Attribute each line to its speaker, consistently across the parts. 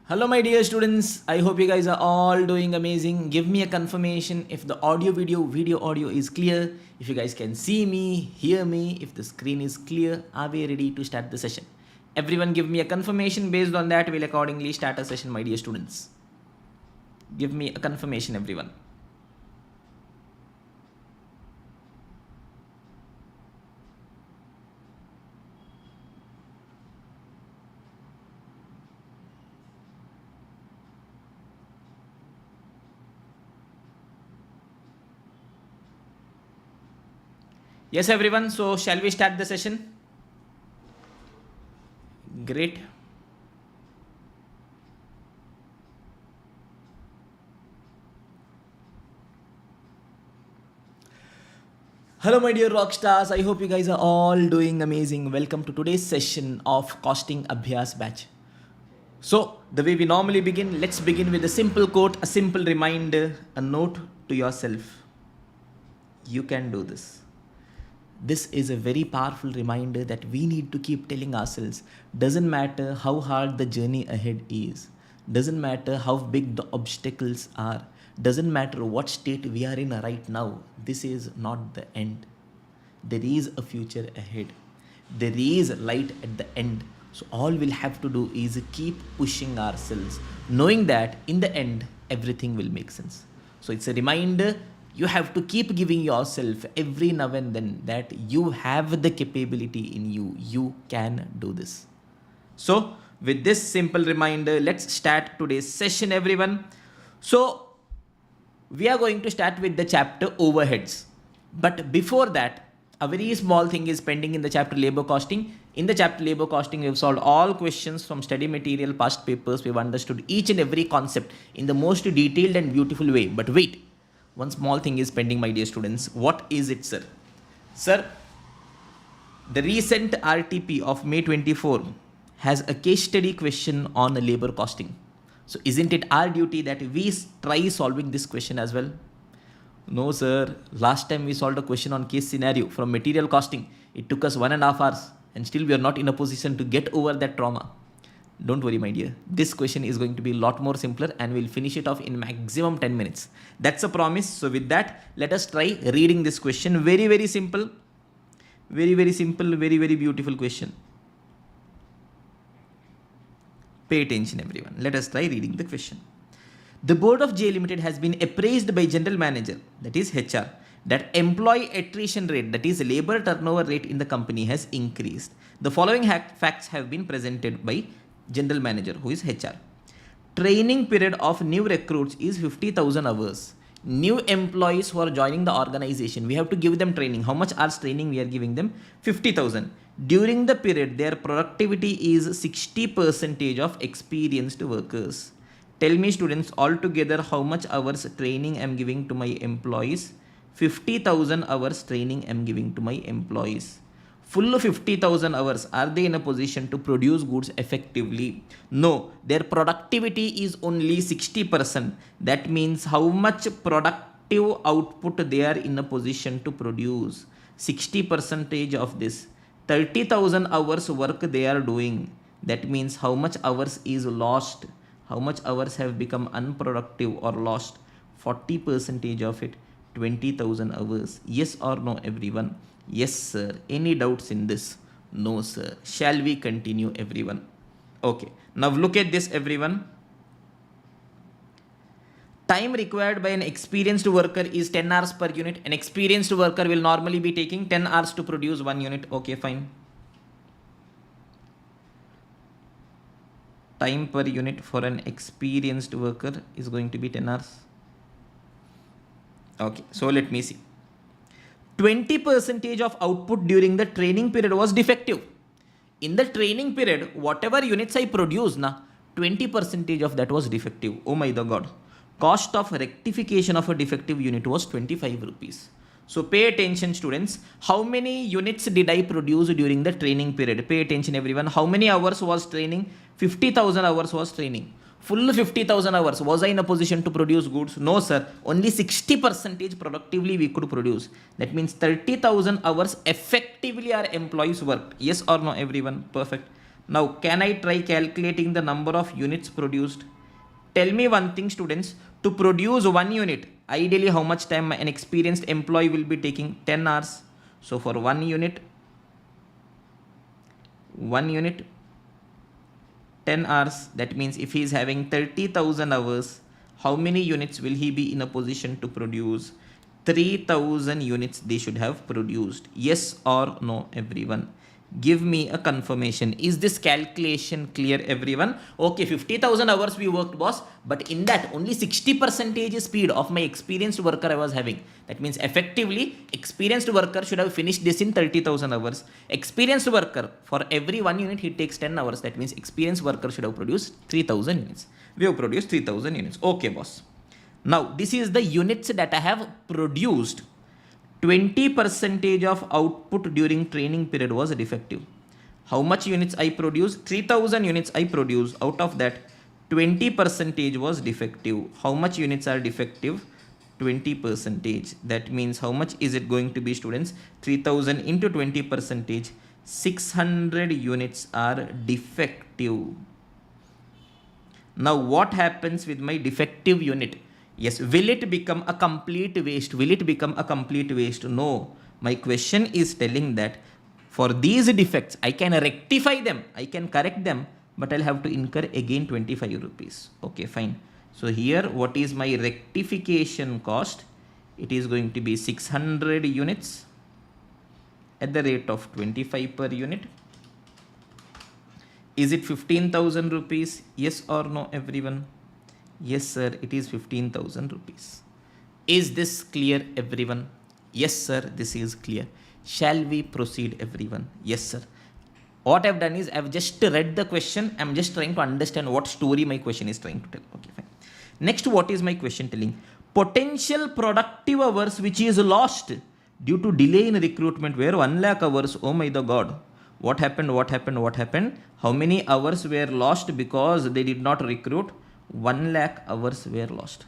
Speaker 1: Hello my dear students, I hope you guys are all doing amazing. Give me a confirmation if the video audio is clear, if you guys can see me, hear me, if the screen is clear. Are we ready to start the session? Everyone give me a confirmation. Based on that, we'll accordingly start a session, my dear students. Give me a confirmation, everyone. Yes, everyone. So, shall we start the session? Great. Hello, my dear rock stars. I hope you guys are all doing amazing. Welcome to today's session of Costing Abhyaas Batch. So, the way we normally begin, let's begin with a simple quote, a simple reminder, a note to yourself. You can do this. This is a very powerful reminder that we need to keep telling ourselves, doesn't matter how hard the journey ahead is, doesn't matter how big the obstacles are, doesn't matter what state we are in right now, this is not the end. There is a future ahead. There is light at the end. So all we'll have to do is keep pushing ourselves, knowing that in the end, everything will make sense. So it's a reminder. You have to keep giving yourself every now and then that you have the capability in you. You can do this. So with this simple reminder, let's start today's session, everyone. So we are going to start with the chapter overheads. But before that, a very small thing is pending in the chapter labor costing. In the chapter labor costing, we've solved all questions from study material, past papers. We've understood each and every concept in the most detailed and beautiful way. But wait. One small thing is pending, my dear students. What is it, sir? Sir, the recent RTP of May 24 has a case study question on labor costing. So isn't it our duty that we try solving this question as well? No, sir. Last time we solved a question on case scenario from material costing. It took us 1.5 hours and still we are not in a position to get over that trauma. Don't worry, my dear. This question is going to be a lot more simpler and we'll finish it off in maximum 10 minutes. That's a promise. So with that, let us try reading this question. Very, very simple. Very, very simple. Very, very beautiful question. Pay attention, everyone. Let us try reading the question. The board of J Limited has been appraised by general manager, that is HR, that employee attrition rate, that is labor turnover rate in the company has increased. The following facts have been presented by general manager, who is HR. Training period of new recruits is 50,000 hours. New employees who are joining the organization, we have to give them training. How much hours training we are giving them? 50,000. During the period, their productivity is 60% of experienced workers. Tell me, students, altogether how much hours training I am giving to my employees? 50,000 hours training I am giving to my employees. Full 50,000 hours, are they in a position to produce goods effectively? No, their productivity is only 60%. That means how much productive output they are in a position to produce. 60% of this. 30,000 hours work they are doing. That means how much hours is lost. How much hours have become unproductive or lost? 40% of it. 20,000 hours. Yes or no, everyone? Yes, sir. Any doubts in this? No, sir. Shall we continue, everyone? Okay. Now look at this, everyone. Time required by an experienced worker is 10 hours per unit. An experienced worker will normally be taking 10 hours to produce 1 unit. Okay, fine. Time per unit for an experienced worker is going to be 10 hours. Okay, so let me see. 20% of output during the training period was defective. In the training period, whatever units I produced, 20% of that was defective. Oh my God. Cost of rectification of a defective unit was 25 rupees. So pay attention, students. How many units did I produce during the training period? Pay attention, everyone. How many hours was training? 50,000 hours was training. Full 50,000 hours. Was I in a position to produce goods? No, sir. Only 60% productively we could produce. That means 30,000 hours effectively our employees worked. Yes or no, everyone? Perfect. Now, can I try calculating the number of units produced? Tell me one thing, students. To produce 1 unit, ideally how much time an experienced employee will be taking? 10 hours. So for 1 unit, 10 hours. That means if he is having 30,000 hours, how many units will he be in a position to produce? 3,000 units they should have produced. Yes or no, everyone? Give me a confirmation. Is this calculation clear, everyone? Okay, 50,000 hours we worked, boss, but in that only 60% speed of my experienced worker I was having. That means effectively experienced worker should have finished this in 30,000 hours. Experienced worker, for every 1 unit he takes 10 hours. That means experienced worker should have produced 3,000 units. We have produced 3,000 units. Okay, boss. Now this is the units that I have produced. 20% of output during training period was defective. How much units I produced? 3,000 units I produced. Out of that, 20% was defective. How much units are defective? 20%. That means how much is it going to be, students? 3,000 into 20%. 600 units are defective. Now what happens with my defective unit? Yes, will it become a complete waste? Will it become a complete waste? No. My question is telling that for these defects, I can rectify them, I can correct them, but I'll have to incur again 25 rupees. Okay, fine. So here, what is my rectification cost? It is going to be 600 units at the rate of 25 per unit. Is it 15,000 rupees? Yes or no, everyone? Yes, sir, it is 15,000 rupees. Is this clear, everyone? Yes, sir, this is clear. Shall we proceed, everyone? Yes, sir. What I've done is I've just read the question. I'm just trying to understand what story my question is trying to tell. Okay, fine. Next, what is my question telling? Potential productive hours which is lost due to delay in recruitment were 1 lakh hours. Oh my God. What happened? What happened? What happened? How many hours were lost because they did not recruit? 1 lakh hours were lost.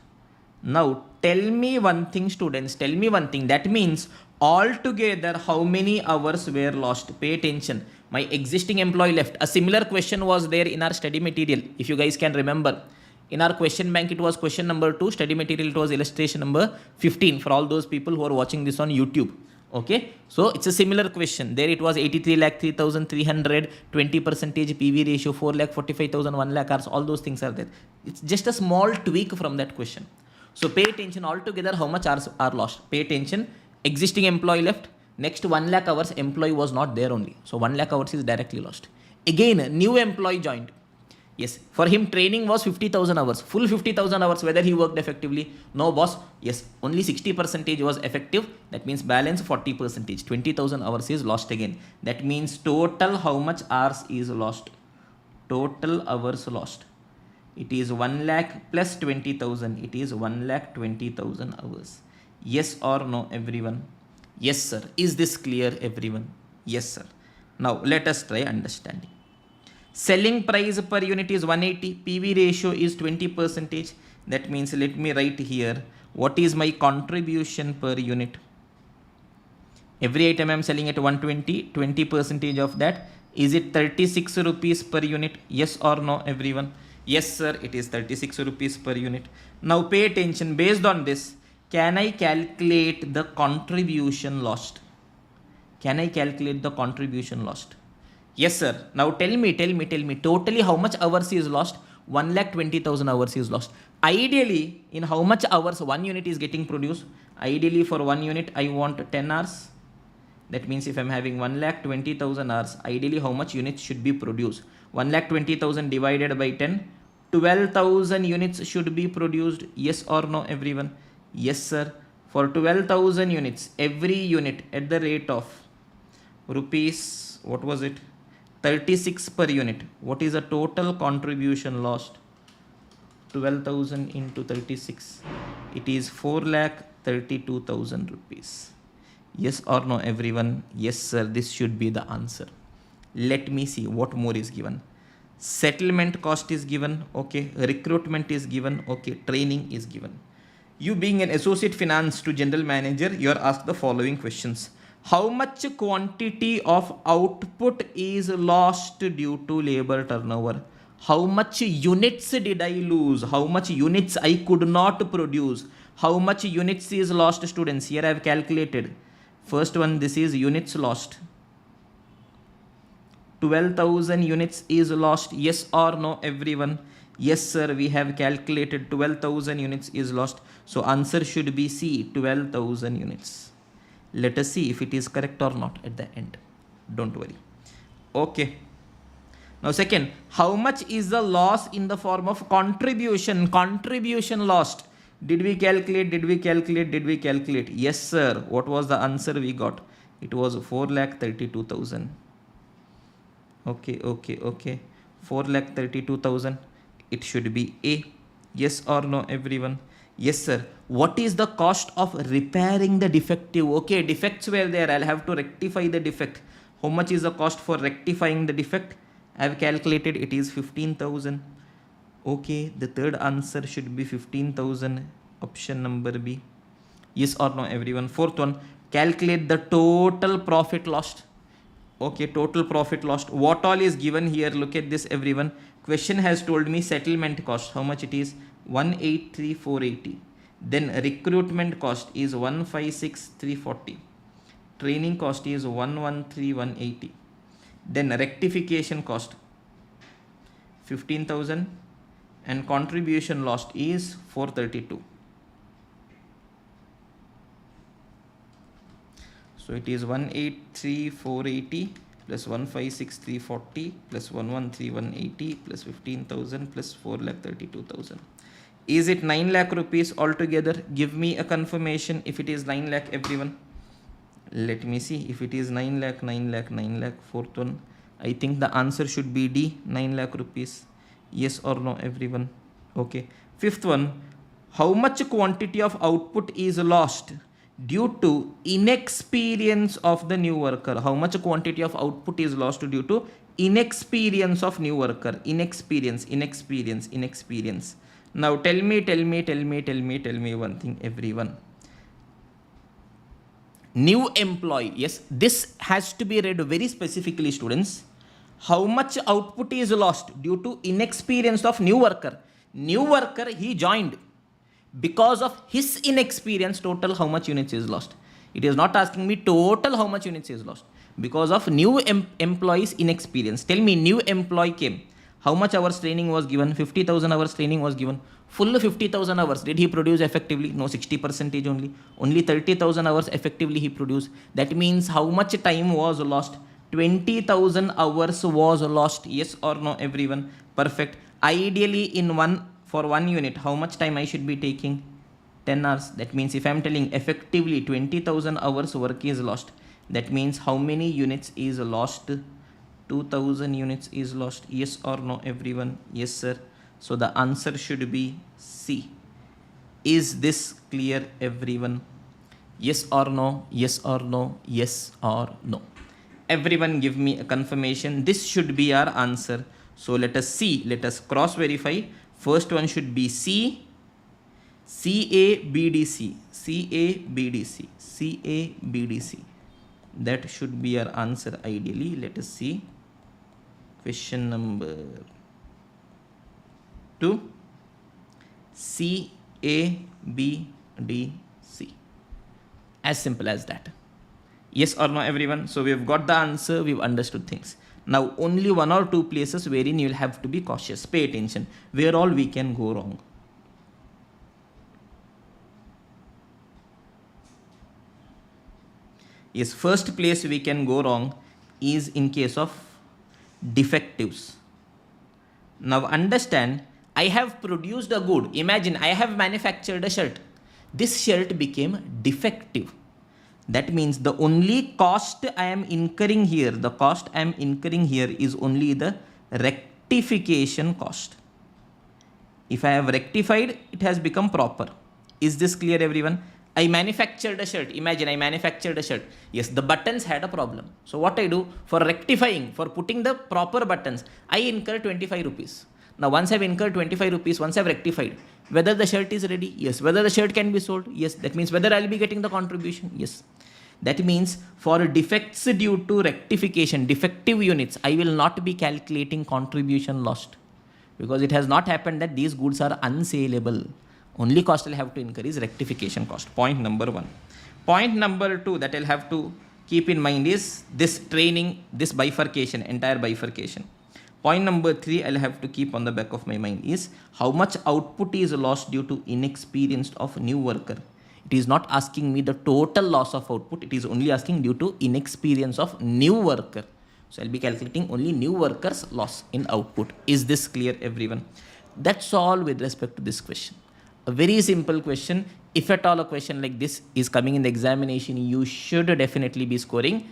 Speaker 1: Now tell me one thing, students, tell me one thing. That means altogether how many hours were lost? Pay attention. My existing employee left. A similar question was there in our study material, if you guys can remember. In our question bank, it was question number 2. Study material, it was illustration number 15 for all those people who are watching this on YouTube. Okay, so it's a similar question. There it was 83 lakh 3,300, 20% PV ratio, 4 lakh 45,000, 1 lakh hours. All those things are there. It's just a small tweak from that question. So pay attention. Altogether, how much hours are lost? Pay attention. Existing employee left. Next 1 lakh hours, employee was not there only. So 1 lakh hours is directly lost. Again, new employee joined. Yes, for him training was 50,000 hours, full 50,000 hours, whether he worked effectively. No, boss. Yes, only 60% was effective. That means balance 40%. 20,000 hours is lost again. That means total how much hours is lost? Total hours lost. It is 1 lakh plus 20,000. It is 1 lakh 20,000 hours. Yes or no, everyone? Yes, sir. Is this clear, everyone? Yes, sir. Now let us try understanding. Selling price per unit is 180. PV ratio is 20%. That means let me write here. What is my contribution per unit? Every item I am selling at 120. 20% of that. Is it 36 rupees per unit? Yes or no, everyone? Yes, sir. It is 36 rupees per unit. Now pay attention. Based on this, can I calculate the contribution lost? Can I calculate the contribution lost? Yes, sir. Now tell me. Totally how much hours is lost? 1 lakh 20,000 hours is lost. Ideally, in how much hours 1 unit is getting produced? Ideally, for 1 unit, I want 10 hours. That means if I'm having 1 lakh 20,000 hours, ideally how much units should be produced? 1 lakh 20,000 divided by 10. 12,000 units should be produced. Yes or no, everyone? Yes, sir. For 12,000 units, every unit at the rate of rupees, what was it? 36 per unit. What is the total contribution lost? 12,000 into 36. It is 4,32,000 rupees. Yes or no, everyone? Yes, sir. This should be the answer. Let me see what more is given. Settlement cost is given. Okay. Recruitment is given. Okay. Training is given. You being an associate finance to general manager, you are asked the following questions. How much quantity of output is lost due to labor turnover? How much units did I lose? How much units I could not produce? How much units is lost, students? Here I have calculated. First one, this is units lost. 12,000 units is lost. Yes or no, everyone? Yes, sir. We have calculated 12,000 units is lost. So answer should be C, 12,000 units. Let us see if it is correct or not at the end. Don't worry. Okay. Now second, how much is the loss in the form of contribution? Contribution lost. Did we calculate? Did we calculate? Did we calculate? Yes, sir. What was the answer we got? It was 4,32,000. Okay. 4,32,000. It should be A. Yes or no, everyone? Yes, sir. What is the cost of repairing the defective? Okay, defects were there. I'll have to rectify the defect. How much is the cost for rectifying the defect? I have calculated it is 15,000. Okay, the third answer should be 15,000. Option number B. Yes or no, everyone? Fourth one, calculate the total profit lost. Okay, total profit lost. What all is given here? Look at this, everyone. Question has told me settlement cost. How much it is? 183,480. Then recruitment cost is 156,340. Training cost is 113,180. Then rectification cost 15,000 and contribution lost is 432. So it is 183,480 plus 156,340 plus 113,180 plus 15,000 plus 4,32,000. Is it 9 lakh rupees altogether? Give me a confirmation if it is 9 lakh, everyone. Let me see if it is 9 lakh. Fourth one, I think the answer should be D, 9 lakh rupees. Yes or no, everyone? Okay. Fifth one, how much quantity of output is lost due to inexperience of the new worker? How much quantity of output is lost due to inexperience of new worker? Inexperience. Now tell me one thing, everyone. New employee. Yes, this has to be read very specifically, students. How much output is lost due to inexperience of new worker? New worker, he joined. Because of his inexperience, total how much units is lost? It is not asking me total how much units is lost. Because of new employee's inexperience. Tell me, new employee came. How much hours training was given? 50,000 hours training was given. Full 50,000 hours. Did he produce effectively? No, 60% only. Only 30,000 hours effectively he produced. That means how much time was lost? 20,000 hours was lost. Yes or no, everyone? Perfect. Ideally, for one unit, how much time I should be taking? 10 hours. That means if I am telling effectively 20,000 hours work is lost, that means how many units is lost? 2,000 units is lost. Yes or no, everyone? Yes, sir. So the answer should be C. Is this clear, everyone? Yes or no? Yes or no? Yes or no? Everyone give me a confirmation. This should be our answer. So let us see. Let us cross verify. First one should be C. CABDC. That should be our answer ideally. Let us see. Question number 2. CABDC. As simple as that. Yes or no, everyone? So we've got the answer. We've understood things. Now only one or two places wherein you'll have to be cautious. Pay attention. Where all we can go wrong. Yes, first place we can go wrong is in case of defectives. Now understand, I have produced a good. Imagine I have manufactured a shirt. This shirt became defective. That means the only cost I am incurring here, is only the rectification cost. If I have rectified, it has become proper. Is this clear, everyone? I manufactured a shirt. Imagine I manufactured a shirt. Yes, the buttons had a problem. So what I do for rectifying, for putting the proper buttons, I incur 25 rupees. Now once I've incurred 25 rupees, once I've rectified, whether the shirt is ready? Yes. Whether the shirt can be sold? Yes. That means whether I'll be getting the contribution? Yes. That means for defects due to rectification, defective units, I will not be calculating contribution lost, because it has not happened that these goods are unsaleable. Only cost I'll have to incur is rectification cost. Point number 1. Point number 2 that I'll have to keep in mind is this training, this bifurcation, entire bifurcation. Point number 3 I'll have to keep on the back of my mind is how much output is lost due to inexperience of new worker. It is not asking me the total loss of output. It is only asking due to inexperience of new worker. So I'll be calculating only new workers loss in output. Is this clear, everyone? That's all with respect to this question. A very simple question. If at all a question like this is coming in the examination, you should definitely be scoring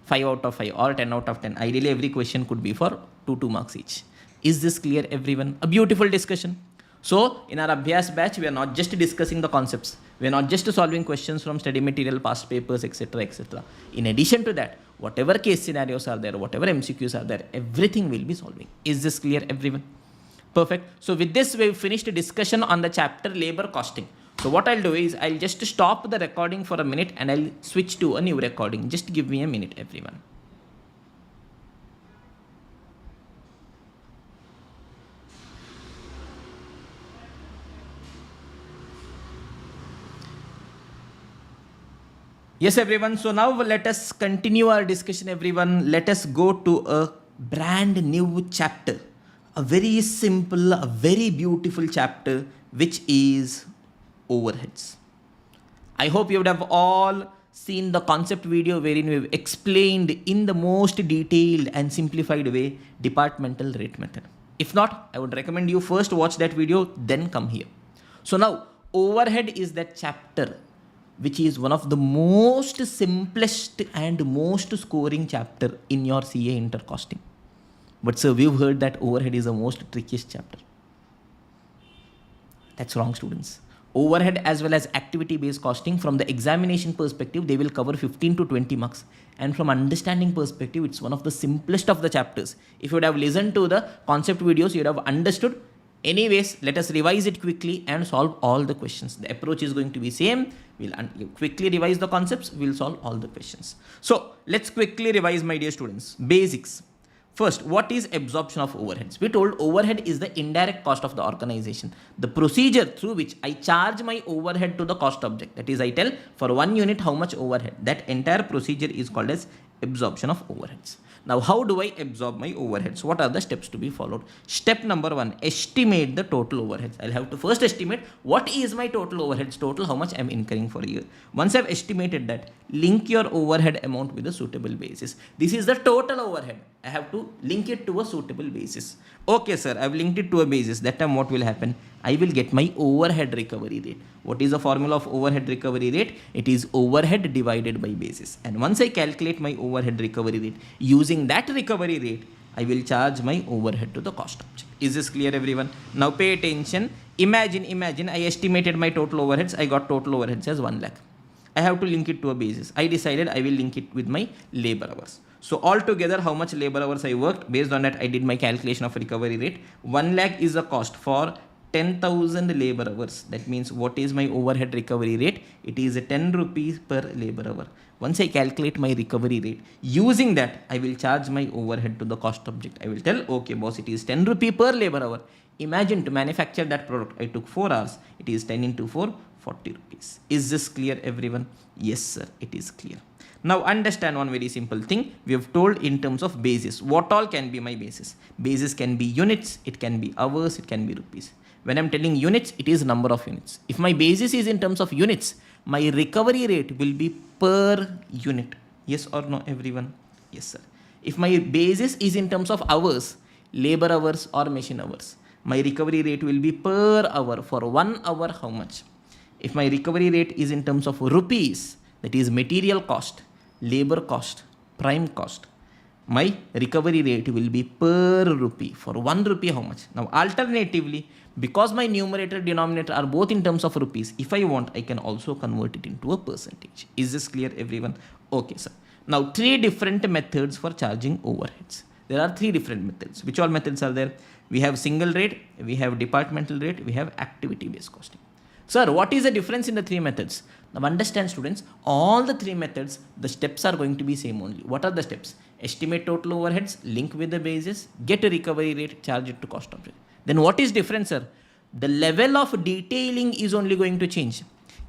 Speaker 1: 5 out of 5 or 10 out of 10. Ideally, every question could be for 2 marks each. Is this clear, everyone? A beautiful discussion. So, in our Abhyaas batch, we are not just discussing the concepts. We are not just solving questions from study material, past papers, etc., etc. In addition to that, whatever case scenarios are there, whatever MCQs are there, everything will be solving. Is this clear, everyone? Perfect. So, with this, we've finished a discussion on the chapter labor costing. So, what I'll do is, I'll just stop the recording for a minute and I'll switch to a new recording. Just give me a minute, everyone. Yes, everyone. So now let us continue our discussion, everyone. Let us go to a brand new chapter. A very simple, a very beautiful chapter, which is overheads. I hope you would have all seen the concept video wherein we've explained in the most detailed and simplified way departmental rate method. If not, I would recommend you first watch that video, then come here. So now overhead is that chapter which is one of the most simplest and most scoring chapter in your CA intercosting. But sir, we've heard that overhead is the most trickiest chapter. That's wrong, students. Overhead as well as activity-based costing, from the examination perspective, they will cover 15 to 20 marks. And from understanding perspective, it's one of the simplest of the chapters. If you would have listened to the concept videos, you would have understood. Anyways, let us revise it quickly and solve all the questions. The approach is going to be same. We'll quickly revise the concepts. We'll solve all the questions. So let's quickly revise, my dear students. Basics. First, what is absorption of overheads? We told overhead is the indirect cost of the organization. The procedure through which I charge my overhead to the cost object. That is, I tell for 1 unit how much overhead. That entire procedure is called as absorption of overheads. Now, how do I absorb my overheads? What are the steps to be followed? Step number 1, estimate the total overheads. I'll have to first estimate what is my total overheads, total how much I'm incurring for a year. Once I've estimated that, link your overhead amount with a suitable basis. This is the total overhead. I have to link it to a suitable basis. Okay, sir, I've linked it to a basis. That time what will happen? I will get my overhead recovery rate. What is the formula of overhead recovery rate? It is overhead divided by basis. And once I calculate my overhead recovery rate, using that recovery rate, I will charge my overhead to the cost object. Is this clear, everyone? Now pay attention. Imagine I estimated my total overheads. I got total overheads as 1 lakh. I have to link it to a basis. I decided I will link it with my labor hours. So altogether, how much labor hours I worked, based on that I did my calculation of recovery rate. 1 lakh is the cost for 10,000 labor hours. That means what is my overhead recovery rate? It is 10 rupees per labor hour. Once I calculate my recovery rate, using that I will charge my overhead to the cost object. I will tell, okay boss, it is 10 rupee per labor hour. Imagine to manufacture that product, I took 4 hours. It is 10 into 4, 40 rupees. Is this clear, everyone? Yes, sir, it is clear. Now understand one very simple thing. We have told in terms of basis. What all can be my basis? Basis can be units, it can be hours, it can be rupees. When I'm telling units, it is number of units. If my basis is in terms of units, my recovery rate will be per unit. Yes or no, everyone? Yes, sir. If my basis is in terms of hours, labor hours or machine hours, my recovery rate will be per hour. For 1 hour, how much? If my recovery rate is in terms of rupees, that is material cost, labor cost, prime cost, my recovery rate will be per rupee. For 1 rupee, how much? Now, alternatively, because my numerator denominator are both in terms of rupees, if I want, I can also convert it into a percentage. Is this clear, everyone? Okay, sir. Now, 3 different methods for charging overheads. There are 3 different methods. Which all methods are there? We have single rate, we have departmental rate, we have activity-based costing. Sir, what is the difference in the three methods? Now understand students, all the three methods, the steps are going to be same only. What are the steps? Estimate total overheads, link with the basis, get a recovery rate, charge it to cost of. Then what is different, sir? The level of detailing is only going to change.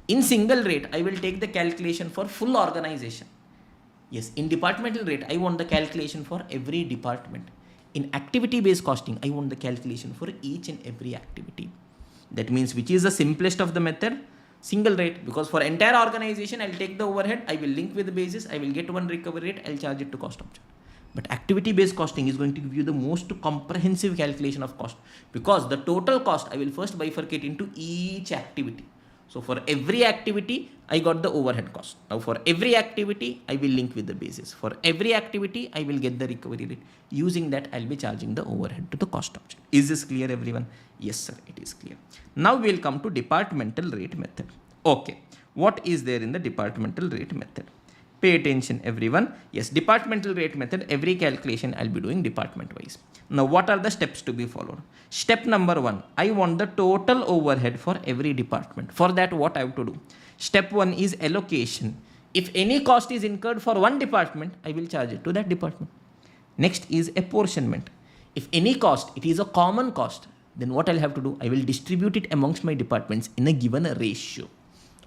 Speaker 1: In single rate, I will take the calculation for full organization. Yes, in departmental rate, I want the calculation for every department. In activity-based costing, I want the calculation for each and every activity. That means which is the simplest of the method? Single rate, because for entire organization, I'll take the overhead, I will link with the basis, I will get one recovery rate, I'll charge it to cost object. But activity-based costing is going to give you the most comprehensive calculation of cost, because the total cost, I will first bifurcate into each activity. So for every activity, I got the overhead cost. Now for every activity, I will link with the basis. For every activity, I will get the recovery rate. Using that, I'll be charging the overhead to the cost object. Is this clear, everyone? Yes, sir, it is clear. Now we'll come to departmental rate method. Okay, what is there in the departmental rate method? Pay attention, everyone. Yes, departmental rate method, every calculation I'll be doing department wise. Now, what are the steps to be followed? Step number 1, I want the total overhead for every department. For that, what I have to do? Step 1 is allocation. If any cost is incurred for one department, I will charge it to that department. Next is apportionment. If any cost, it is a common cost, then what I'll have to do? I will distribute it amongst my departments in a given ratio.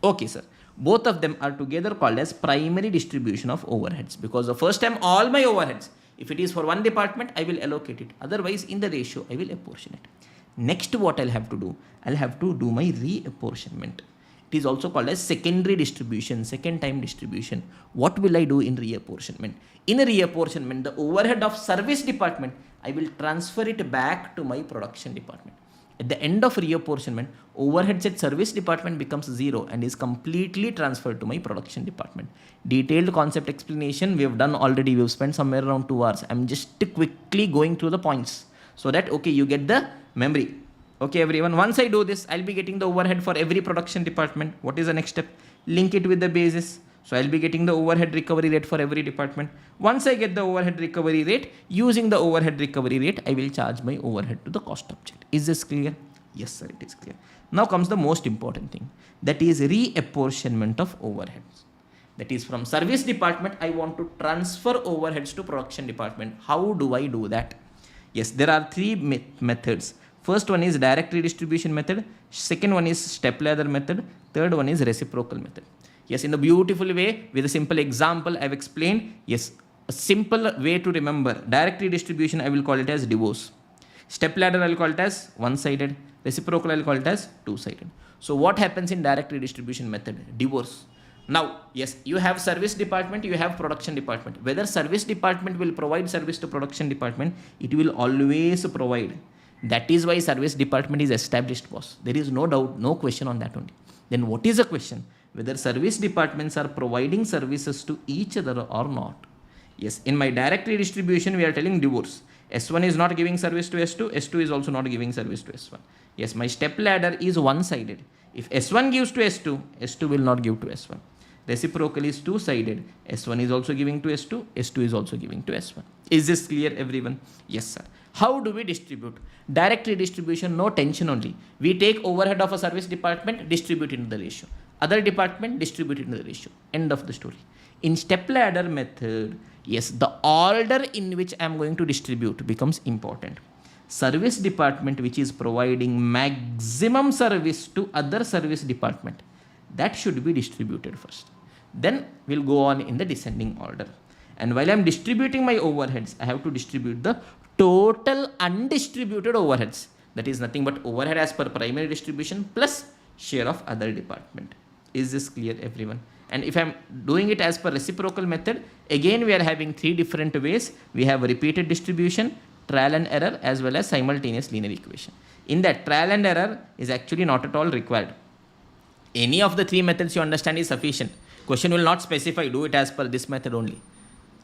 Speaker 1: Okay, sir. Both of them are together called as primary distribution of overheads, because the first time all my overheads, if it is for one department, I will allocate it. Otherwise, in the ratio, I will apportion it. Next, what I'll have to do? I'll have to do my reapportionment. It is also called as secondary distribution, second time distribution. What will I do in reapportionment? In a reapportionment, the overhead of service department, I will transfer it back to my production department. At the end of reapportionment, overheads at service department becomes 0 and is completely transferred to my production department. Detailed concept explanation we have done already. We have spent somewhere around 2 hours. I'm just quickly going through the points so that, okay, you get the memory. Okay, everyone. Once I do this, I'll be getting the overhead for every production department. What is the next step? Link it with the basis. So I'll be getting the overhead recovery rate for every department. Once I get the overhead recovery rate, using the overhead recovery rate, I will charge my overhead to the cost object. Is this clear? Yes, sir, it is clear. Now comes the most important thing. That is reapportionment of overheads. That is from service department, I want to transfer overheads to production department. How do I do that? Yes, there are 3 methods. First one is direct redistribution method. Second one is step ladder method. Third one is reciprocal method. Yes, in a beautiful way, with a simple example, I've explained. Yes, a simple way to remember. Direct redistribution, I will call it as divorce. Step ladder, I will call it as one-sided. Reciprocal, I will call it as two-sided. So what happens in direct redistribution method? Divorce. Now, yes, you have service department, you have production department. Whether service department will provide service to production department, it will always provide. That is why service department is established, boss. There is no doubt, no question on that only. Then what is the question? Whether service departments are providing services to each other or not. Yes, in my direct redistribution, we are telling divorce. S1 is not giving service to S2, S2 is also not giving service to S1. Yes, my step ladder is one-sided. If S1 gives to S2, S2 will not give to S1. Reciprocal is two-sided. S1 is also giving to S2, S2 is also giving to S1. Is this clear, everyone? Yes, sir. How do we distribute? Direct redistribution, no tension only. We take overhead of a service department, distribute into the ratio. Other department, distribute into the ratio. End of the story. In step ladder method, yes, the order in which I am going to distribute becomes important. Service department which is providing maximum service to other service department, that should be distributed first. Then we'll go on in the descending order. And while I am distributing my overheads, I have to distribute the total undistributed overheads. That is nothing but overhead as per primary distribution plus share of other department. Is this clear, everyone? And if I am doing it as per reciprocal method, again we are having 3 different ways. We have repeated distribution, trial and error, as well as simultaneous linear equation. In that, trial and error is actually not at all required. Any of the 3 methods you understand is sufficient. Question will not specify, do it as per this method only.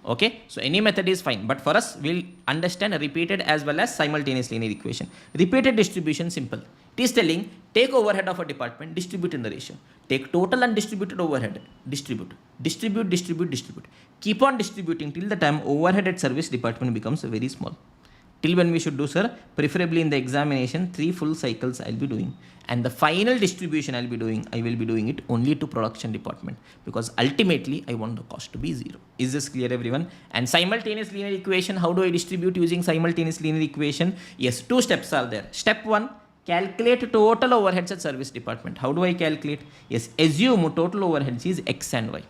Speaker 1: Okay, so any method is fine, but for us, we'll understand repeated as well as simultaneous linear equation. Repeated distribution, simple. It is telling, take overhead of a department, distribute in the ratio. Take total undistributed overhead, distribute. Distribute, distribute, distribute. Keep on distributing till the time overhead at service department becomes very small. Till when we should do, sir? Preferably in the examination, 3 full cycles I'll be doing. And the final distribution I will be doing it only to production department, because ultimately I want the cost to be 0. Is this clear, everyone? And simultaneous linear equation, how do I distribute using simultaneous linear equation? Yes, 2 steps are there. Step 1, calculate total overheads at service department. How do I calculate? Yes, assume total overheads is X and Y.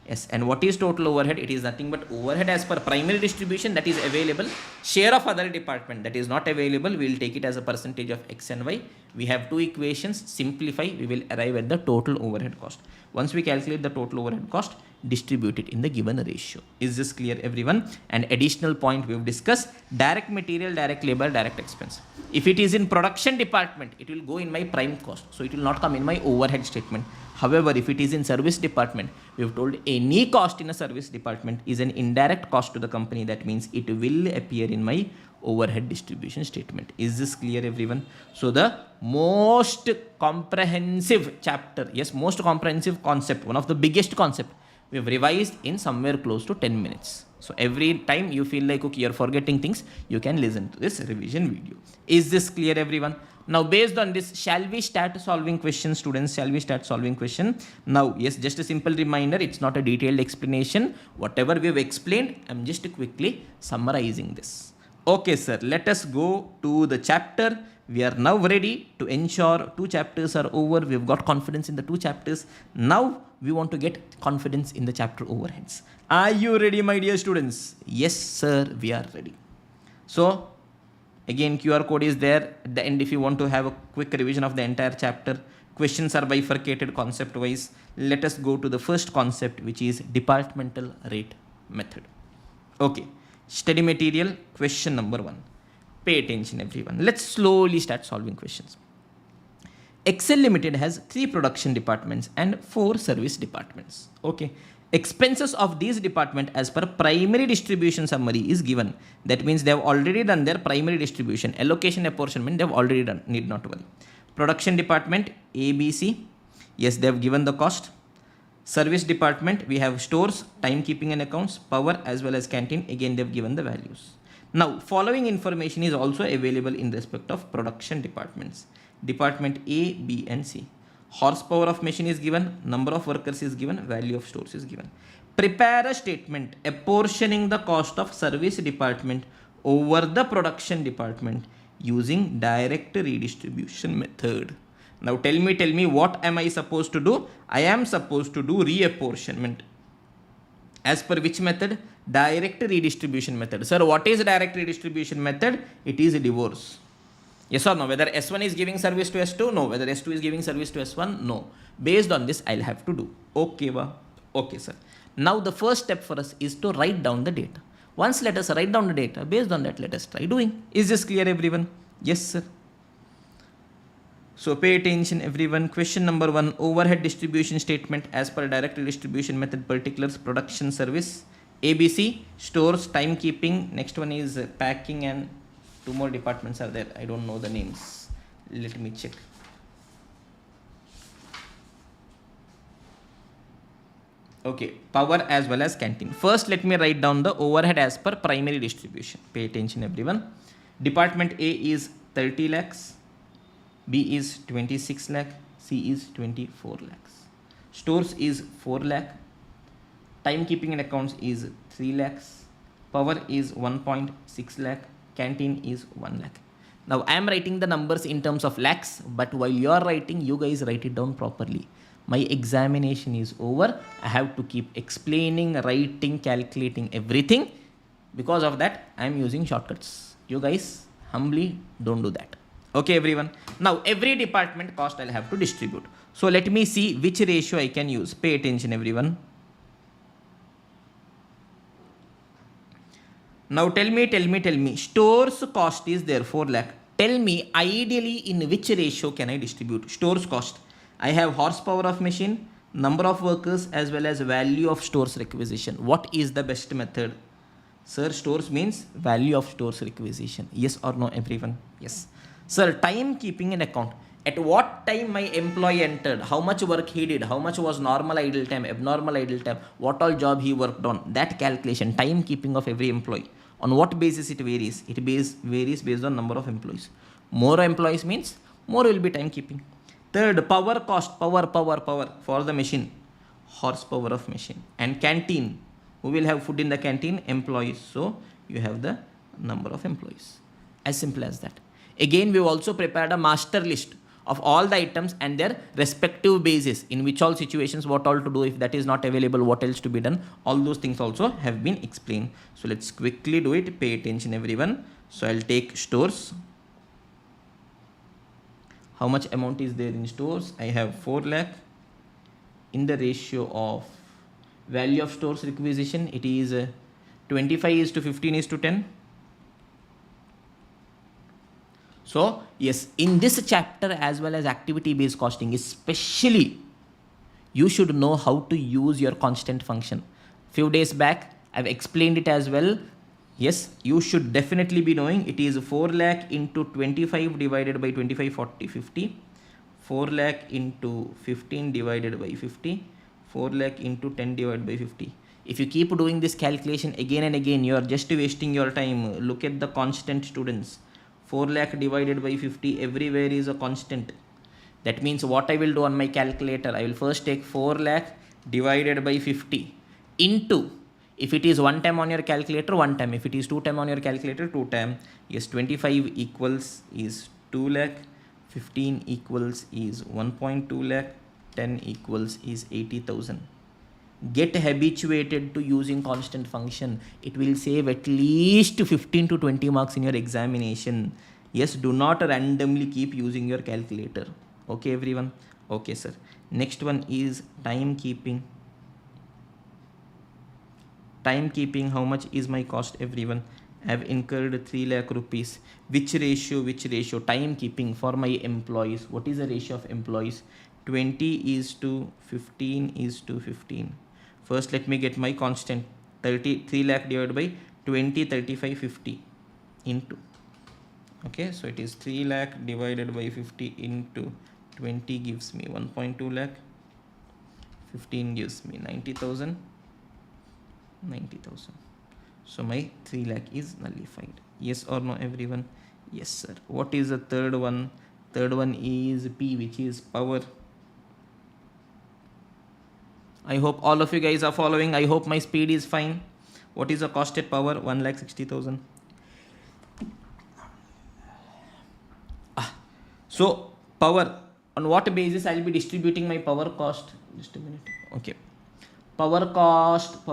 Speaker 1: Yes, and what is total overhead? It is nothing but overhead as per primary distribution that is available. Share of other department that is not available, we will take it as a percentage of X and Y. We have 2 equations, simplify, we will arrive at the total overhead cost. Once we calculate the total overhead cost, distribute it in the given ratio. Is this clear, everyone? And additional point we have discussed, direct material, direct labor, direct expense. If it is in production department, it will go in my prime cost, so it will not come in my overhead statement. However, if it is in service department, we have told any cost in a service department is an indirect cost to the company. That means it will appear in my overhead distribution statement. Is this clear, everyone? So the most comprehensive chapter, yes, most comprehensive concept, one of the biggest concept, we have revised in somewhere close to 10 minutes. So every time you feel like, okay, you're forgetting things, you can listen to this revision video. Is this clear, everyone? Now, based on this, shall we start solving questions, students? Shall we start solving question? Now, yes, just a simple reminder, it's not a detailed explanation. Whatever we have explained, I'm just quickly summarizing this. Okay, sir, let us go to the chapter. We are now ready to ensure 2 chapters are over. We've got confidence in the 2 chapters. Now, we want to get confidence in the chapter overheads. Are you ready, my dear students? Yes, sir, we are ready. So, again, QR code is there at the end if you want to have a quick revision of the entire chapter. Questions are bifurcated concept wise. Let us go to the first concept, which is departmental rate method. Okay, study material, question number 1. Pay attention, everyone. Let's slowly start solving questions. Excel Limited has 3 production departments and 4 service departments. Okay. Expenses of these department as per primary distribution summary is given. That means they have already done their primary distribution. Allocation apportionment they have already done. Need not worry. Production department ABC. Yes, they have given the cost. Service department, we have stores, timekeeping and accounts, power as well as canteen. Again, they have given the values. Now, following information is also available in respect of production departments. Department A, B and C. Horsepower of machine is given, number of workers is given, value of stores is given. Prepare a statement apportioning the cost of service department over the production department using direct redistribution method. Now tell me what am I supposed to do? I am supposed to do reapportionment. As per which method? Direct redistribution method. Sir, what is direct redistribution method? It is a divorce. Yes or no? Whether S1 is giving service to S2? No. Whether S2 is giving service to S1? No. Based on this, I'll have to do. Okay, ba? Okay, sir. Now, the first step for us is to write down the data. Once let us write down the data, based on that, let us try doing. Is this clear, everyone? Yes, sir. So, pay attention, everyone. Question number 1, overhead distribution statement as per direct distribution method, particulars, production service. ABC, stores, timekeeping. Next one is packing, and 2 more departments are there. I don't know the names. Let me check. Okay, power as well as canteen. First, let me write down the overhead as per primary distribution. Pay attention, everyone. Department A is 30 lakhs. B is 26 lakh. C is 24 lakhs. Stores is 4 lakh. Timekeeping and accounts is 3 lakhs. Power is 1.6 lakh. Canteen is 1 lakh. Now I am writing the numbers in terms of lakhs, but while you are writing, you guys write it down properly. My examination is over. I have to keep explaining, writing, calculating everything. Because of that, I am using shortcuts. You guys humbly don't do that. Okay, everyone. Now every department cost I'll have to distribute. So let me see which ratio I can use. Pay attention, everyone. Now tell me, stores cost is there 4 lakh. Tell me, ideally in which ratio can I distribute stores cost? I have horsepower of machine, number of workers as well as value of stores requisition. What is the best method? Sir, stores means value of stores requisition. Yes or no, everyone? Yes. Sir, time keeping an account. At what time my employee entered, how much work he did, how much was normal idle time, abnormal idle time, what all job he worked on, that calculation, time keeping of every employee. On what basis it varies? It varies based on number of employees. More employees means more will be timekeeping. Third, power cost, power for the machine, horsepower of machine. And canteen, who will have food in the canteen? Employees. So you have the number of employees. As simple as that. Again, we've also prepared a master list of all the items and their respective basis, in which all situations what all to do, if that is not available what else to be done. All those things also have been explained. So let's quickly do it. Pay attention everyone. So I'll take stores. How much amount is there in stores? I have 4 lakh. In the ratio of value of stores requisition, it is 25 is to 15 is to 10. So yes, in this chapter as well as activity based costing, especially you should know how to use your constant function. Few days back I've explained it as well. Yes, you should definitely be knowing it is 4 lakh into 25 divided by 25, 40, 50. 4 lakh into 15 divided by 50. 4 lakh into 10 divided by 50. If you keep doing this calculation again and again, you are just wasting your time. Look at the constant, students. 4 lakh divided by 50, everywhere is a constant. That means what I will do on my calculator, I will first take 4 lakh divided by 50 into, if it is 1 time on your calculator, 1 time. If it is 2 time on your calculator, 2 time. Yes, 25 equals is 2 lakh. 15 equals is 1.2 lakh. 10 equals is 80,000. Get habituated to using constant function. It will save at least 15 to 20 marks in your examination. Yes, do not randomly keep using your calculator. Okay, everyone? Okay, sir. Next one is timekeeping. Timekeeping, how much is my cost, everyone? I have incurred 3 lakh rupees. Which ratio? Timekeeping for my employees. What is the ratio of employees? 20 is to 15 is to 15. First, let me get my constant. 3 lakh divided by 20, 35, 50 into. Okay, so it is 3 lakh divided by 50 into 20 gives me 1.2 lakh. 15 gives me 90,000. 90,000. So my 3 lakh is nullified. Yes or no, everyone? Yes, sir. What is the third one? Third one is P, which is power. I hope all of you guys are following. I hope my speed is fine. What is the cost at power? 1,60,000. So power, on what basis I will be distributing my power cost? Just a minute. Okay. Power cost.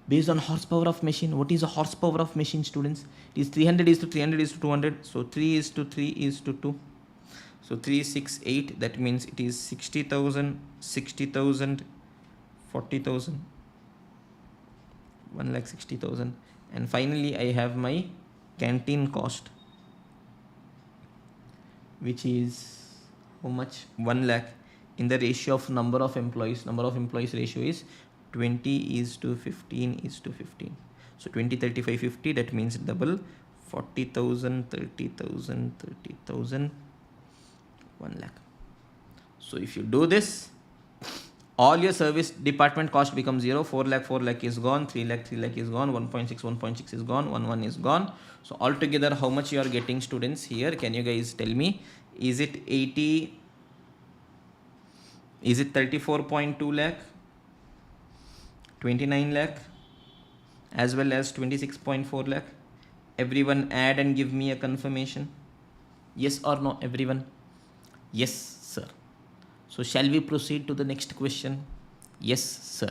Speaker 1: Based on horsepower of machine. What is the horsepower of machine, students? It is 300 is to 300 is to 200. So 3 is to 3 is to 2. So 3, 6, 8. That means it is 60,000, 60,000, 40,000, 1,60,000. And finally, I have my canteen cost, which is how much? 1 lakh. In the ratio of number of employees ratio is 20 is to 15 is to 15. So 20, 35, 50, that means double. 40,000, 30,000, 30,000, 1 lakh. So if you do this, all your service department cost becomes 0. 4 lakh is gone. 3 lakh is gone. 1.6 is gone. 1 is gone. So altogether, how much you are getting, students, here? Can you guys tell me? Is it 80? Is it 34.2 lakh? 29 lakh? As well as 26.4 lakh? Everyone add and give me a confirmation. Yes or no, everyone? Yes, sir. So shall we proceed to the next question? Yes, sir.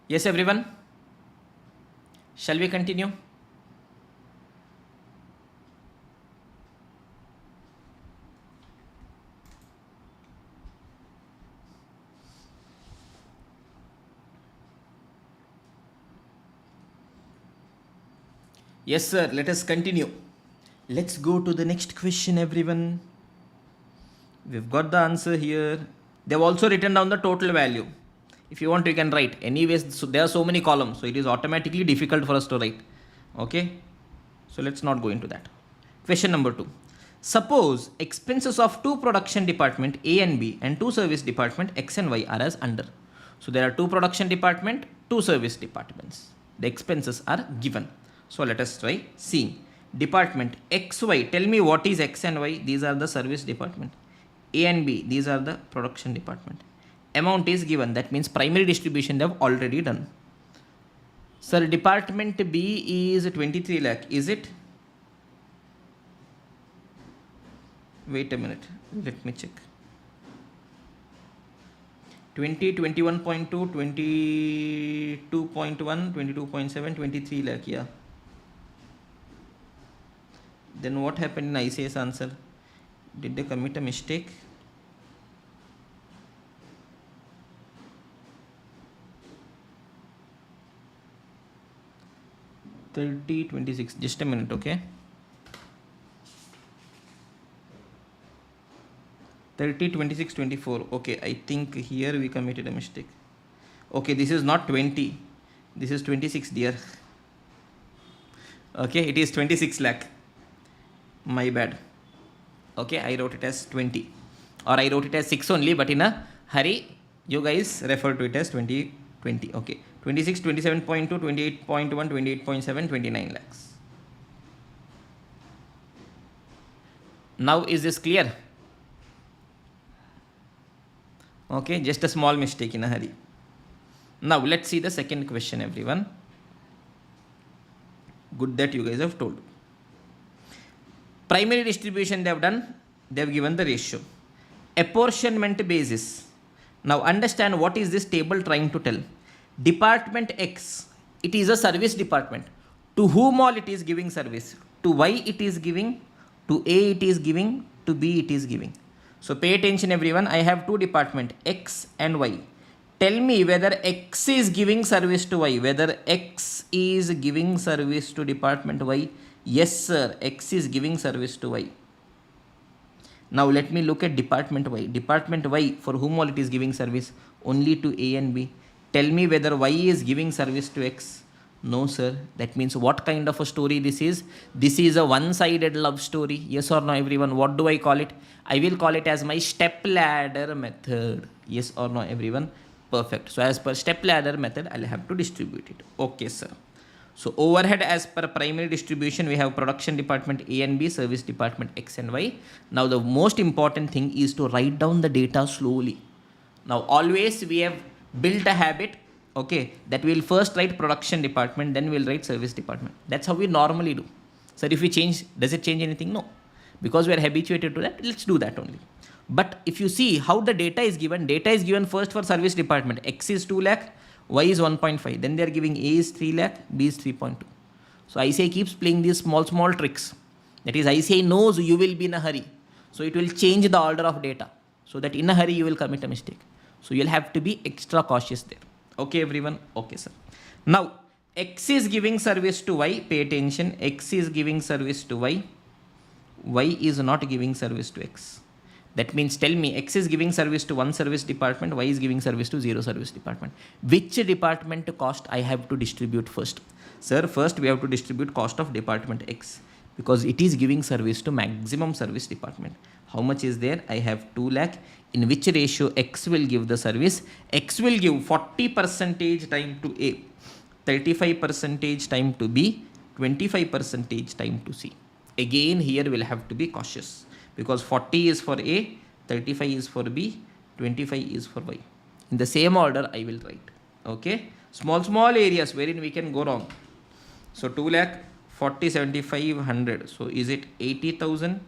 Speaker 1: Yes, everyone. Shall we continue? Yes, sir. Let us continue. Let's go to the next question, everyone. We've got the answer here. They've also written down the total value. If you want, you can write. Anyways, so there are so many columns, so it is automatically difficult for us to write. Okay. So let's not go into that. Question number 2. Suppose expenses of two production department A and B and two service department X and Y are as under. So there are two production department, two service departments. The expenses are given. So let us try seeing. Department XY, tell me what is X and Y. These are the service department. A and B, these are the production department. Amount is given. That means primary distribution they have already done. Sir, department B is 23 lakh. Is it? Wait a minute. Let me check. 20, 21.2, 22.1, 22.7, 23 lakh. Yeah. Then what happened in ICS answer? Did they commit a mistake? $30, 26. Just a minute, okay? 30, 26, 24. Okay, I think here we committed a mistake. Okay, this is not 20. This is 26, dear. Okay, it is 26 lakh. My bad. Okay, I wrote it as 20. Or I wrote it as 6 only, but in a hurry, you guys refer to it as 20. Okay, 26, 27.2, 28.1, 28.7, 29 lakhs. Now, is this clear? Okay, just a small mistake in a hurry. Now, let's see the second question, everyone. Good that you guys have told. Primary distribution they have done. They have given the ratio. Apportionment basis. Now, understand what is this table trying to tell. Department X, it is a service department. To whom all it is giving service? To Y it is giving, to A it is giving, to B it is giving. So pay attention everyone, I have two departments X and Y. Tell me whether X is giving service to Y, whether X is giving service to department Y. Yes sir, X is giving service to Y. Now let me look at department Y. Department Y, for whom all it is giving service? Only to A and B. Tell me whether Y is giving service to X. No sir. That means what kind of a story this is? This is a one-sided love story. Yes or no everyone? What do I call it? I will call it as my step ladder method. Yes or no everyone? Perfect. So as per step ladder method, I'll have to distribute it. Okay sir. So overhead as per primary distribution, we have production department A and B, service department X and Y. Now the most important thing is to write down the data slowly. Now always we have built a habit, okay, that we will first write production department, then we will write service department. That's how we normally do. So if we change, does it change anything? No. Because we are habituated to that, let's do that only. But if you see how the data is given first for service department. X is 2 lakh, Y is 1.5. Then they are giving A is 3 lakh, B is 3.2. So ICI keeps playing these small tricks. That is, ICI knows you will be in a hurry. So it will change the order of data. So that in a hurry you will commit a mistake. So you'll have to be extra cautious there. Okay everyone? Okay sir. Now X is giving service to Y. Pay attention. X is giving service to Y. Y is not giving service to X. That means tell me X is giving service to one service department, Y is giving service to 0 service department. Which department cost I have to distribute first? Sir, first we have to distribute cost of department X because it is giving service to maximum service department. How much is there? I have 2 lakh. In which ratio X will give the service? X will give 40% time to A, 35% time to B, 25% time to C. Again, here we'll have to be cautious because 40 is for A, 35 is for B, 25 is for Y. In the same order, I will write. Okay. Small areas wherein we can go wrong. So 2 lakh, 40, 75, 100. So is it 80,000,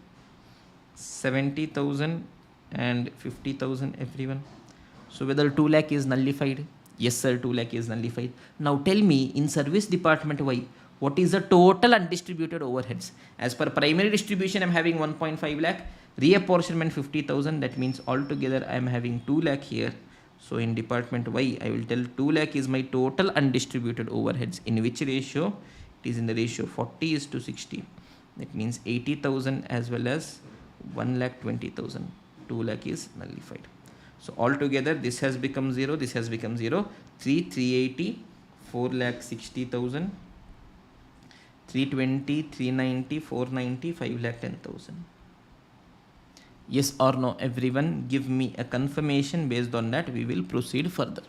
Speaker 1: 70,000 and 50,000 everyone? So whether 2 lakh is nullified? Yes sir, 2 lakh is nullified. Now tell me in service department Y, what is the total undistributed overheads? As per primary distribution, I am having 1.5 lakh. Reapportionment 50,000. That means altogether I am having 2 lakh here. So in department Y, I will tell 2 lakh is my total undistributed overheads. In which ratio? It is in the ratio 40 is to 60. That means 80,000 as well as 1,20,000. 2 lakh is nullified. So altogether this has become 0, this has become 0. 380, 4 lakh 60,000, 320, 390, 490, 5 lakh 10,000. Yes or no everyone? Give me a confirmation. Based on that we will proceed further.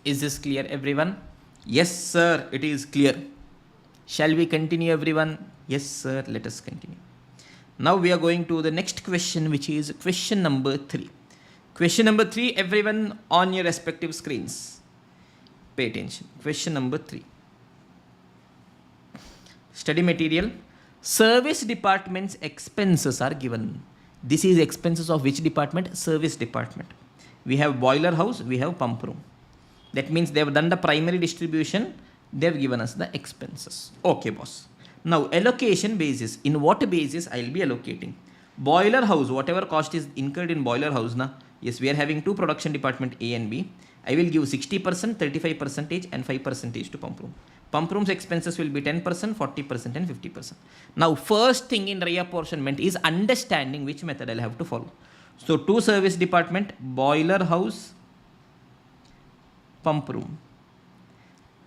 Speaker 1: Is this clear everyone? Yes sir, it is clear. Shall we continue everyone? Yes sir, let us continue. Now we are going to the next question, which is question number 3. Question number 3, everyone on your respective screens. Pay attention. Question number 3. Study material. Service department's expenses are given. This is expenses of which department? Service department. We have boiler house, we have pump room. That means they have done the primary distribution, they have given us the expenses. Okay boss. Now allocation basis. In what basis I will be allocating? Boiler house, whatever cost is incurred in boiler house na. Yes, we are having two production department A and B. I will give 60%, 35% and 5% to pump room. Pump room's expenses will be 10%, 40% and 50%. Now first thing in reapportionment is understanding which method I'll have to follow. So two service department, boiler house, pump room.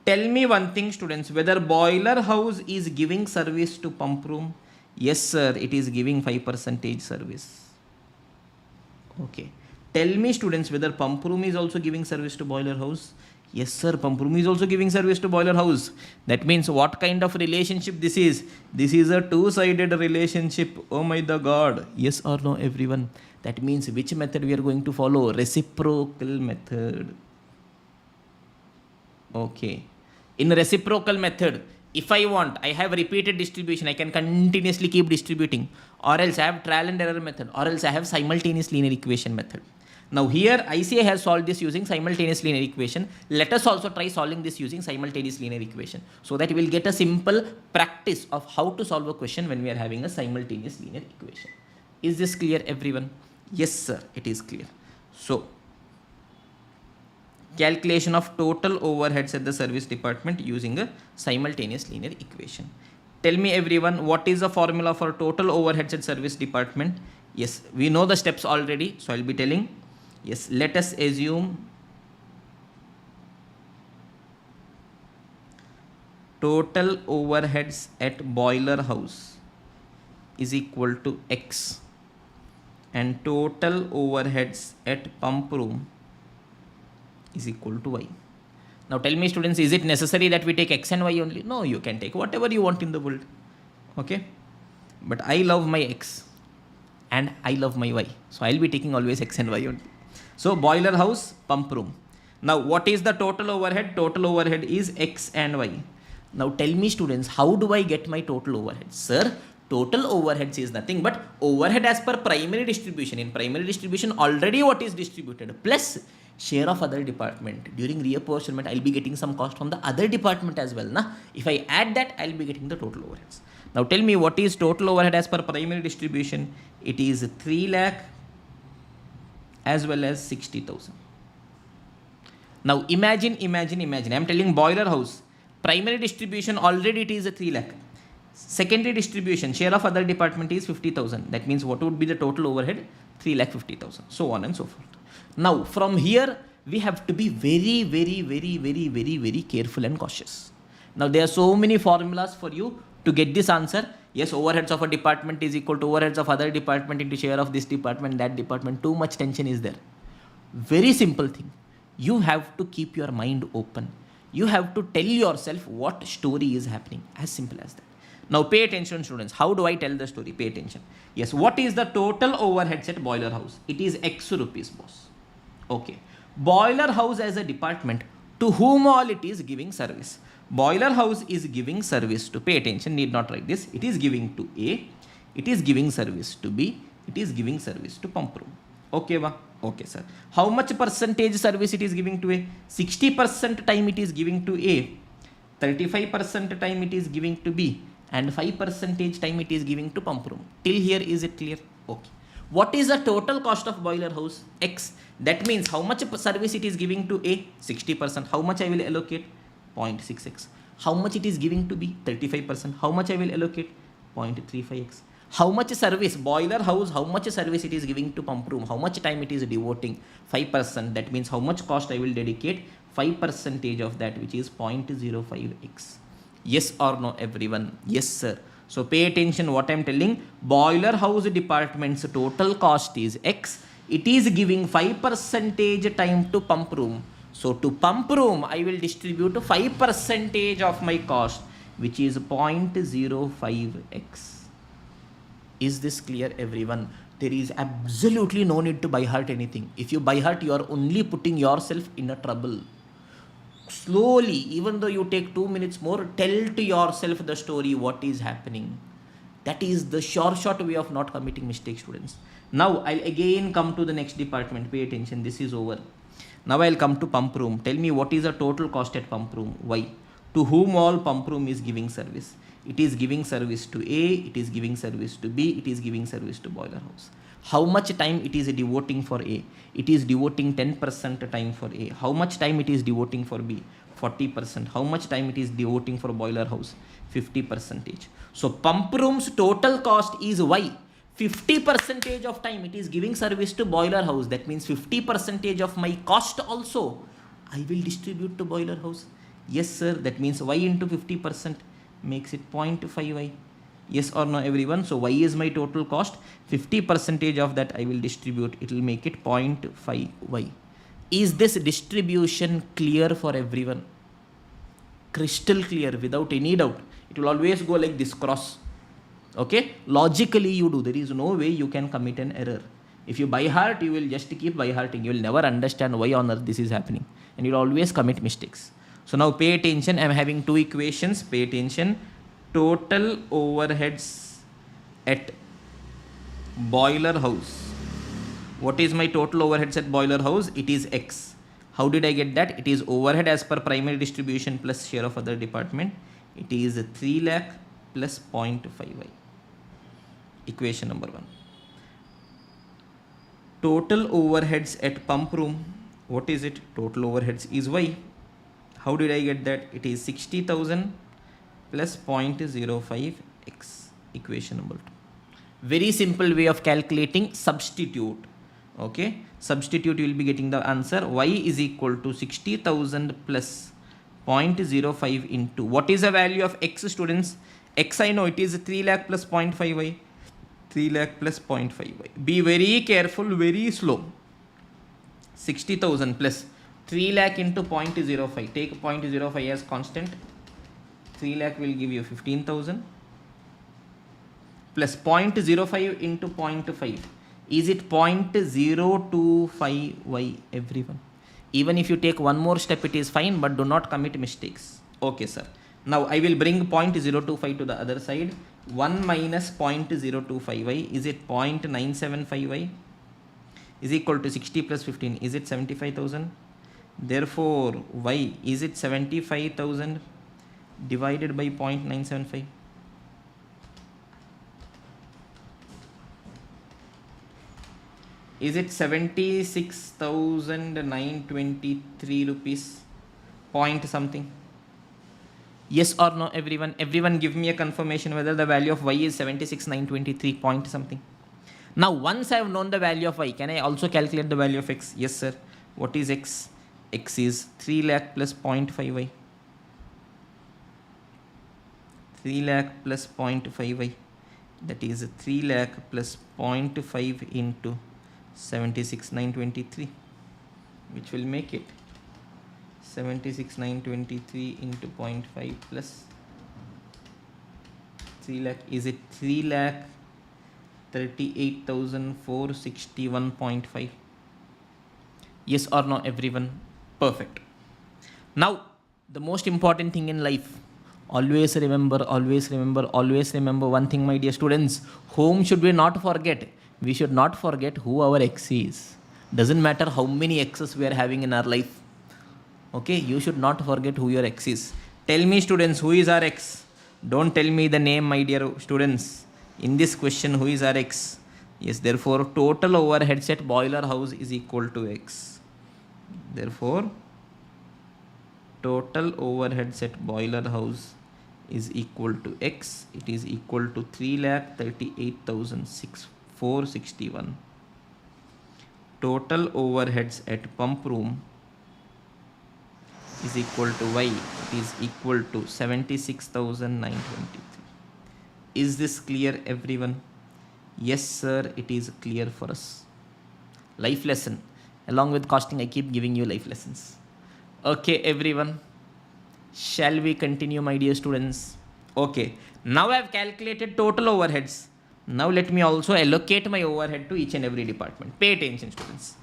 Speaker 1: Tell me one thing students, whether boiler house is giving service to pump room? Yes sir, it is giving 5% service. Okay. Tell me students, whether pump room is also giving service to boiler house? Yes sir, pump room is also giving service to boiler house. That means what kind of relationship this is? This is a two-sided relationship. Oh my the god. Yes or no everyone? That means which method we are going to follow? Reciprocal method. Okay. In reciprocal method, if I want, I have repeated distribution, I can continuously keep distributing, or else I have trial and error method, or else I have simultaneous linear equation method. Now here ICA has solved this using simultaneous linear equation. Let us also try solving this using simultaneous linear equation, so that we will get a simple practice of how to solve a question when we are having a simultaneous linear equation. Is this clear everyone? Yes sir, it is clear. So calculation of total overheads at the service department using a simultaneous linear equation. Tell me everyone, what is the formula for total overheads at service department? Yes, we know the steps already, so I will be telling. Yes, let us assume total overheads at boiler house is equal to X and total overheads at pump room is equal to Y. Now tell me students, is it necessary that we take X and Y only? No, you can take whatever you want in the world. Okay. But I love my X and I love my Y. So I'll be taking always X and Y only. So boiler house, pump room. Now what is the total overhead? Total overhead is X and Y. Now tell me students, how do I get my total overhead? Sir, total overheads is nothing but overhead as per primary distribution. In primary distribution already what is distributed plus share of other department. During reapportionment I'll be getting some cost from the other department as well. Na? If I add that, I'll be getting the total overheads. Now tell me, what is total overhead as per primary distribution? It is 3 lakh as well as 60,000. Now imagine, I'm telling boiler house, primary distribution already it is a 3 lakh. Secondary distribution, share of other department is 50,000. That means what would be the total overhead? 3,50,000. So on and so forth. Now from here we have to be very careful and cautious. Now there are so many formulas for you to get this answer. Yes, overheads of a department is equal to overheads of other department into share of this department, that department. Too much tension is there. Very simple thing. You have to keep your mind open. You have to tell yourself what story is happening. As simple as that. Now pay attention students. How do I tell the story? Pay attention. Yes, what is the total overheads at boiler house? It is X rupees, boss. Okay. Boiler house as a department, to whom all it is giving service. Boiler house is giving service to, pay attention, need not write this. It is giving to A, it is giving service to B, it is giving service to pump room. Okay, ba? Okay, sir. How much percentage service it is giving to A? 60% time it is giving to A, 35% time it is giving to B, and 5% time it is giving to pump room. Till here is it clear? Okay. What is the total cost of boiler house? X. That means how much service it is giving to A? 60%. How much I will allocate? 0.6x. How much it is giving to B? 35%. How much I will allocate? 0.35x. How much service? Boiler house, how much service it is giving to pump room? How much time it is devoting? 5%. That means how much cost I will dedicate? 5% of that, which is 0.05x. Yes or no, everyone? Yes, sir. So pay attention what I am telling. Boiler house department's total cost is X. It is giving 5% time to pump room. So to pump room, I will distribute 5% of my cost, which is 0.05x. Is this clear, everyone? There is absolutely no need to by heart anything. If you by heart, you are only putting yourself in a trouble. Slowly, even though you take 2 minutes more, tell to yourself the story, what is happening. That is the short way of not committing mistakes, students. Now, I'll again come to the next department. Pay attention, this is over. Now, I'll come to pump room. Tell me what is the total cost at pump room? Y. To whom all pump room is giving service? It is giving service to A, it is giving service to B, it is giving service to boiler house. How much time it is devoting for A? It is devoting 10% time for A. How much time it is devoting for B? 40%. How much time it is devoting for boiler house? 50%. So pump room's total cost is Y. 50% of time it is giving service to boiler house. That means 50% of my cost also I will distribute to boiler house. Yes, sir. That means Y into 50% makes it 0.5y. Yes or no, everyone? So Y is my total cost. 50% of that I will distribute. It will make it 0.5y. Is this distribution clear for everyone? Crystal clear, without any doubt. It will always go like this, cross. Okay? Logically you do. There is no way you can commit an error. If you by heart, you will just keep by hearting. You will never understand why on earth this is happening. And you will always commit mistakes. So now pay attention. I am having two equations. Pay attention. Total overheads at boiler house. What is my total overheads at boiler house? It is X. How did I get that? It is overhead as per primary distribution plus share of other department. It is 3 lakh plus 0.5y. Equation number 1. Total overheads at pump room. What is it? Total overheads is Y. How did I get that? It is 60,000 plus 0.05x. Equation number 2. Very simple way of calculating. Substitute. Okay. Substitute, you will be getting the answer. Y is equal to 60,000 plus 0.05 into. What is the value of X, students? X I know it is 3 lakh plus 0.5y. 3 lakh plus 0.5y. Be very careful, very slow. 60,000 plus 3 lakh into 0.05. Take 0.05 as constant. 3 lakh will give you 15,000 plus 0.05 into 0.5. Is it 0.025y, everyone? Even if you take one more step, it is fine, but do not commit mistakes. Okay, sir. Now I will bring 0.025 to the other side. 1 minus 0.025y. Is it 0.975y? Is equal to 60 plus 15. Is it 75,000? Therefore, y, is it 75,000 divided by 0.975? Is it 76,923 rupees? Point something. Yes or no, everyone? Everyone give me a confirmation whether the value of y is 76,923 point something. Now, once I have known the value of y, can I also calculate the value of x? Yes, sir. What is x? X is 3 lakh plus 0.5y. 3 lakh plus 0.5y. That is 3 lakh plus 0.5 into 76,923, which will make it 76,923 into 0.5 plus 3 lakh. Is it 3 lakh 38,461.5? Yes or no, everyone? Perfect. Now, the most important thing in life. Always remember one thing, my dear students. Whom should we not forget? We should not forget who our X is. Doesn't matter how many X's we are having in our life. Okay, you should not forget who your X is. Tell me, students, who is our X? Don't tell me the name, my dear students. In this question, who is our X? Yes, therefore total overheads at boiler house is equal to X. Therefore total overheads at boiler house is equal to X. It is equal to 3,38,461. Total overheads at pump room is equal to Y. It is equal to 76,923. Is this clear, everyone? Yes, sir, it is clear for us. Life lesson. Along with costing, I keep giving you life lessons. Okay, everyone. Shall we continue, my dear students? Okay. Now I have calculated total overheads. Now let me also allocate my overhead to each and every department. Pay attention, students.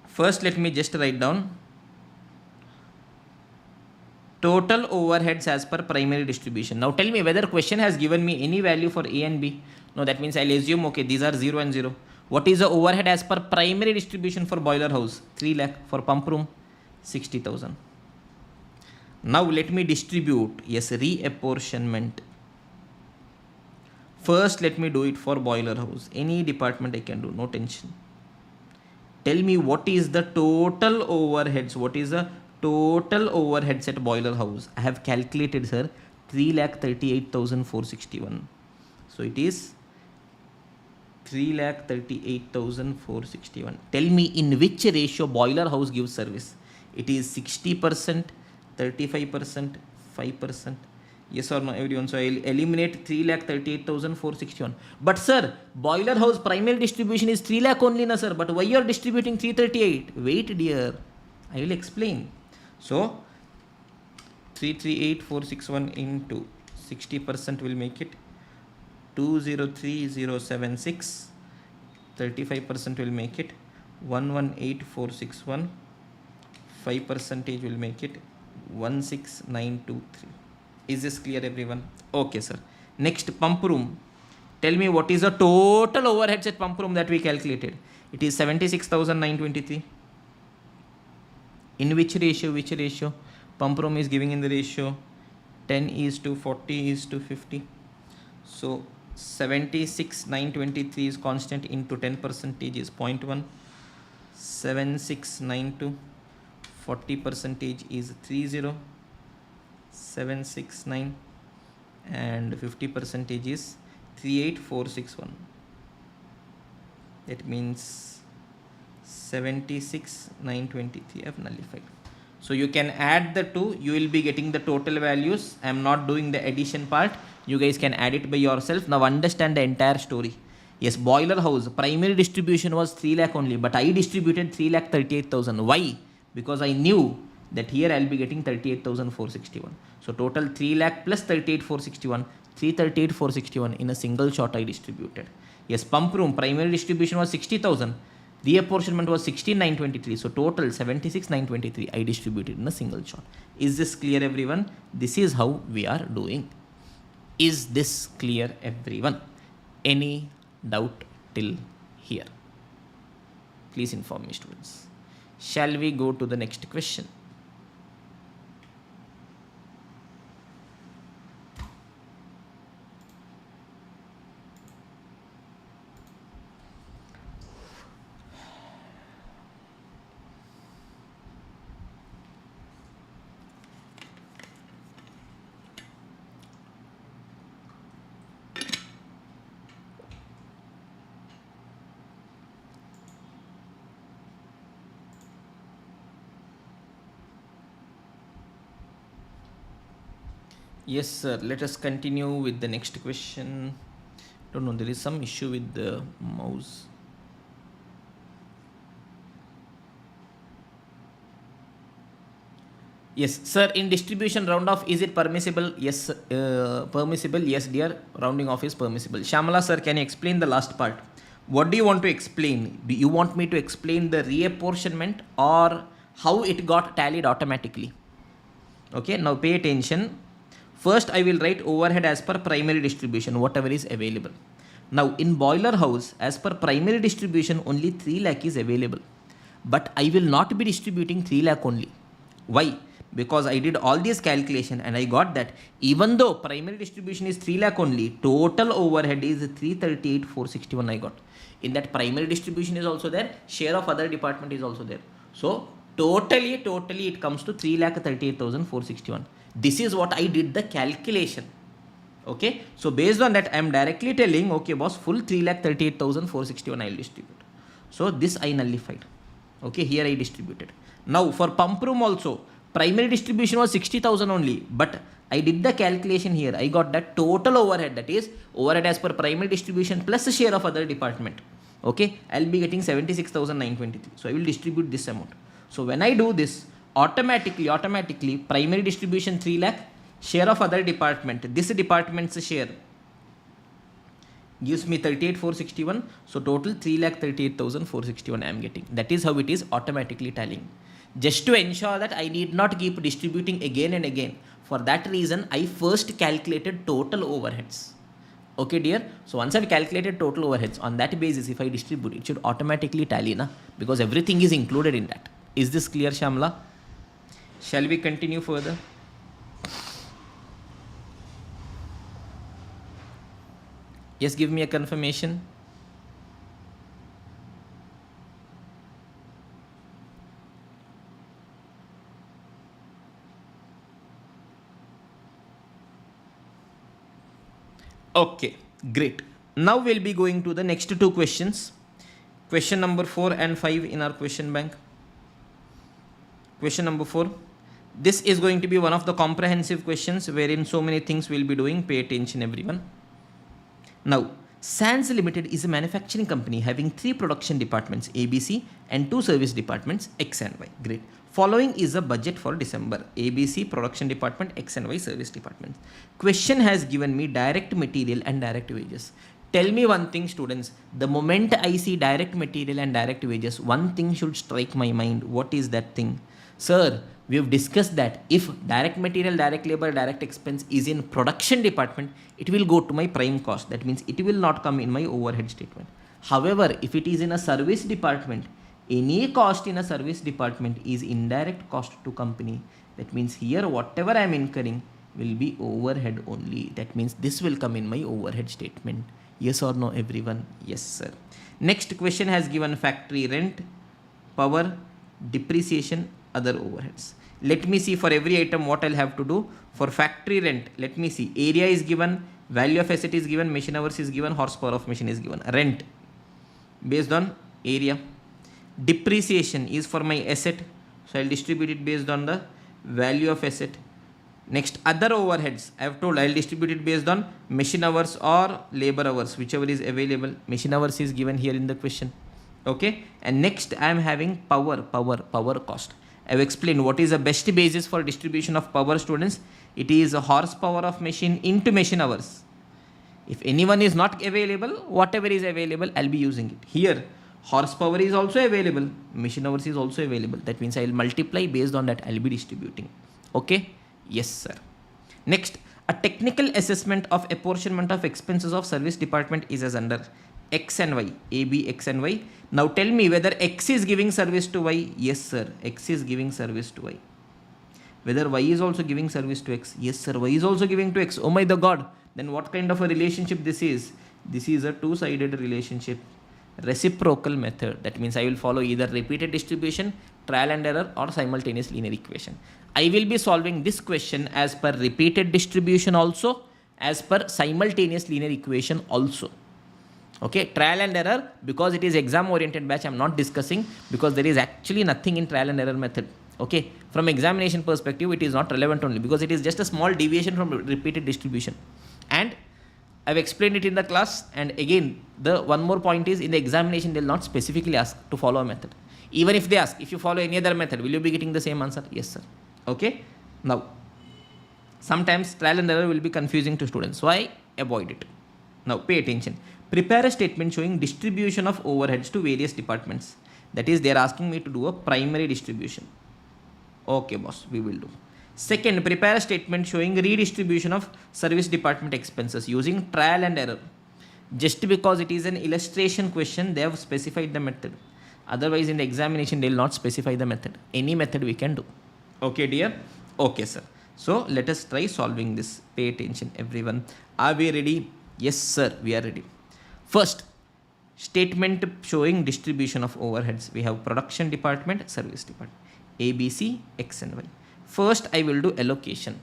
Speaker 1: First, let me just write down total overheads as per primary distribution. Now tell me whether question has given me any value for A and B. No, that means I'll assume, okay, these are 0 and 0. What is the overhead as per primary distribution for boiler house? 3 lakh. For pump room, 60,000. Now let me distribute. Yes, reapportionment. First, let me do it for boiler house. Any department I can do, no tension. Tell me what is the total overheads. What is the total overheads at boiler house? I have calculated, sir, 3,38,461. So it is 3,38,461. Tell me in which ratio boiler house gives service. It is 60%, 35%, 5%. Yes or no, everyone? So I will eliminate 3,38,461. But sir, boiler house primary distribution is 3 lakh only, na sir. But why you are distributing 338? Wait, dear. I will explain. So 338,461 into 60% will make it 203,076. 35% will make it 118,461. 5% will make it 16,923. Is this clear, everyone? Okay, sir. Next, pump room. Tell me what is the total overheads at pump room that we calculated. It is 76,923. In which ratio? Which ratio? Pump room is giving in the ratio 10:40:50. So 76,923 is constant into 10% is 0.1. 7692. 40% is 30. 769 and 50% is 38,461. That means 76,923 have nullified. So you can add the two, you will be getting the total values. I am not doing the addition part. You guys can add it by yourself. Now understand the entire story. Yes, boiler house primary distribution was 3 lakh only, but I distributed 3,38,000. Why? Because I knew that here I will be getting 38,461. So total 3 lakh plus 38,461, 338,461 in a single shot I distributed. Yes, pump room primary distribution was 60,000. Reapportionment was 16,923. So total 76,923 I distributed in a single shot. Is this clear, everyone? This is how we are doing. Is this clear, everyone? Any doubt till here? Please inform me, students. Shall we go to the next question? Yes, sir. Let us continue with the next question. Don't know, there is some issue with the mouse. Yes, sir. In distribution round off, is it permissible? Yes, permissible. Yes, dear. Rounding off is permissible. Shamala, sir, can you explain the last part? What do you want to explain? Do you want me to explain the reapportionment or how it got tallied automatically? Okay, now pay attention. First, I will write overhead as per primary distribution, whatever is available. Now, in boiler house, as per primary distribution, only 3 lakh is available. But I will not be distributing 3 lakh only. Why? because I did all these calculation and I got that even though primary distribution is 3 lakh only, total overhead is 338,461 I got. In that primary distribution is also there, share of other department is also there. So totally it comes to 3,38,461. This is what I did the calculation. Okay, so based on that I am directly telling, okay boss, full 3,38,461 I will distribute. So this I nullified. Okay, here I distributed. Now for pump room also, primary distribution was 60,000 only, but I did the calculation here. I got that total overhead, that is overhead as per primary distribution plus the share of other department. Okay, I will be getting 76,923. So I will distribute this amount. So when I do this, automatically primary distribution 3 lakh, share of other department, this department's share gives me 38,461. So total 3,38,461 I am getting. That is how it is automatically tallying. Just to ensure that I need not keep distributing again and again. For that reason, I first calculated total overheads. Okay, dear. So once I've calculated total overheads, on that basis, if I distribute, it should automatically tally, na? Because everything is included in that. Is this clear, Shamla? Shall we continue further? Yes, give me a confirmation. Okay, great. Now we'll be going to the next two questions. Question number 4 and 5 in our question bank. Question number 4. This is going to be one of the comprehensive questions wherein so many things we'll be doing. Pay attention, everyone. Now, SANS Limited is a manufacturing company having 3 production departments, ABC, and 2 service departments, X and Y. Great. Following is a budget for December. ABC production department, X and Y service department. Question has given me direct material and direct wages. Tell me one thing, students. The moment I see direct material and direct wages, one thing should strike my mind. What is that thing? Sir, we have discussed that if direct material, direct labor, direct expense is in production department, it will go to my prime cost. That means it will not come in my overhead statement. However, if it is in a service department, any cost in a service department is indirect cost to company. That means here whatever I am incurring will be overhead only. That means this will come in my overhead statement. Yes or no, everyone? Yes, sir. Next question has given factory rent, power, depreciation, other overheads. Let me see for every item what I'll have to do. For factory rent, let me see. Area is given, value of asset is given, machine hours is given, horsepower of machine is given. Rent based on area. Depreciation is for my asset, so I'll distribute it based on the value of asset. Next, other overheads, I have told I'll distribute it based on machine hours or labor hours, whichever is available. Machine hours is given here in the question. Okay, and next I am having power cost. I have explained what is the best basis for distribution of power, students. It is a horsepower of machine into machine hours. If anyone is not available, whatever is available, I'll be using it. Here, horsepower is also available, machine hours is also available. That means I will multiply based on that, I'll be distributing. Okay, yes sir. Next, a technical assessment of apportionment of expenses of service department is as under X and Y, A, B, X and Y. Now tell me whether X is giving service to Y. Yes sir, X is giving service to Y. Whether Y is also giving service to X. Yes sir, Y is also giving to X. Oh my the God, then what kind of a relationship this is? This is a two-sided relationship. Reciprocal method. That means I will follow either repeated distribution, trial and error, or simultaneous linear equation. I will be solving this question as per repeated distribution also, as per simultaneous linear equation also. Okay, trial and error, because it is exam oriented batch, I am not discussing because there is actually nothing in trial and error method. Okay, from examination perspective, it is not relevant only because it is just a small deviation from repeated distribution. And I've explained it in the class, and again, the one more point is in the examination, they will not specifically ask to follow a method. Even if they ask, if you follow any other method, will you be getting the same answer? Yes, sir. Okay. Now, sometimes trial and error will be confusing to students, so I avoid it. Now, pay attention. Prepare a statement showing distribution of overheads to various departments. That is, they are asking me to do a primary distribution. Okay, boss, we will do. Second, prepare a statement showing redistribution of service department expenses using trial and error. Just because it is an illustration question, they have specified the method. Otherwise, in the examination, they will not specify the method. Any method we can do. Okay, dear. Okay, sir. So let us try solving this. Pay attention, everyone. Are we ready? Yes, sir. We are ready. First, statement showing distribution of overheads. We have production department, service department, A, B, C, X and Y. First, I will do allocation.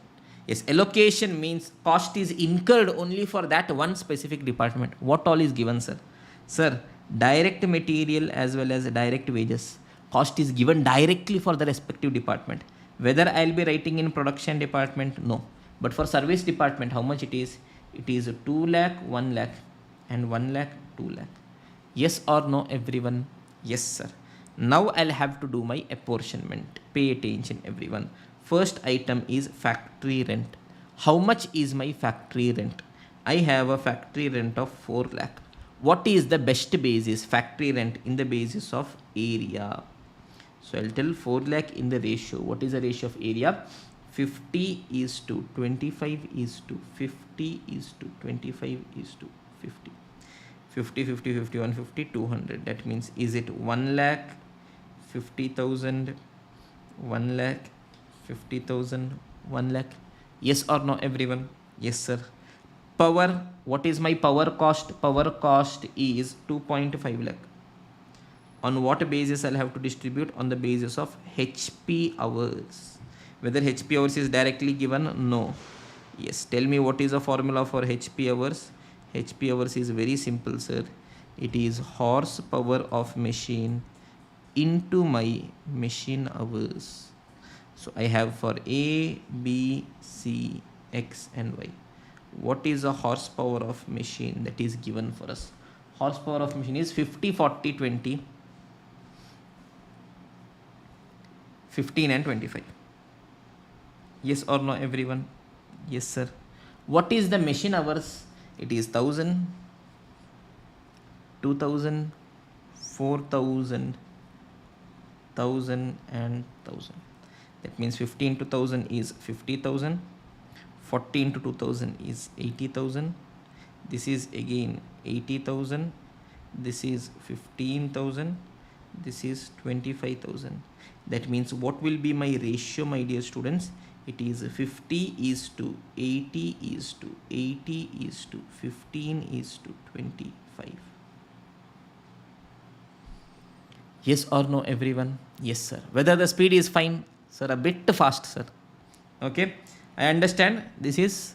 Speaker 1: Yes, allocation means cost is incurred only for that one specific department. What all is given, sir? Sir, direct material as well as direct wages. Cost is given directly for the respective department. Whether I'll be writing in production department, no. But for service department, how much it is? It is 2 lakh, 1 lakh and 1 lakh, 2 lakh. Yes or no, everyone? Yes, sir. Now I'll have to do my apportionment. Pay attention, everyone. First item is factory rent. How much is my factory rent? I have a factory rent of 4 lakh. What is the best basis? Factory rent in the basis of area. So I'll tell 4 lakh in the ratio. What is the ratio of area? 50 is to 25 is to 50 is to 25 is to 50. 50, 50, 51, 50, 200. That means, is it 1 lakh, 50,000, 1 lakh, 50,000, 1 lakh? Yes or no, everyone? Yes, sir. Power, what is my power cost? Power cost is 2.5 lakh. On what basis I'll have to distribute? On the basis of HP hours. Whether HP hours is directly given? No. Yes, tell me what is the formula for HP hours? HP hours is very simple, sir. It is horsepower of machine into my machine hours. So I have for A, B, C, X and Y. What is the horsepower of machine that is given for us? Horsepower of machine is 50, 40, 20, 15 and 25. Yes or no, everyone? Yes, sir. What is the machine hours? It is 1000, 2000, 4000, 1000 and 1000. That means 15 to 1000 is 50,000. 14 to 2000 is 80,000. This is again 80,000. This is 15,000. This is 25,000. That means what will be my ratio, my dear students? It is 50 is to 80 is to 80 is to 15 is to 25. Yes or no, everyone? Yes, sir. Whether the speed is fine? Sir, a bit fast, sir. Okay. I understand this is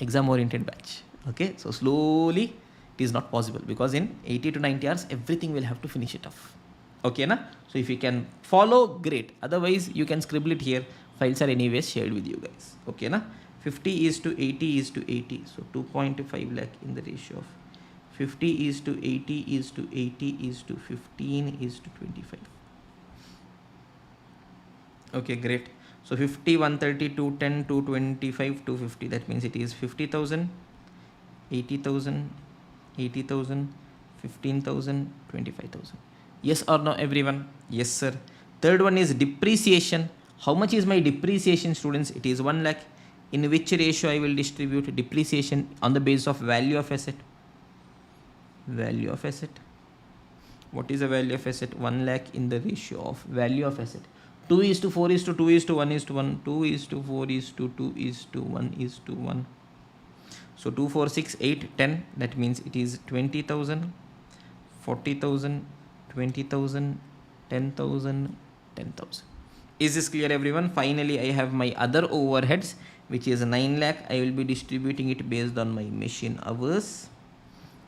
Speaker 1: exam oriented batch. Okay. So slowly it is not possible because in 80 to 90 hours, everything will have to finish it off. Okay, na? So if you can follow, great. Otherwise, you can scribble it here. Files are anyways shared with you guys. Okay, na? 50 is to 80 is to 80. So 2.5 lakh in the ratio of 50 is to 80 is to 80 is to 15 is to 25. Okay, great. So 50, 130, 210, 225, 250. That means it is 50,000, 80,000, 80,000, 15,000, 25,000. Yes or no, everyone? Yes, sir. Third one is depreciation. How much is my depreciation, students? It is 1 lakh. In which ratio I will distribute depreciation? On the basis of value of asset. Value of asset. What is the value of asset? 1 lakh in the ratio of value of asset. 2 is to 4 is to 2 is to 1 is to 1. 2 is to 4 is to 2 is to 1 is to 1. So 2, 4, 6, 8, 10. That means it is 20,000, 40,000, 20,000, 10,000, 10,000. Is this clear, everyone? Finally, I have my other overheads, which is 9 lakh. I will be distributing it based on my machine hours.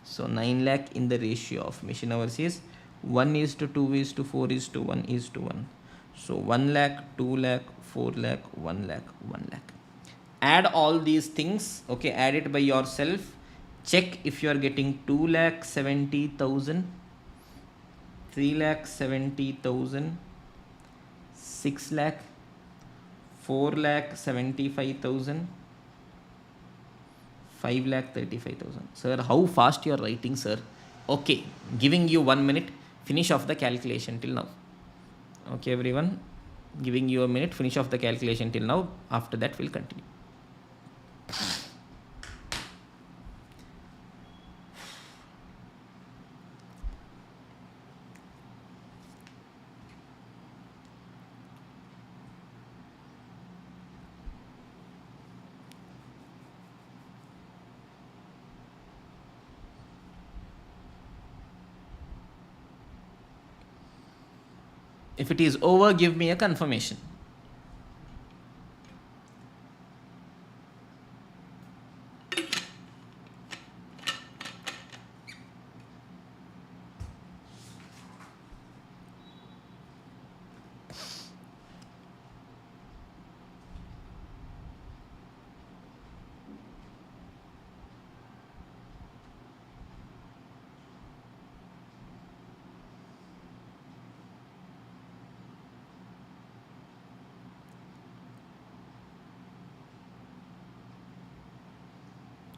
Speaker 1: So 9 lakh in the ratio of machine hours is 1 is to 2 is to 4 is to 1 is to 1. So 1 lakh, 2 lakh, 4 lakh, 1 lakh, 1 lakh. Add all these things. Okay, add it by yourself. Check if you are getting 2 lakh 70,000, 3 lakh 70,000, 6 lakh, 4 lakh 75,000, 5 lakh 35,000. Sir, how fast you are writing, sir? Okay, giving you 1 minute. Finish off the calculation till now. Okay, everyone. Giving you a minute. Finish off the calculation till now. After that, we'll continue. If it is over, give me a confirmation.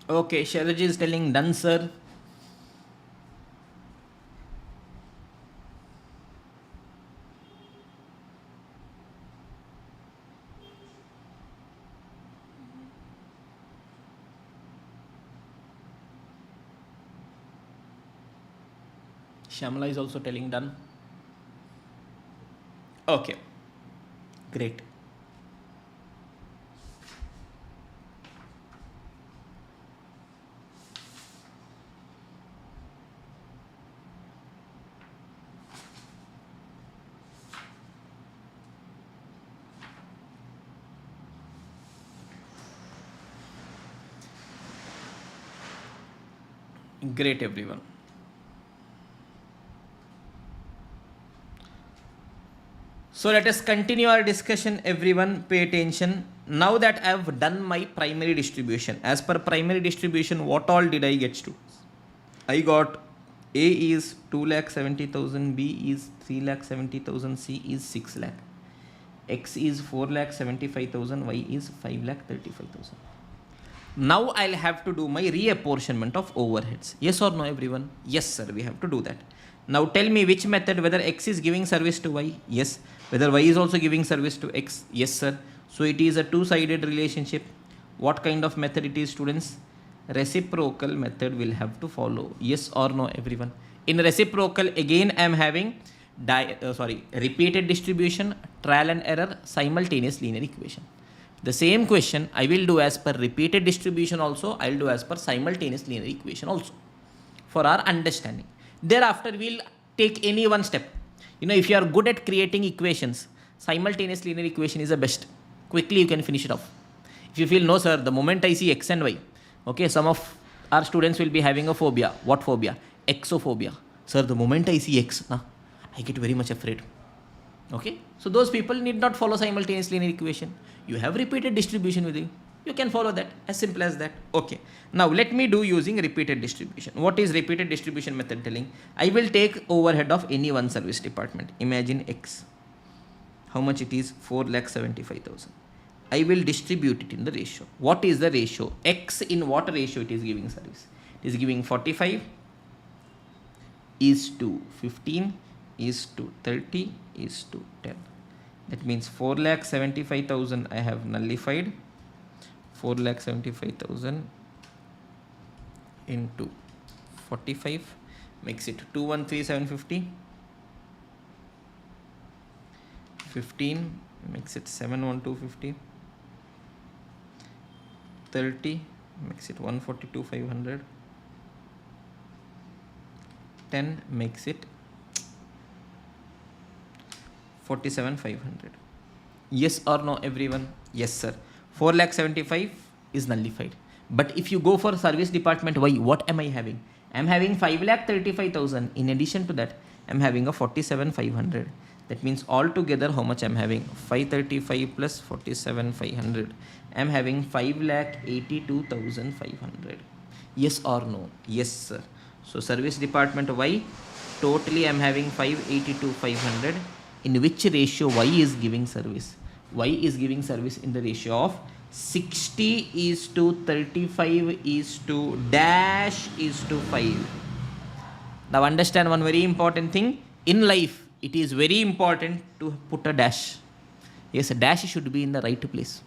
Speaker 1: Okay, Shailaji is telling done, sir. Shamala is also telling done. Okay, great. Great, everyone. So let us continue our discussion, everyone. Pay attention. Now that I have done my primary distribution, as per primary distribution, what all did I get to? I got A is 2,70,000, B is 3,70,000, C is 6 lakh, X is 4,75,000, Y is 5,35,000. Now I'll have to do my reapportionment of overheads. Yes or no, everyone? Yes, sir, we have to do that. Now tell me which method, whether X is giving service to Y? Yes. Whether Y is also giving service to X? Yes, sir. So it is a two-sided relationship. What kind of method it is, students? Reciprocal method will have to follow. Yes or no, everyone? In reciprocal, again I am having repeated distribution, trial and error, simultaneous linear equation. The same question I will do as per repeated distribution also, I will do as per simultaneous linear equation also, for our understanding. Thereafter, we'll take any one step. If you are good at creating equations, simultaneous linear equation is the best. Quickly you can finish it off. If you feel, no sir, the moment I see X and Y, okay, some of our students will be having a phobia. What phobia? Exophobia. Sir, the moment I see X, I get very much afraid. Okay, so those people need not follow simultaneous linear equation. You have repeated distribution with you. You can follow that, as simple as that. Okay, now let me do using repeated distribution. What is repeated distribution method telling? I will take overhead of any one service department. Imagine X. How much it is? 4,75,000. I will distribute it in the ratio. What is the ratio? X in what ratio it is giving service? It is giving 45 is to 15 is to 30 is to 10. That means 4,75,000 I have nullified. 4,75,000 into 45 makes it 213,750. 15 makes it 71250. 30 makes it 142,500. 10 makes it 47,500. Yes or no, everyone? Yes, sir. 4,75,000 is nullified. But if you go for service department Y, what am I having? I am having 5,35,000. In addition to that, I am having a 47,500. That means altogether how much I am having? 535 plus 47,500. I am having 5,82,500. Yes or no? Yes, sir. So service department Y, totally I am having 582,500. In which ratio Y is giving service? Y is giving service in the ratio of 60 is to 35 is to dash is to 5. Now understand one very important thing. In life, it is very important to put a dash. Yes, a dash should be in the right place.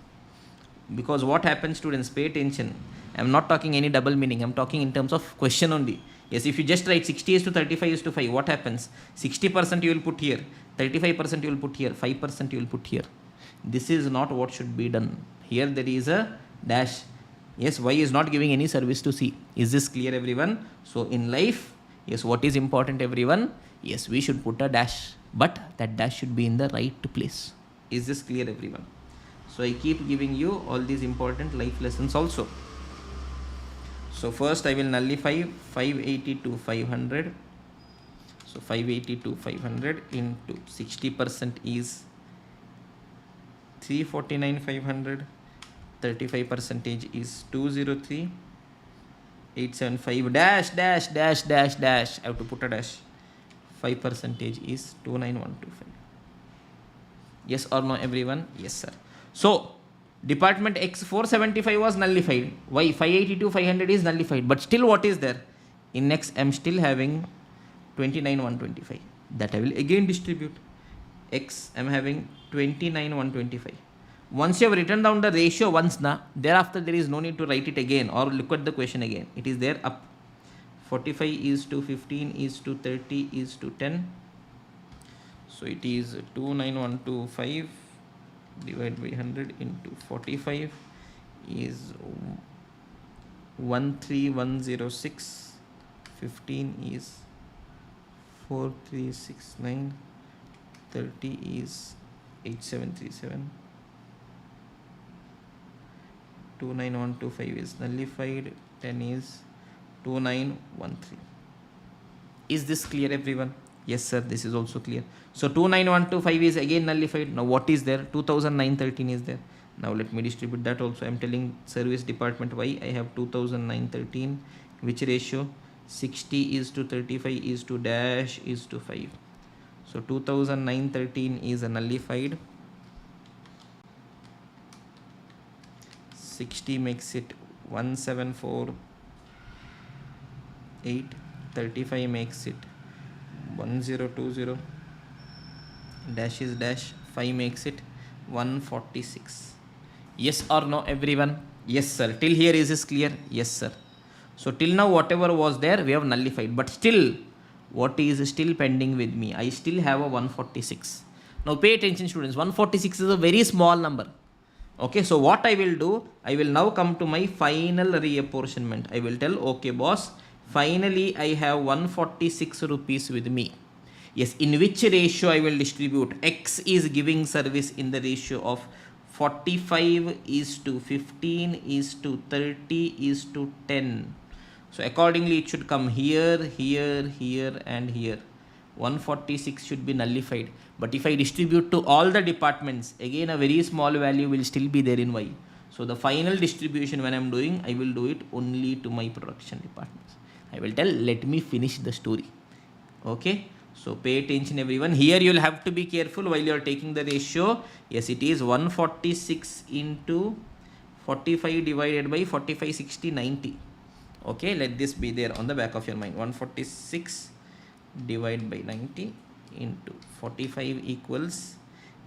Speaker 1: Because what happens, students, pay attention. I am not talking any double meaning. I am talking in terms of question only. Yes, if you just write 60 is to 35 is to 5, what happens? 60% you will put here, 35% you will put here, 5% you will put here. This is not what should be done. Here there is a dash. Yes, Y is not giving any service to C. Is this clear, everyone? So in life, yes, what is important, everyone? Yes, we should put a dash. but that dash should be in the right place. Is this clear, everyone? So I keep giving you all these important life lessons also. So first I will nullify 580 to 500. So 580 to 500 into 60% is 349 500. 35% is 203 875 dash dash dash dash dash. I have to put a dash. 5% is 29125. Yes or no, everyone? Yes, sir. So department X 475 was nullified. Why? 582 500 is nullified, but still what is there? In X I am still having 29,125. That I will again distribute. X I am having 29,125. Once you have written down the ratio once, thereafter there is no need to write it again or look at the question again. It is there up. 45 is to 15 is to 30 is to 10. So it is 29125 divided by 100 into 45 is 13106. 15 is 4369. 30 is 8737. 29125 is nullified. 10 is 2913. Is this clear, everyone? Yes, sir. This is also clear. So 29125 is again nullified. Now what is there? 2913 is there. Now let me distribute that also. I am telling service department Y. I have 2913. Which ratio? 60 is to 35 is to dash is to 5. So 2913 is nullified. 60 makes it 174.8. 35 makes it 1020. Dash is dash. 5 makes it 146. Yes or no, everyone? Yes, sir. Till here is this clear? Yes, sir. So till now whatever was there we have nullified, but still what is still pending with me? I still have a 146. Now pay attention, students. 146 is a very small number. Okay, so what I will do, I will now come to my final reapportionment. I will tell, okay boss, finally I have 146 rupees with me. Yes, in which ratio I will distribute? X is giving service in the ratio of 45 is to 15 is to 30 is to 10. So accordingly it should come here, here, here and here. 146 should be nullified. But if I distribute to all the departments, again a very small value will still be there in Y. So the final distribution when I am doing, I will do it only to my production departments. I will tell, let me finish the story. Okay. So pay attention, everyone. Here you will have to be careful while you are taking the ratio. Yes, it is 146 into 45 divided by 45, 60, 90. Okay, let this be there on the back of your mind. 146 divided by 90 into 45 equals,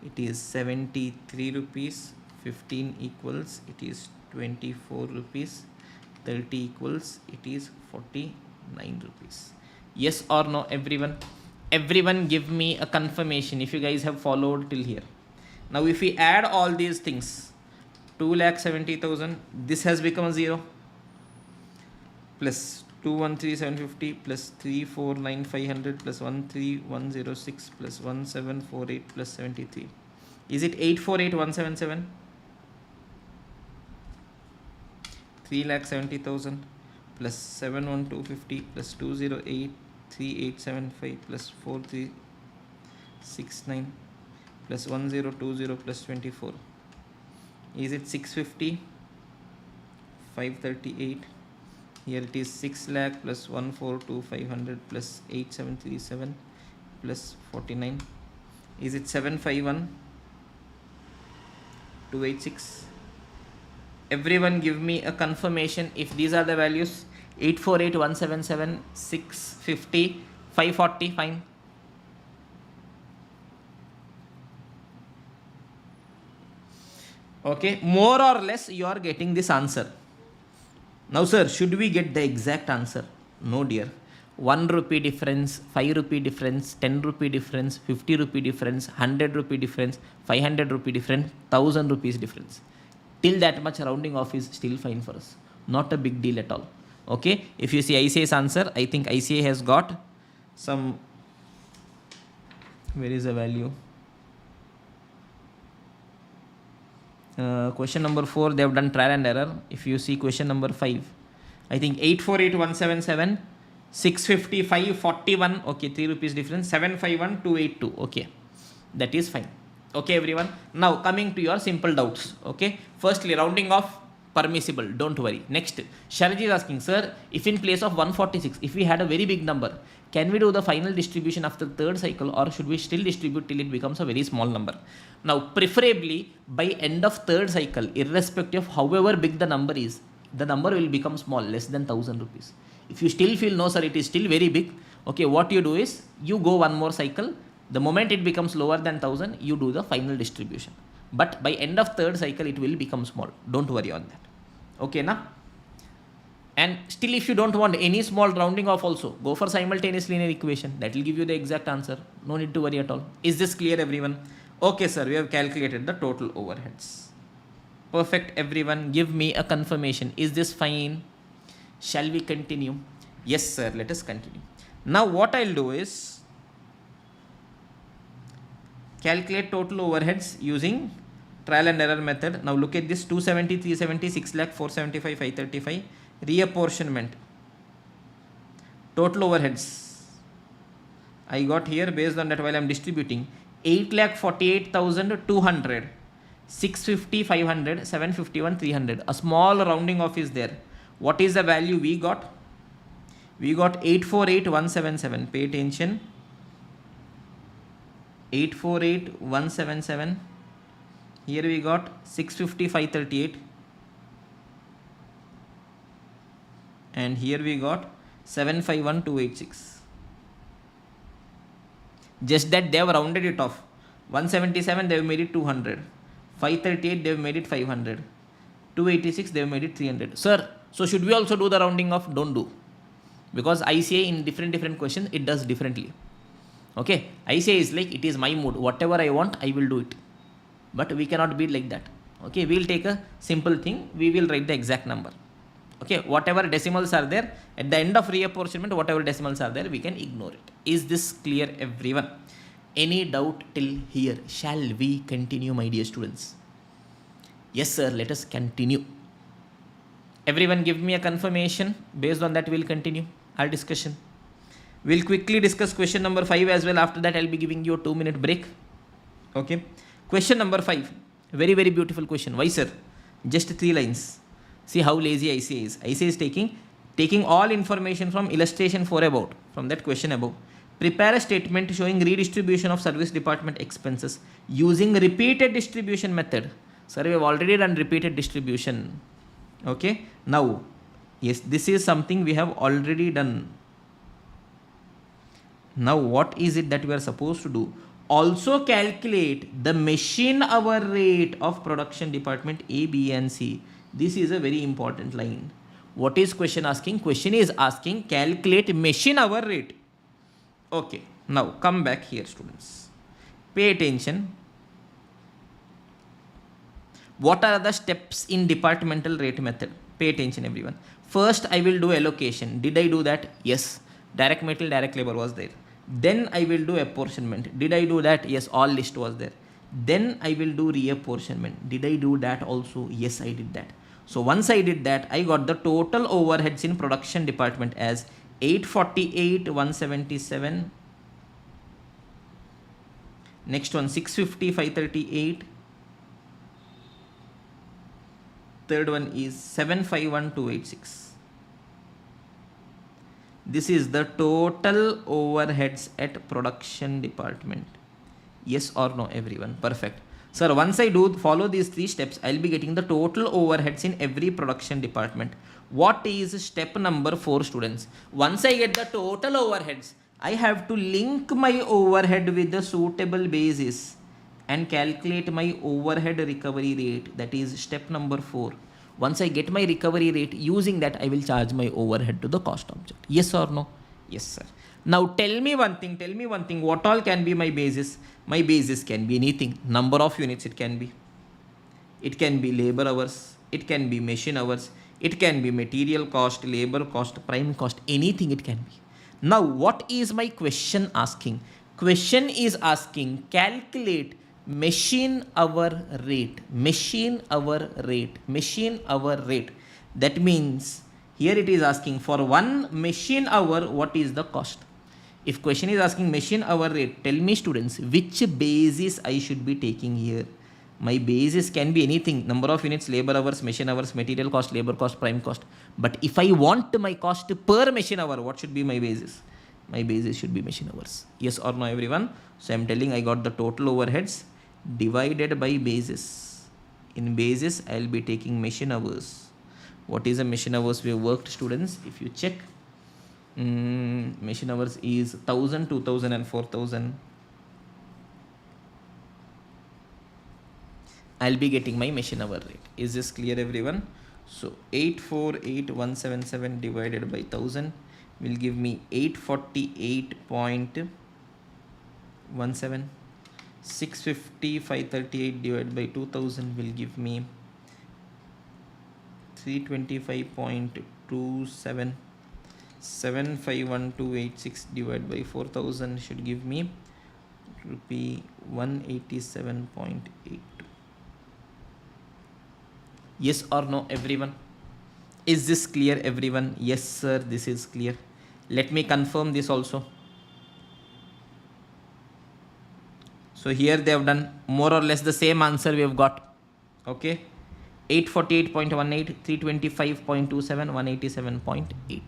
Speaker 1: it is 73 rupees. 15 equals, it is 24 rupees. 30 equals, it is 49 rupees. Yes or no, everyone? Everyone give me a confirmation if you guys have followed till here. Now if we add all these things, 2,70,000, this has become 0, plus 213,750 plus 349,500 plus 13106 plus 1748 plus 73. Is it 848,177? 3,70,000 plus 71250 plus 208,3875 plus 4369 plus 1020 plus 24. Is it 650? 538. Here it is 6 lakh plus 142,500 plus 8737 plus 49. Is it 751? 286. Everyone give me a confirmation if these are the values. 848, 177, 650, 540, fine. Okay, more or less you are getting this answer. Now sir, should we get the exact answer? No dear. 1 rupee difference, 5 rupee difference, 10 rupee difference, 50 rupee difference, 100 rupee difference, 500 rupee difference, 1000 rupees difference. Till that much rounding off is still fine for us. Not a big deal at all. Okay, if you see ICA's answer, I think ICA has got some Where is the value? Question number 4, they have done trial and error. If you see question number 5, I think 848177, 655, 41. Okay, 3 rupees difference. 751, 282. Okay, that is fine. Okay, everyone. Now coming to your simple doubts. Okay, firstly, rounding off permissible. Don't worry. Next, Sharji is asking, sir, if in place of 146, if we had a very big number, can we do the final distribution after the third cycle, or should we still distribute till it becomes a very small number? Now, preferably by end of third cycle, irrespective of however big the number is, the number will become small, less than 1000 rupees. If you still feel no sir, it is still very big, okay, what you do is you go one more cycle. The moment it becomes lower than 1000, you do the final distribution. But by end of third cycle, it will become small. Don't worry on that. Okay, na? And still, if you don't want any small rounding off also, go for simultaneous linear equation. That will give you the exact answer. No need to worry at all. Is this clear, everyone? Okay, sir, we have calculated the total overheads. Perfect, everyone. Give me a confirmation. Is this fine? Shall we continue? Yes, sir. Let us continue. Now, what I'll do is calculate total overheads using trial and error method. Now, look at this: 270, 370, 6 lakh, 475, 535. Reapportionment. Total overheads I got here based on that while I am distributing 8,48,200, 650, 500, 751, 300. A small rounding off is there. What is the value we got? We got 848,177. Pay attention. 848,177. Here we got 650, 538. And here we got 751,286. Just that they have rounded it off. 177 they have made it 200. 538 they have made it 500. 286 they have made it 300. Sir, so should we also do the rounding off? Don't do. Because ICA in different questions it does differently. Okay, ICA is like it is my mood. Whatever I want, I will do it. But we cannot be like that. Okay, we will take a simple thing. We will write the exact number. Okay, whatever decimals are there, at the end of reapportionment, whatever decimals are there, we can ignore it. Is this clear, everyone? Any doubt till here? Shall we continue, my dear students? Yes, sir, let us continue. Everyone give me a confirmation. Based on that, we will continue our discussion. We'll quickly discuss question number 5 as well. After that, I'll be giving you a 2-minute break. Okay. Question number 5. Very, very beautiful question. Why, sir? Just 3 lines. See how lazy ICA is. ICA is taking all information from illustration 4 above, from that question above. Prepare a statement showing redistribution of service department expenses using repeated distribution method. Sir, we have already done repeated distribution. Okay. Now, yes, this is something we have already done. Now, what is it that we are supposed to do? Also calculate the machine hour rate of production department A, B and C. This is a very important line. What is question asking? Question is asking calculate machine hour rate. Okay. Now come back here, students. Pay attention. What are the steps in departmental rate method? Pay attention, everyone. First, I will do allocation. Did I do that? Yes. Direct material, direct labor was there. Then I will do apportionment. Did I do that? Yes. All list was there. Then I will do reapportionment. Did I do that also? Yes, I did that. So once I did that, I got the total overheads in production department as 848,177. Next one 650, 538. Third one is 751,286. This is the total overheads at production department. Yes or no, everyone? Perfect. Sir, once I do follow these 3 steps, I'll be getting the total overheads in every production department. What is step number 4, students? Once I get the total overheads, I have to link my overhead with the suitable basis and calculate my overhead recovery rate. That is step number 4. Once I get my recovery rate, using that I will charge my overhead to the cost object. Yes or no? Yes, sir. Now tell me one thing, what all can be my basis? My basis can be anything. Number of units it can be. It can be labor hours. It can be machine hours. It can be material cost, labor cost, prime cost, anything it can be. Now what is my question asking? Question is asking calculate machine hour rate, machine hour rate, machine hour rate. That means here it is asking for one machine hour what is the cost. If question is asking machine hour rate, tell me students which basis I should be taking here. My basis can be anything, number of units, labor hours, machine hours, material cost, labor cost, prime cost. But if I want my cost per machine hour, what should be my basis? My basis should be machine hours. Yes or no everyone? So I'm telling I got the total overheads divided by basis. In basis I'll be taking machine hours. What is the machine hours we have worked students? If you check, machine hours is 1000, 2000 and 4000. I'll be getting my machine hour rate. Is this clear everyone? So 848177 divided by 1000 will give me 848.17. 650,538 divided by 2000 will give me 325.27. 751286 divided by 4000 should give me rupee 187.82. Yes or no everyone? Is this clear everyone? Yes sir, this is clear. Let me confirm this also. So here they have done more or less the same answer we have got. Okay, 848.18, 325.27, 187.82.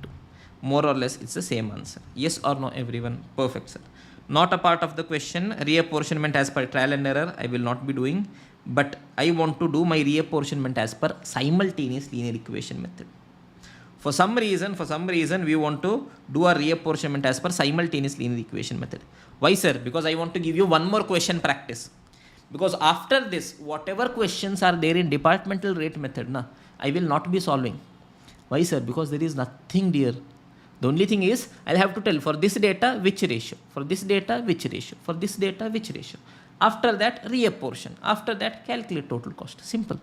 Speaker 1: More or less it's the same answer. Yes or no everyone? Perfect sir. Not a part of the question. Reapportionment as per trial and error I will not be doing, but I want to do my reapportionment as per simultaneous linear equation method. For some reason we want to do a reapportionment as per simultaneous linear equation method. Why sir? Because I want to give you one more question practice. Because after this, whatever questions are there in departmental rate method, I will not be solving. Why sir? Because there is nothing there. The only thing is I'll have to tell for this data which ratio, for this data which ratio, for this data which ratio. After that reapportion, after that calculate total cost. Simple.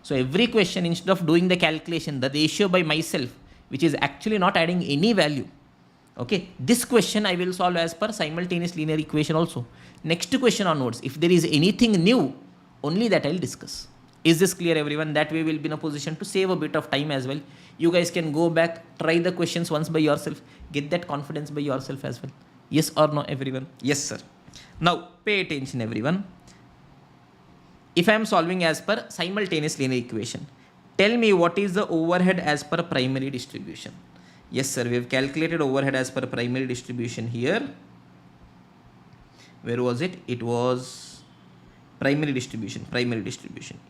Speaker 1: So every question, instead of doing the calculation, the ratio by myself, which is actually not adding any value. Okay, this question I will solve as per simultaneous linear equation also. Next question onwards, if there is anything new, only that I'll discuss. Is this clear everyone? That way we'll be in a position to save a bit of time as well. You guys can go back, try the questions once by yourself, get that confidence by yourself as well. Yes or no everyone? Yes sir. Now pay attention everyone. If I am solving as per simultaneous linear equation, tell me what is the overhead as per primary distribution. Yes sir, we have calculated overhead as per primary distribution here. Where was it? It was primary distribution.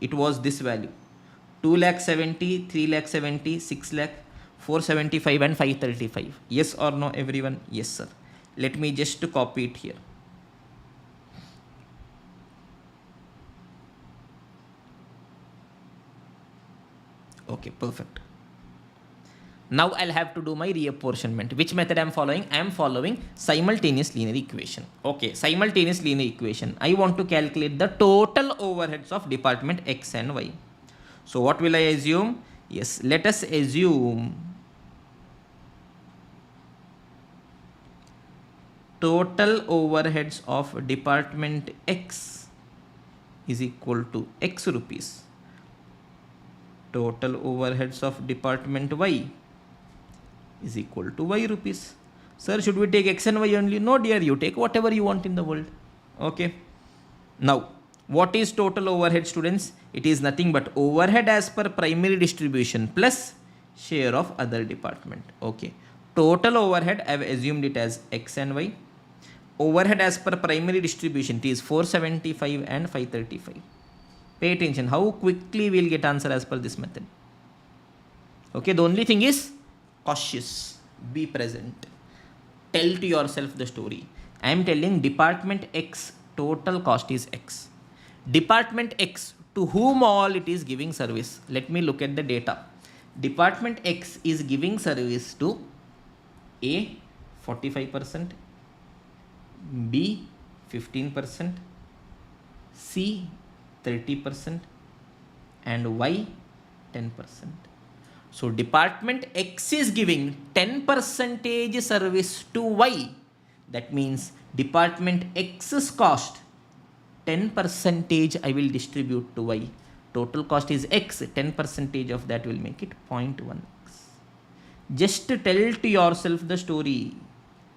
Speaker 1: It was this value: 2,70,000, 3,70,000, 6,00,000, 475 and 535. Yes or no everyone? Yes sir. Let me just copy it here. Okay, perfect. Now I'll have to do my reapportionment. Which method I'm following? I'm following simultaneous linear equation. Okay, simultaneous linear equation. I want to calculate the total overheads of department X and Y. So what will I assume? Yes, let us assume total overheads of department X is equal to X rupees. Total overheads of department Y is equal to Y rupees. Sir, should we take X and Y only? No dear, you take whatever you want in the world. Okay. Now, what is total overhead students? It is nothing but overhead as per primary distribution plus share of other department. Okay. Total overhead, I have assumed it as X and Y. Overhead as per primary distribution, it is 475 and 535. Pay attention how quickly we'll get answer as per this method. Okay, the only thing is cautious, be present, tell to yourself the story. I am telling department X total cost is X. Department X, to whom all it is giving service. Let me look at the data. Department X is giving service to A 45%, B 15%, C 30% and Y 10%. So department X is giving 10% service to Y. That means department X's cost 10% I will distribute to Y. Total cost is X, 10% of that will make it 0.1x. Just tell to yourself the story.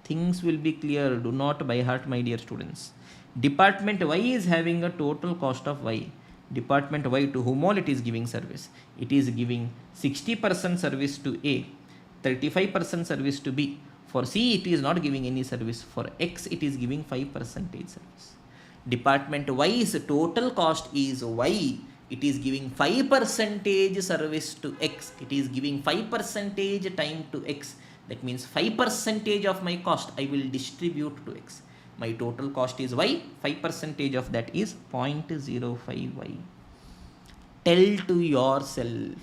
Speaker 1: Things will be clear. Do not by heart, my dear students. Department Y is having a total cost of Y. Department Y, to whom all it is giving service? It is giving 60% service to A, 35% service to B. For C, it is not giving any service. For X, it is giving 5% service. Department Y's total cost is Y. It is giving 5% service to X. It is giving 5% time to X. That means 5% of my cost I will distribute to X. My total cost is Y. 5% of that is 0.05Y. Tell to yourself.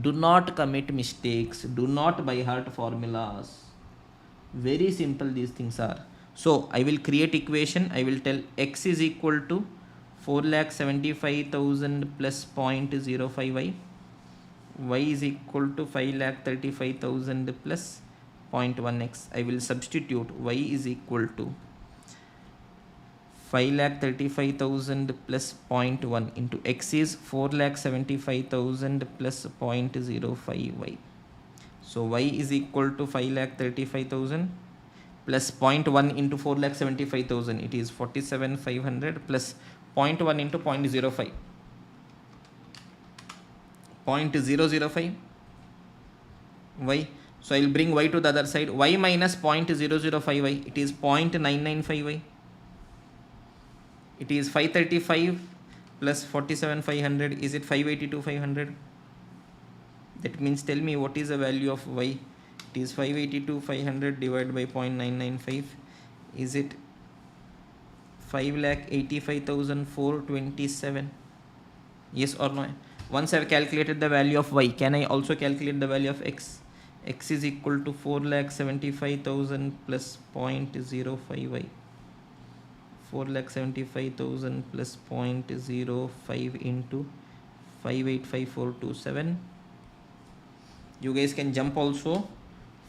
Speaker 1: Do not commit mistakes. Do not by heart formulas. Very simple these things are. So I will create equation. I will tell X is equal to 4,75,000 plus 0.05Y. Y is equal to 5,35,000 plus 0.1x. I will substitute Y is equal to 5,35,000 plus 0.1 into X is 4,75,000 plus 0.05Y. So Y is equal to 5,35,000 plus 0.1 into 4,75,000. It is 47,500 plus 0.1 into 0.05. 0.005 Y. So I will bring Y to the other side. Y minus 0.005Y. It is 0.995Y. It is 535 plus 47,500. Is it 582,500? That means tell me what is the value of Y. It is 582,500 divided by 0.995. Is it 5,85,427? Yes or no? Once I have calculated the value of Y, can I also calculate the value of X? X is equal to 4,75,000 plus 0.05Y. 4,75,000 plus 0.05 into 585,427. You guys can jump also.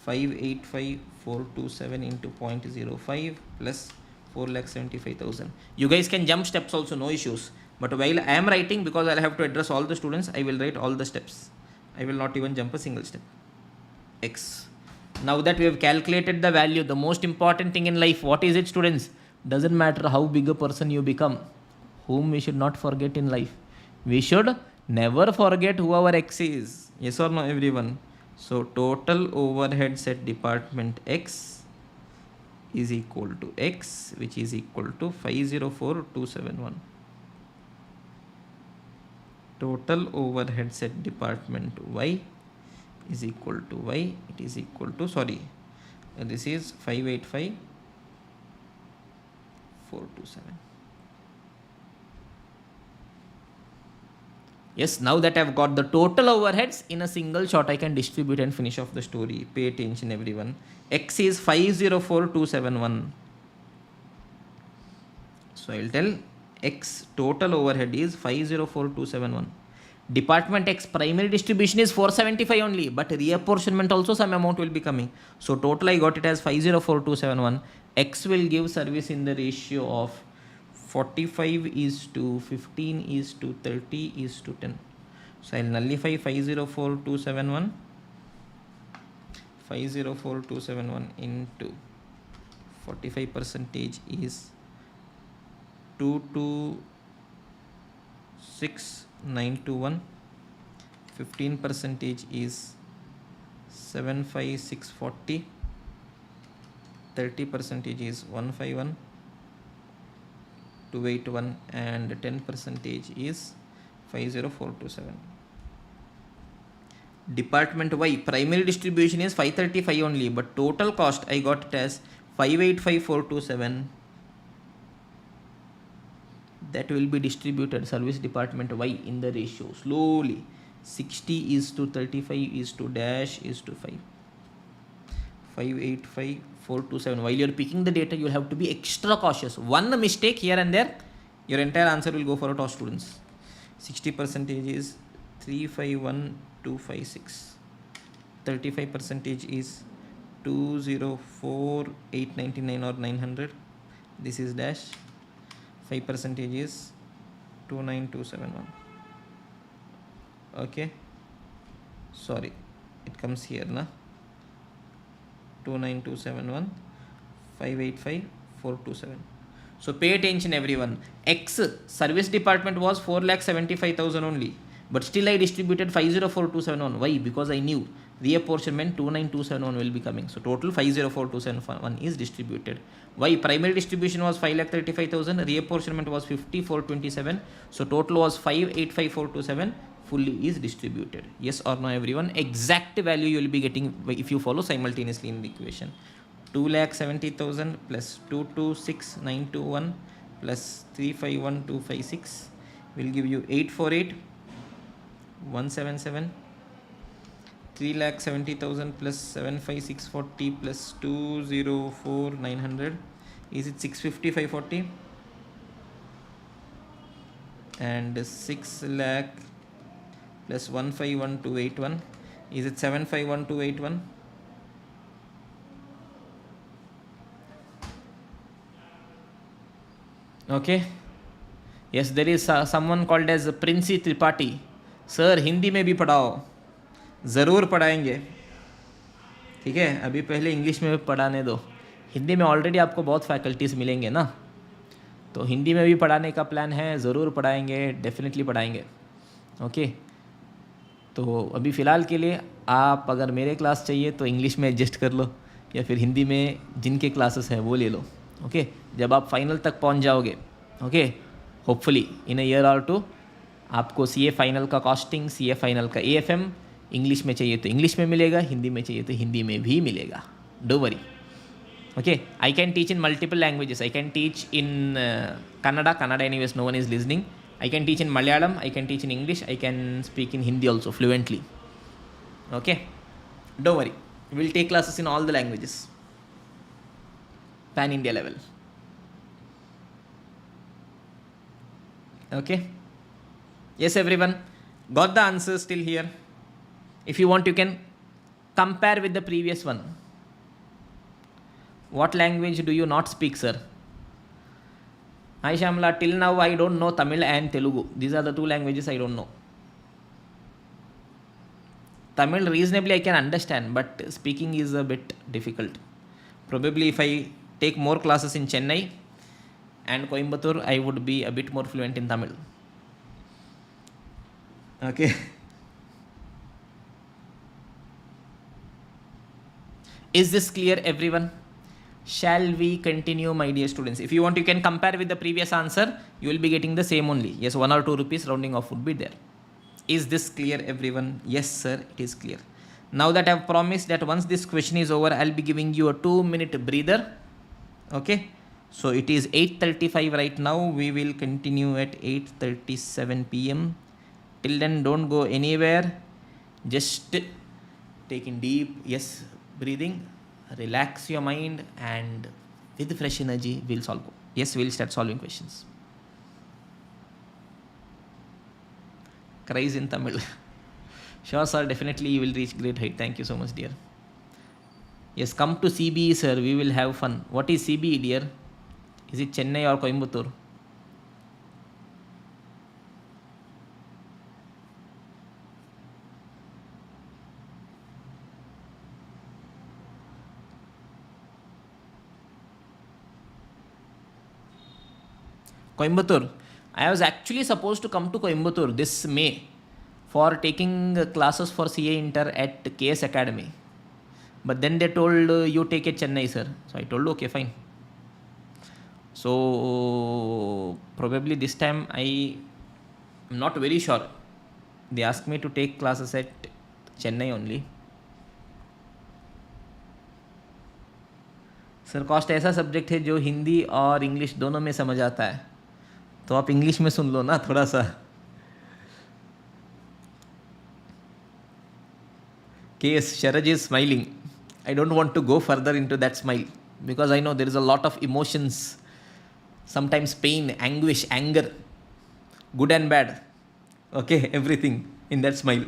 Speaker 1: 585,427 into 0.05 plus 4,75,000. You guys can jump steps also, no issues. But while I am writing, because I have to address all the students, I will write all the steps. I will not even jump a single step. X. Now that we have calculated the value, the most important thing in life, what is it, students? Doesn't matter how big a person you become, whom we should not forget in life. We should never forget who our X is. Yes or no, everyone? So total overheads at department X is equal to X, which is equal to 504,271. Total overheads at department Y is equal to Y. It is equal to, this is 585,427. Yes, now that I have got the total overheads in a single shot, I can distribute and finish off the story. Pay attention, everyone. X is 504,271. So I will tell X total overhead is 504,271. Department X primary distribution is 475 only, but reapportionment also some amount will be coming. So total I got it as 504,271. X will give service in the ratio of 45 is to 15 is to 30 is to 10. So I will nullify 504,271. 504,271 into 45% is 226,921. 15% is 75,640. 30% is 151. 281 and 10% is 50427. Department Y primary distribution is 535 only, but total cost I got it as 585,427. That will be distributed service department Y in the ratio slowly 60 is to 35 is to dash is to 5. 585,427. While you are picking the data, you will have to be extra cautious. One mistake here and there, your entire answer will go for a toss, students. 60% is 351,256. 35% is 204,899 or 900. This is dash. 5% is 29271. Okay. Sorry, it comes here na. 29271 585,427. So pay attention everyone. X service department was 4,75,000 only, but still I distributed 504,271. Why? Because I knew reapportionment 29271 will be coming. So total 504,271 is distributed. Why? Primary distribution was 5,35,000. Reapportionment was 50,427. So total was 585,427. Fully is distributed. Yes or no everyone? Exact value you will be getting if you follow simultaneously in the equation. 2,70,000 plus 226,921 plus 351,256 will give you 848,177. 3,70,000 plus 75640 plus 204,900. Is it 650,540? And 6 lakh plus 151,281. Is it 751,281? Okay. Yes, there is someone called as Princey Tripathi. Sir, Hindi में भी पढ़ाओ. ज़रूर पढ़ाएंगे. ठीक है, अभी पहले English में पढ़ाने दो. हिंदी में ऑलरेडी आपको बहुत फैकल्टीज़ मिलेंगे ना, तो हिंदी में भी पढ़ाने का प्लान है. ज़रूर पढ़ाएंगे, डेफिनेटली पढ़ाएंगे. ओके. तो अभी फ़िलहाल के लिए आप अगर मेरे क्लास चाहिए तो इंग्लिश में एडजस्ट कर लो, या फिर हिंदी में जिनके क्लासेस हैं वो ले लो. ओके. जब आप फाइनल तक पहुंच जाओगे, okay, hopefully in a year और टू, आपको सीए फाइनल का कॉस्टिंग, सीए फाइनल का एएफएम इंग्लिश में चाहिए तो इंग्लिश में मिलेगा, हिंदी में चाहिए तो हिंदी में भी मिलेगा. Don't worry. Okay, I can teach in multiple languages. I can teach in Kannada. Kannada anyways no one is listening. I can teach in Malayalam. I can teach in English. I can speak in Hindi also fluently. Okay, don't worry. We'll take classes in all the languages. Pan India level. Okay. Yes everyone. Got the answers still here? If you want you can compare with the previous one. What language do you not speak, sir? Hi Shamla, till now I don't know Tamil and Telugu. These are the two languages I don't know. Tamil reasonably I can understand, but speaking is a bit difficult. Probably if I take more classes in Chennai and Coimbatore, I would be a bit more fluent in Tamil. Okay. Is this clear everyone? Shall we continue, my dear students? If you want, you can compare with the previous answer. You will be getting the same only. Yes, 1 or 2 rupees rounding off would be there. Is this clear, everyone? Yes, sir, it is clear. Now that I have promised that once this question is over, I'll be giving you a 2-minute breather. Okay. So it is 8:35 right now. We will continue at 8:37 p.m. Till then, don't go anywhere. Just take in deep, yes, breathing. Relax your mind and with fresh energy we'll solve. Yes, we'll start solving questions. Cries in Tamil. Sure sir, definitely you will reach great height. Thank you so much dear. Yes, come to CBE sir, we will have fun. What is CBE dear? Is it Chennai or Coimbatore? Coimbatore. I was actually supposed to come to Coimbatore this May for taking classes for CA Inter at KS Academy. But then they told you take it Chennai sir. So I told okay fine. So probably this time I am not very sure. They asked me to take classes at Chennai only. Sir cost ऐसा subject है जो हिंदी और English दोनों में समझ आता है, तो आप इंग्लिश में सुन लो ना थोड़ा सा. Case Sharaj is smiling. I don't want to go further into that smile because I know there is a lot of emotions, sometimes pain, anguish, anger, good and bad. Okay, everything in that smile.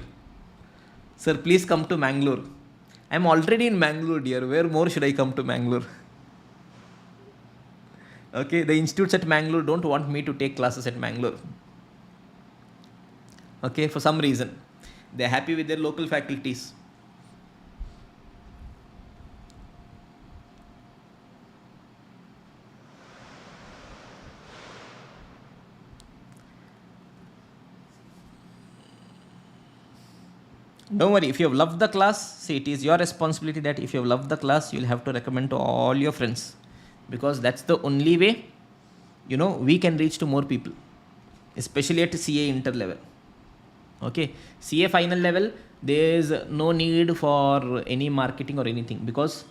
Speaker 1: Sir, please come to Mangalore. I'm already in Mangalore, dear. Where more should I come to Mangalore? Okay, the institutes at Mangalore don't want me to take classes at Mangalore. Okay, for some reason. They're happy with their local faculties. Don't worry, if you have loved the class, see, it is your responsibility that if you have loved the class, you'll have to recommend to all your friends, because that's the only way, we can reach to more people, especially at CA inter level. Okay, CA final level, there is no need for any marketing or anything, because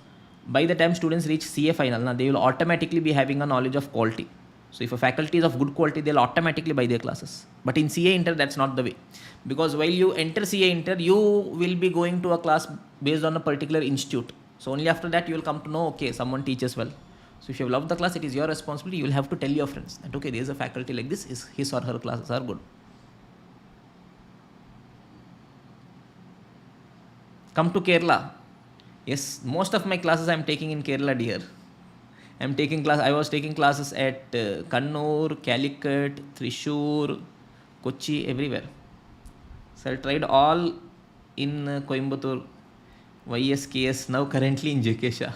Speaker 1: by the time students reach CA final, now they will automatically be having a knowledge of quality. So if a faculty is of good quality, they'll automatically buy their classes. But in CA inter, that's not the way, because while you enter CA inter, you will be going to a class based on a particular institute. So only after that you will come to know, okay, someone teaches well. So if you have loved the class, it is your responsibility. You will have to tell your friends that, okay, there is a faculty like this, his or her classes are good. Come to Kerala. Yes, most of my classes I am taking in Kerala, dear. I was taking classes at Kannur, Calicut, Thrissur, Kochi, everywhere. So I tried all in Coimbatore, YSKS, now currently in JK Shah.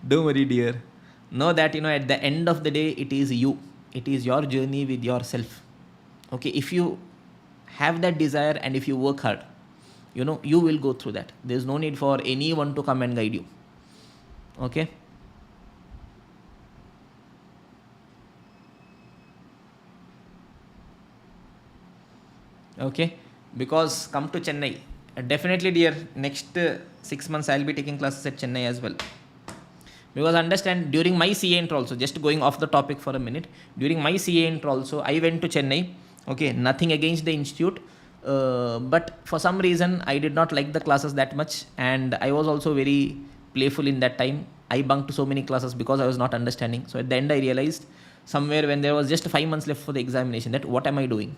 Speaker 1: Don't worry, dear. Know that, at the end of the day, it is you. It is your journey with yourself. Okay, if you have that desire and if you work hard, you will go through that. There's no need for anyone to come and guide you. Okay. Okay, because come to Chennai. Definitely, dear, next 6 months I'll be taking classes at Chennai as well. Because understand, during my CA intro also, just going off the topic for a minute, during my CA intro also, I went to Chennai. Okay, nothing against the institute, but for some reason I did not like the classes that much, and I was also very playful in that time. I bunked so many classes because I was not understanding. So at the end I realized, somewhere when there was just 5 months left for the examination, that what am I doing?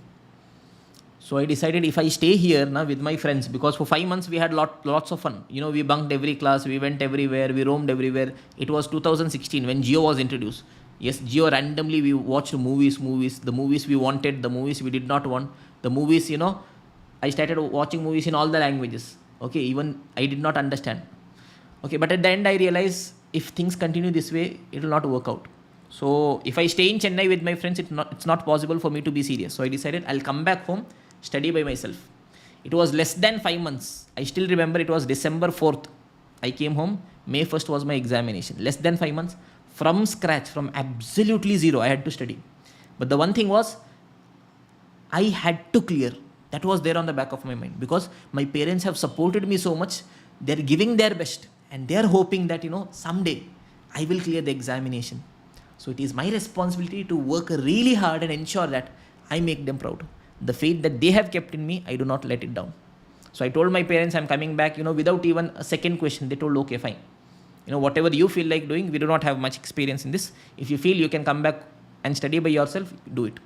Speaker 1: So I decided if I stay here now with my friends, because for 5 months we had lots of fun. We bunked every class, we went everywhere, we roamed everywhere. It was 2016 when Jio was introduced. Yes, Jio, randomly we watched movies, the movies we wanted, the movies we did not want, the movies, I started watching movies in all the languages. Okay, even I did not understand. Okay, but at the end I realized, if things continue this way, it will not work out. So if I stay in Chennai with my friends, it's not possible for me to be serious. So I decided I'll come back home, study by myself. It was less than 5 months. I still remember it was December 4th. I came home. May 1st was my examination. Less than 5 months. From scratch, from absolutely zero, I had to study. But the one thing was, I had to clear. That was there on the back of my mind. Because my parents have supported me so much. They're giving their best. And they're hoping that, someday I will clear the examination. So it is my responsibility to work really hard and ensure that I make them proud. The faith that they have kept in me, I do not let it down. So I told my parents I'm coming back, without even a second question. They told, okay, fine. Whatever you feel like doing, we do not have much experience in this. If you feel you can come back and study by yourself, do it.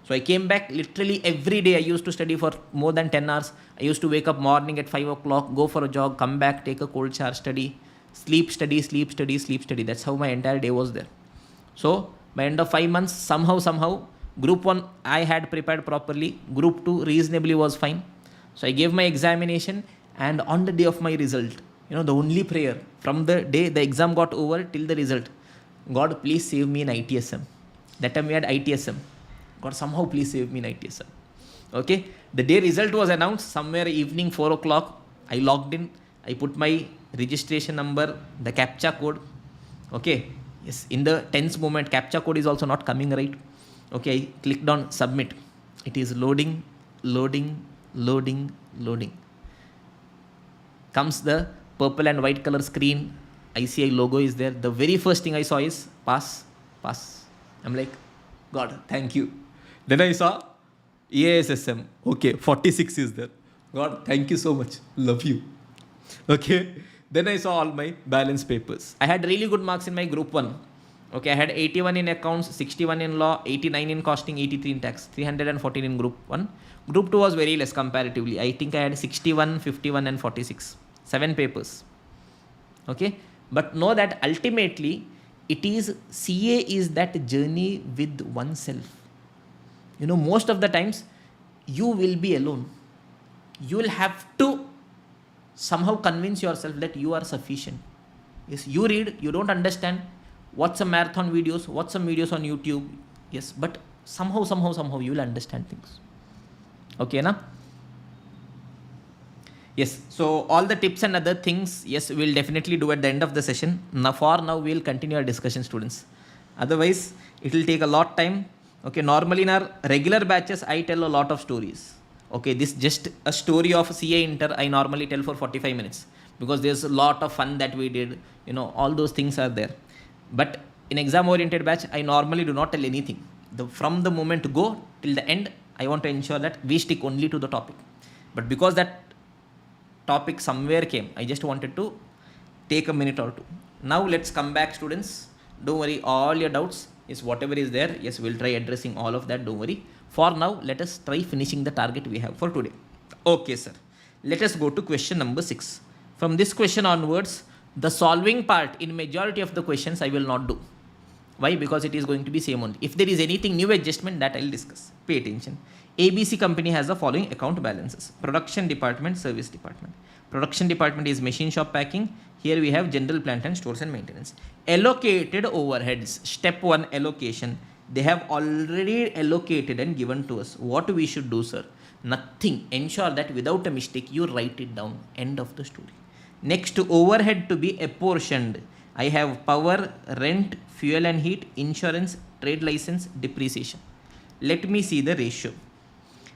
Speaker 1: So I came back literally every day. I used to study for more than 10 hours. I used to wake up morning at 5 o'clock, go for a jog, come back, take a cold shower, study, sleep, study, sleep, study, sleep, study. That's how my entire day was there. So by end of 5 months, somehow, Group 1, I had prepared properly. Group 2, reasonably was fine. So I gave my examination, and on the day of my result, the only prayer from the day the exam got over till the result, God, please save me in ITSM. That time we had ITSM. God, somehow please save me in ITSM. Okay. The day result was announced, somewhere evening 4 o'clock, I logged in. I put my registration number, the CAPTCHA code. Okay. Yes. In the tense moment, CAPTCHA code is also not coming right. Okay, I clicked on submit. It is loading. Comes the purple and white color screen. ICI logo is there. The very first thing I saw is pass. I'm like, God, thank you. Then I saw EASSM. Okay, 46 is there. God, thank you so much. Love you. Okay. Then I saw all my balance papers. I had really good marks in my group 1. Okay, I had 81 in accounts, 61 in law, 89 in costing, 83 in tax, 314 in group 1. Group 2 was very less comparatively. I think I had 61, 51 and 46. 7 papers. Okay, but know that ultimately it is CA is that journey with oneself. You know, most of the times you will be alone. You will have to somehow convince yourself that you are sufficient. Yes, you read, you don't understand, watch some marathon videos, watch some videos on YouTube. Yes, but somehow you will understand things. Okay, na? Yes, so all the tips and other things, yes, we'll definitely do at the end of the session. Now, for now, we'll continue our discussion, students. Otherwise, it will take a lot time. Okay, normally in our regular batches, I tell a lot of stories. Okay, this just a story of CA Inter, I normally tell for 45 minutes because there's a lot of fun that we did. You know, all those things are there. But in exam-oriented batch, I normally do not tell anything. From the moment go till the end, I want to ensure that we stick only to the topic. But because that topic somewhere came, I just wanted to take a minute or two. Now let's come back, students. Don't worry, all your doubts is whatever is there. Yes, we'll try addressing all of that. Don't worry. For now, let us try finishing the target we have for today. Okay, sir. Let us go to question number 6. From this question onwards, the solving part in majority of the questions I will not do. Why? Because it is going to be same only. If there is anything new adjustment, that I will discuss. Pay attention. ABC company has the following account balances. Production department, service department. Production department is machine shop packing. Here we have general plant and stores and maintenance. Allocated overheads. Step 1, allocation. They have already allocated and given to us. What we should do, sir? Nothing. Ensure that without a mistake, you write it down. End of the story. Next, overhead to be apportioned. I have power, rent, fuel and heat, insurance, trade license, depreciation. Let me see the ratio.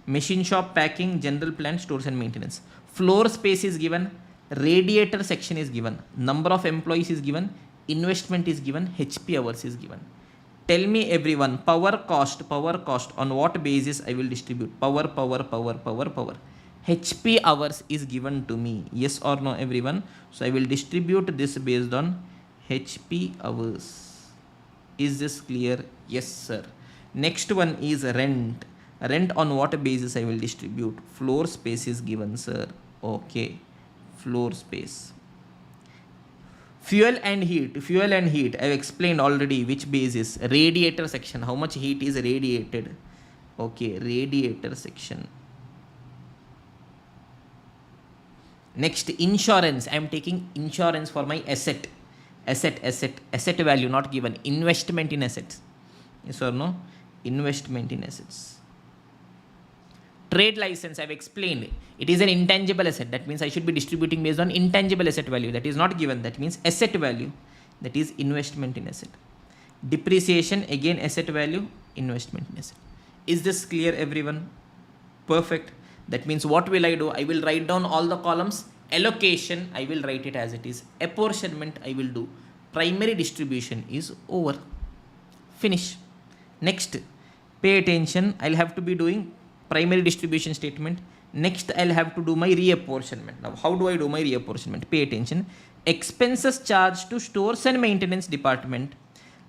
Speaker 1: Machine shop packing, general plant, stores and maintenance. Floor space is given. Radiator section is given. Number of employees is given. Investment is given. HP hours is given. Tell me everyone, power cost, on what basis I will distribute? Power. HP hours is given to me. Yes or no, everyone? So I will distribute this based on HP hours. Is this clear? Yes, sir. Next one is rent. Rent on what basis I will distribute? Floor space is given, sir. Okay. Floor space. Fuel and heat, I have explained already which basis. Radiator section, how much heat is radiated. Okay, radiator section. Next, insurance, I am taking insurance for my asset value not given. Investment in assets, yes or no? Investment in assets. Trade license, I have explained. It is an intangible asset. That means I should be distributing based on intangible asset value. That is not given. That means asset value. That is investment in asset. Depreciation, again asset value, investment in asset. Is this clear, everyone? Perfect. That means what will I do? I will write down all the columns. Allocation, I will write it as it is. Apportionment, I will do. Primary distribution is over. Finish. Next, pay attention. I'll have to be doing primary distribution statement. Next, I'll have to do my reapportionment. Now, how do I do my reapportionment? Pay attention. Expenses charged to stores and maintenance department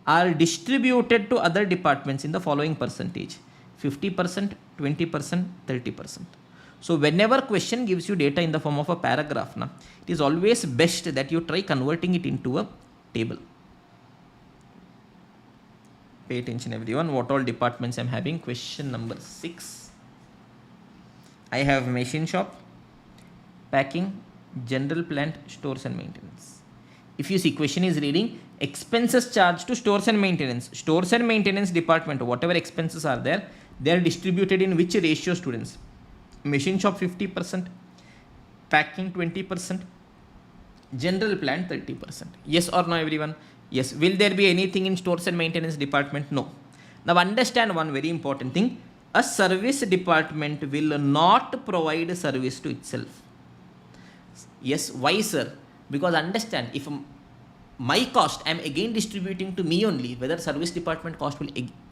Speaker 1: are distributed to other departments in the following percentage. 50%, 20%, 30%. So, whenever question gives you data in the form of a paragraph, it is always best that you try converting it into a table. Pay attention, everyone. What all departments I'm having? Question number 6. I have machine shop, packing, general plant, stores and maintenance. If you see, question is reading expenses charged to stores and maintenance. Stores and maintenance department, whatever expenses are there, they are distributed in which ratio, students? Machine shop 50%, packing 20%, general plant 30%. Yes or no, everyone? Yes. Will there be anything in stores and maintenance department? No. Now understand one very important thing. A service department will not provide service to itself. Yes, why, sir? Because understand, if my cost I am again distributing to me only, whether service department cost will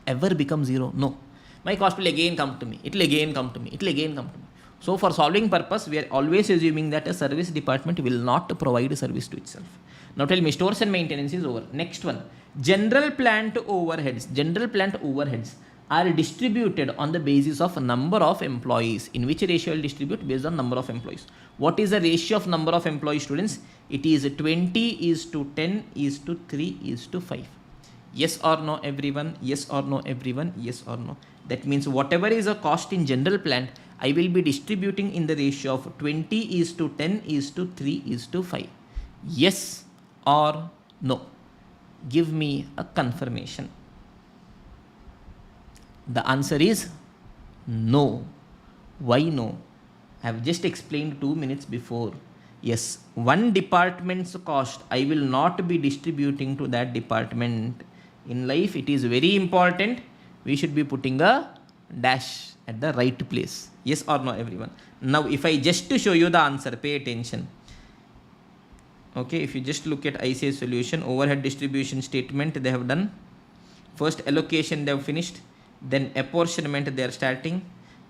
Speaker 1: ever become zero? No. My cost will again come to me. It will again come to me. It will again come to me. So for solving purpose, we are always assuming that a service department will not provide service to itself. Now tell me, stores and maintenance is over. Next one, general plant overheads. General plant overheads. are distributed on the basis of number of employees. In which ratio I will distribute? Based on number of employees. What is the ratio of number of employees, students? It is 20:10:3:5. Yes or no, everyone? Yes or no, everyone? Yes or no? That means whatever is a cost in general plant, I will be distributing in the ratio of 20:10:3:5. Yes or no? Give me a confirmation. The answer is no. Why no? I have just explained 2 minutes before. Yes, one department's cost I will not be distributing to that department. In life, it is very important. We should be putting a dash at the right place. Yes or no, everyone? Now, if I just to show you the answer, pay attention. Okay, if you just look at ICA solution, overhead distribution statement, they have done. First allocation, they have finished. Then apportionment, they are starting.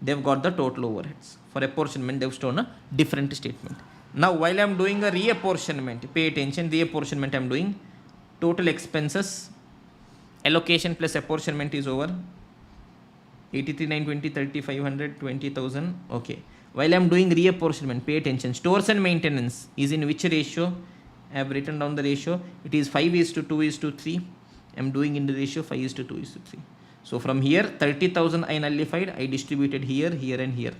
Speaker 1: They have got the total overheads. For apportionment, they have shown a different statement. Now, while I am doing a reapportionment, pay attention, reapportionment I am doing. Total expenses, allocation plus apportionment is over. 83,920, 3,500, 20,000. Okay. While I am doing reapportionment, pay attention. Stores and maintenance is in which ratio? I have written down the ratio. It is 5:2:3. I am doing in the ratio 5:2:3. So from here, 30,000 I nullified. I distributed here, here and here.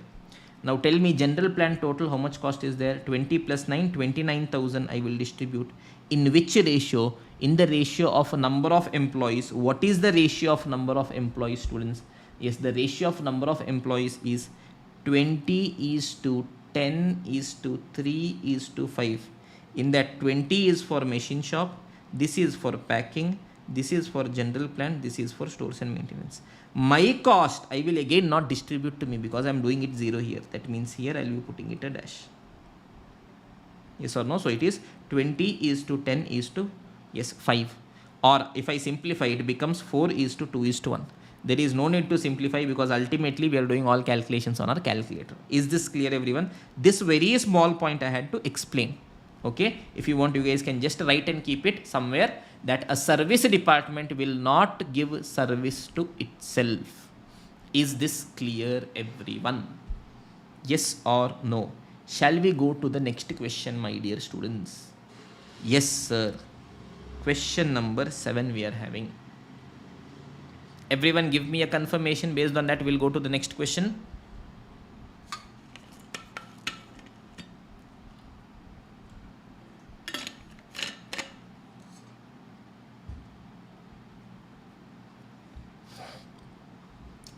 Speaker 1: Now tell me general plan total, how much cost is there? 20 plus 9, 29,000 I will distribute. In which ratio? In the ratio of number of employees. What is the ratio of number of employees, students? Yes, the ratio of number of employees is 20:10:3:5. In that 20 is for machine shop, this is for packing, this is for general plant, this is for stores and maintenance. My cost I will again not distribute to me because I am doing it 0 here. That means here I will be putting it a dash. Yes or no? So it is 20:10:5. Or if I simplify, it becomes 4:2:1. There is no need to simplify because ultimately we are doing all calculations on our calculator. Is this clear, everyone? This very small point I had to explain. Okay, if you want, you guys can just write and keep it somewhere, that a service department will not give service to itself. Is this clear, everyone? Yes or no? Shall we go to the next question, my dear students? Yes, sir. Question number 7 we are having. Everyone give me a confirmation. Based on that, we'll go to the next question.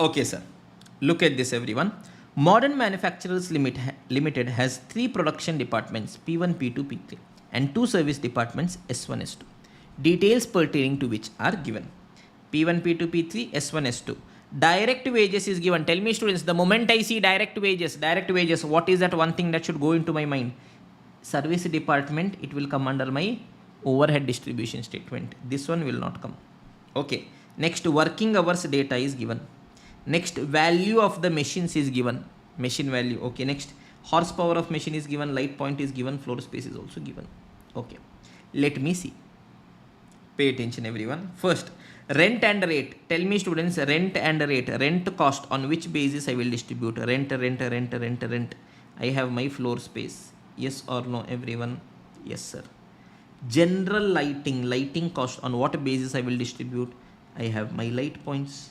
Speaker 1: Okay, sir. Look at this, everyone. Modern Manufacturers Limited has 3 production departments, P1, P2, P3, and 2 service departments, S1, S2. Details pertaining to which are given. P1, P2, P3, S1, S2. Direct wages is given. Tell me, students, the moment I see direct wages, what is that one thing that should go into my mind? Service department, it will come under my overhead distribution statement. This one will not come. Okay. Next, working hours data is given. Next, value of the machines is given. Machine value. Okay. Next, horsepower of machine is given. Light point is given. Floor space is also given. Okay. Let me see. Pay attention, everyone. First, rent and rate. Tell me, students, rent and rate. Rent cost, on which basis I will distribute? Rent. I have my floor space. Yes or no, everyone? Yes, sir. General lighting cost, on what basis I will distribute? I have my light points.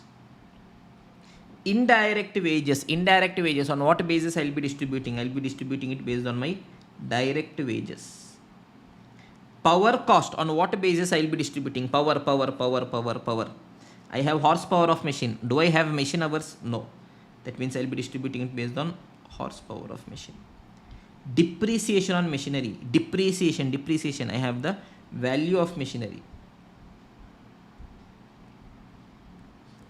Speaker 1: Indirect wages, on what basis I will be distributing? I will be distributing it based on my direct wages. Power cost, on what basis I will be distributing? Power. I have horsepower of machine. Do I have machine hours? No. That means I will be distributing it based on horsepower of machine. Depreciation on machinery. Depreciation. I have the value of machinery.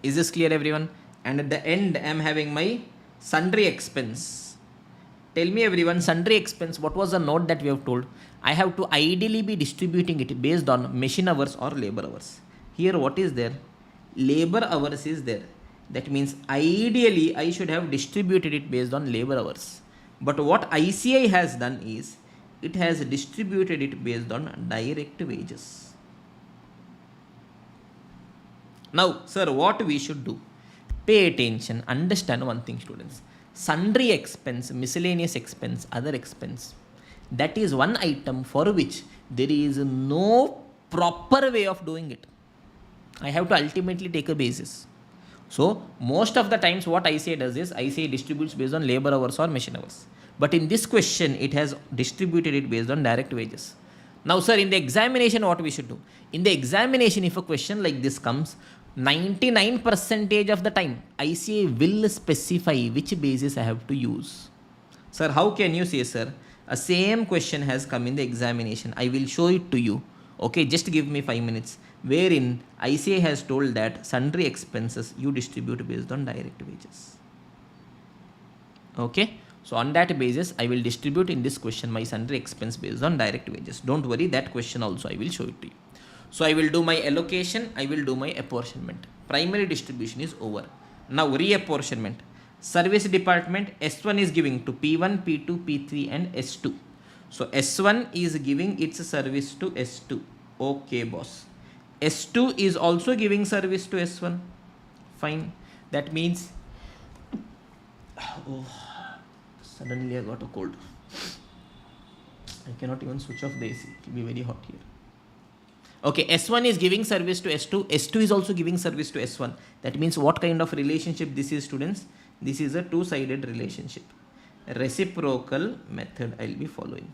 Speaker 1: Is this clear, everyone? And at the end, I am having my sundry expense. Tell me, everyone, sundry expense, what was the note that we have told? I have to ideally be distributing it based on machine hours or labor hours. Here, what is there? Labor hours is there. That means ideally I should have distributed it based on labor hours. But what ICI has done is, it has distributed it based on direct wages. Now, sir, what we should do? Pay attention, understand one thing, students. Sundry expense, miscellaneous expense, other expense, that is one item for which there is no proper way of doing it. I have to ultimately take a basis. So most of the times what ICA does is ICA distributes based on labor hours or machine hours. But in this question, it has distributed it based on direct wages. Now, sir, in the examination, what we should do? In the examination, if a question like this comes, 99% of the time, ICA will specify which basis I have to use. Sir, how can you say, sir, a same question has come in the examination? I will show it to you. Okay, just give me 5 minutes. Wherein ICA has told that sundry expenses you distribute based on direct wages. Okay, so on that basis, I will distribute in this question my sundry expense based on direct wages. Don't worry, that question also I will show it to you. So I will do my allocation, I will do my apportionment. Primary distribution is over. Now reapportionment. Service department, S1 is giving to P1, P2, P3 and S2. So S1 is giving its service to S2. Okay, boss. S2 is also giving service to S1. Fine. That means, oh, suddenly I got a cold. I cannot even switch off the AC. It will be very hot here. Okay, S1 is giving service to S2. S2 is also giving service to S1. That means what kind of relationship this is, students? This is a two-sided relationship. Reciprocal method I will be following.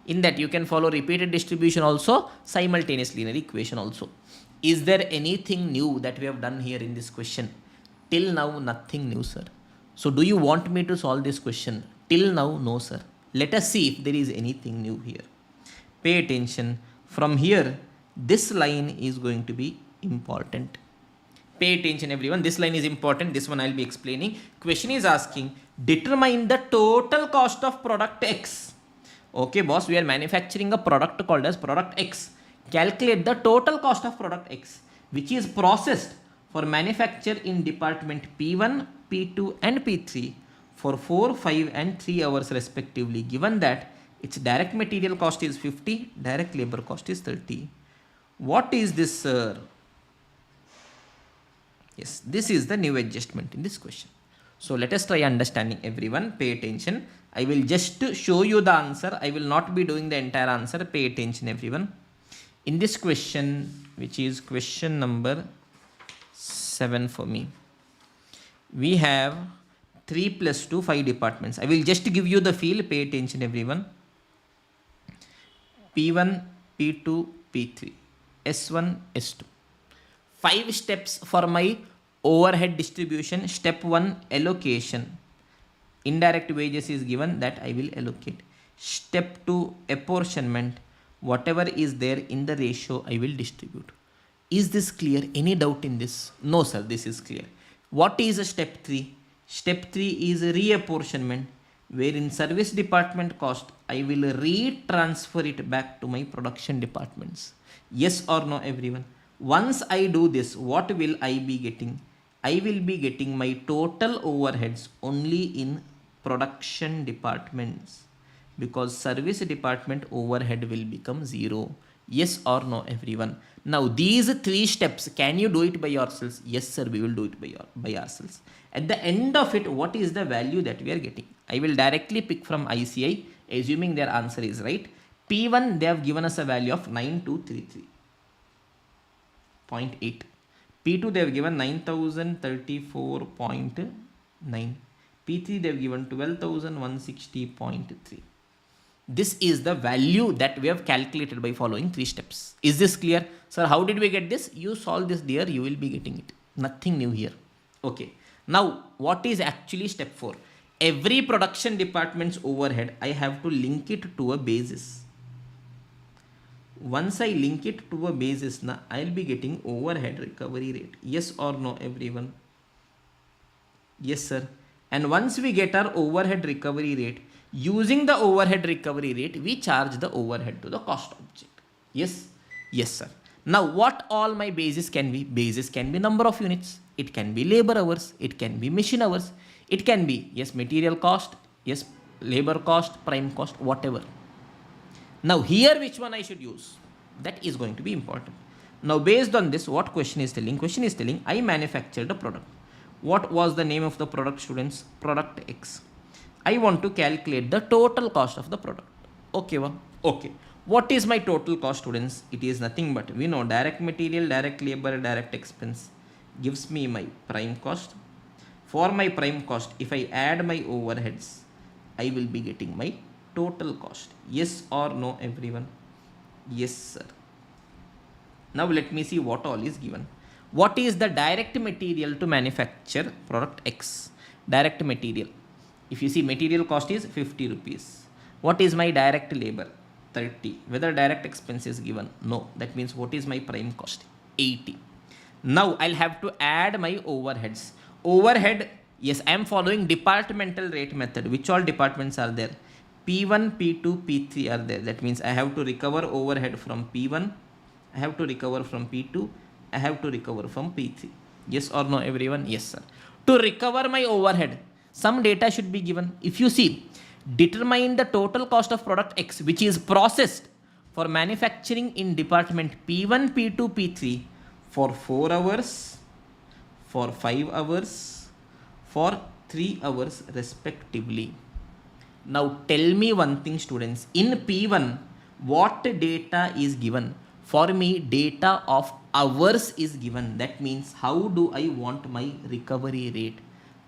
Speaker 1: In that you can follow repeated distribution also, simultaneous linear equation also. Is there anything new that we have done here in this question? Till now, nothing new, sir. So do you want me to solve this question? Till now, no, sir. Let us see if there is anything new here. Pay attention. From here, this line is going to be important. Pay attention, everyone. This line is important. This one I will be explaining. Question is asking, determine the total cost of product X. Okay, boss, we are manufacturing a product called as product X. Calculate the total cost of product X, which is processed for manufacture in department P1, P2 and P3 for 4, 5 and 3 hours respectively, given that its direct material cost is 50, direct labor cost is 30. What is this, sir? Yes, this is the new adjustment in this question. So let us try understanding, everyone. Pay attention. I will just show you the answer. I will not be doing the entire answer. Pay attention, everyone. In this question, which is question number 7 for me, we have 3 plus 2, 5 departments. I will just give you the feel. Pay attention, everyone. P1, P2, P3, S1, S2. 5 steps for my overhead distribution. Step 1, allocation. Indirect wages is given, that I will allocate. Step 2, apportionment. Whatever is there in the ratio, I will distribute. Is this clear? Any doubt in this? No, sir, this is clear. What is a step 3? Step 3 is reapportionment, wherein service department cost, I will retransfer it back to my production departments. Yes or no, everyone? Once I do this, what will I be getting? I will be getting my total overheads only in production departments, because service department overhead will become 0. Yes or no, everyone? Now these 3 steps, can you do it by yourselves? Yes, sir, we will do it by ourselves. At the end of it, what is the value that we are getting? I will directly pick from ICI, assuming their answer is right. P1, they have given us a value of 9233.8. P2, they have given 9034.9. P3, they have given 12,160.3. This is the value that we have calculated by following 3 steps. Is this clear? Sir, how did we get this? You solve this there, you will be getting it. Nothing new here. Okay. Now, what is actually step 4? Every production department's overhead, I have to link it to a basis. Once I link it to a basis, now I will be getting overhead recovery rate. Yes or no, everyone? Yes, sir. And once we get our overhead recovery rate, using the overhead recovery rate, we charge the overhead to the cost object. Yes? Yes, sir. Now, what all my basis can be? Basis can be number of units. It can be labor hours. It can be machine hours. It can be, yes, material cost. Yes, labor cost, prime cost, whatever. Now, here which one I should use? That is going to be important. Now, based on this, what question is telling? Question is telling, I manufactured a product. What was the name of the product, students? Product X. I want to calculate the total cost of the product. Okay, well, okay. What is my total cost, students? It is nothing but, we know, direct material, direct labor, direct expense gives me my prime cost. For my prime cost, if I add my overheads, I will be getting my total cost. Yes or no, everyone? Yes, sir. Now let me see what all is given. What is the direct material to manufacture product X? Direct material. If you see, material cost is 50 rupees. What is my direct labor? 30. Whether direct expense is given? No. That means what is my prime cost? 80. Now I'll have to add my overheads. Overhead, yes, I am following departmental rate method. Which all departments are there? P1, P2, P3 are there. That means I have to recover overhead from P1. I have to recover from P2. I have to recover from P3. Yes or no, everyone? Yes, sir. To recover my overhead, some data should be given. If you see, determine the total cost of product X, which is processed for manufacturing in department P1, P2, P3 for 4 hours, for 5 hours, for 3 hours respectively. Now tell me one thing, students. In P1, what data is given? For me, data of hours is given. That means how do I want my recovery rate?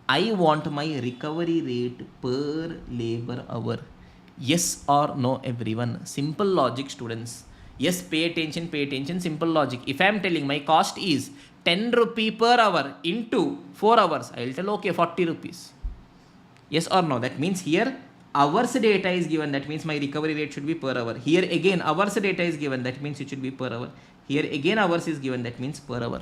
Speaker 1: I want my recovery rate per labor hour. Yes or no, everyone? Simple logic, students. Yes, pay attention, simple logic. If I am telling my cost is 10 rupee per hour into 4 hours, I will tell, okay, 40 rupees. Yes or no? That means here hours data is given. That means my recovery rate should be per hour. Here again hours data is given. That means it should be per hour. Here again hours is given. That means per hour.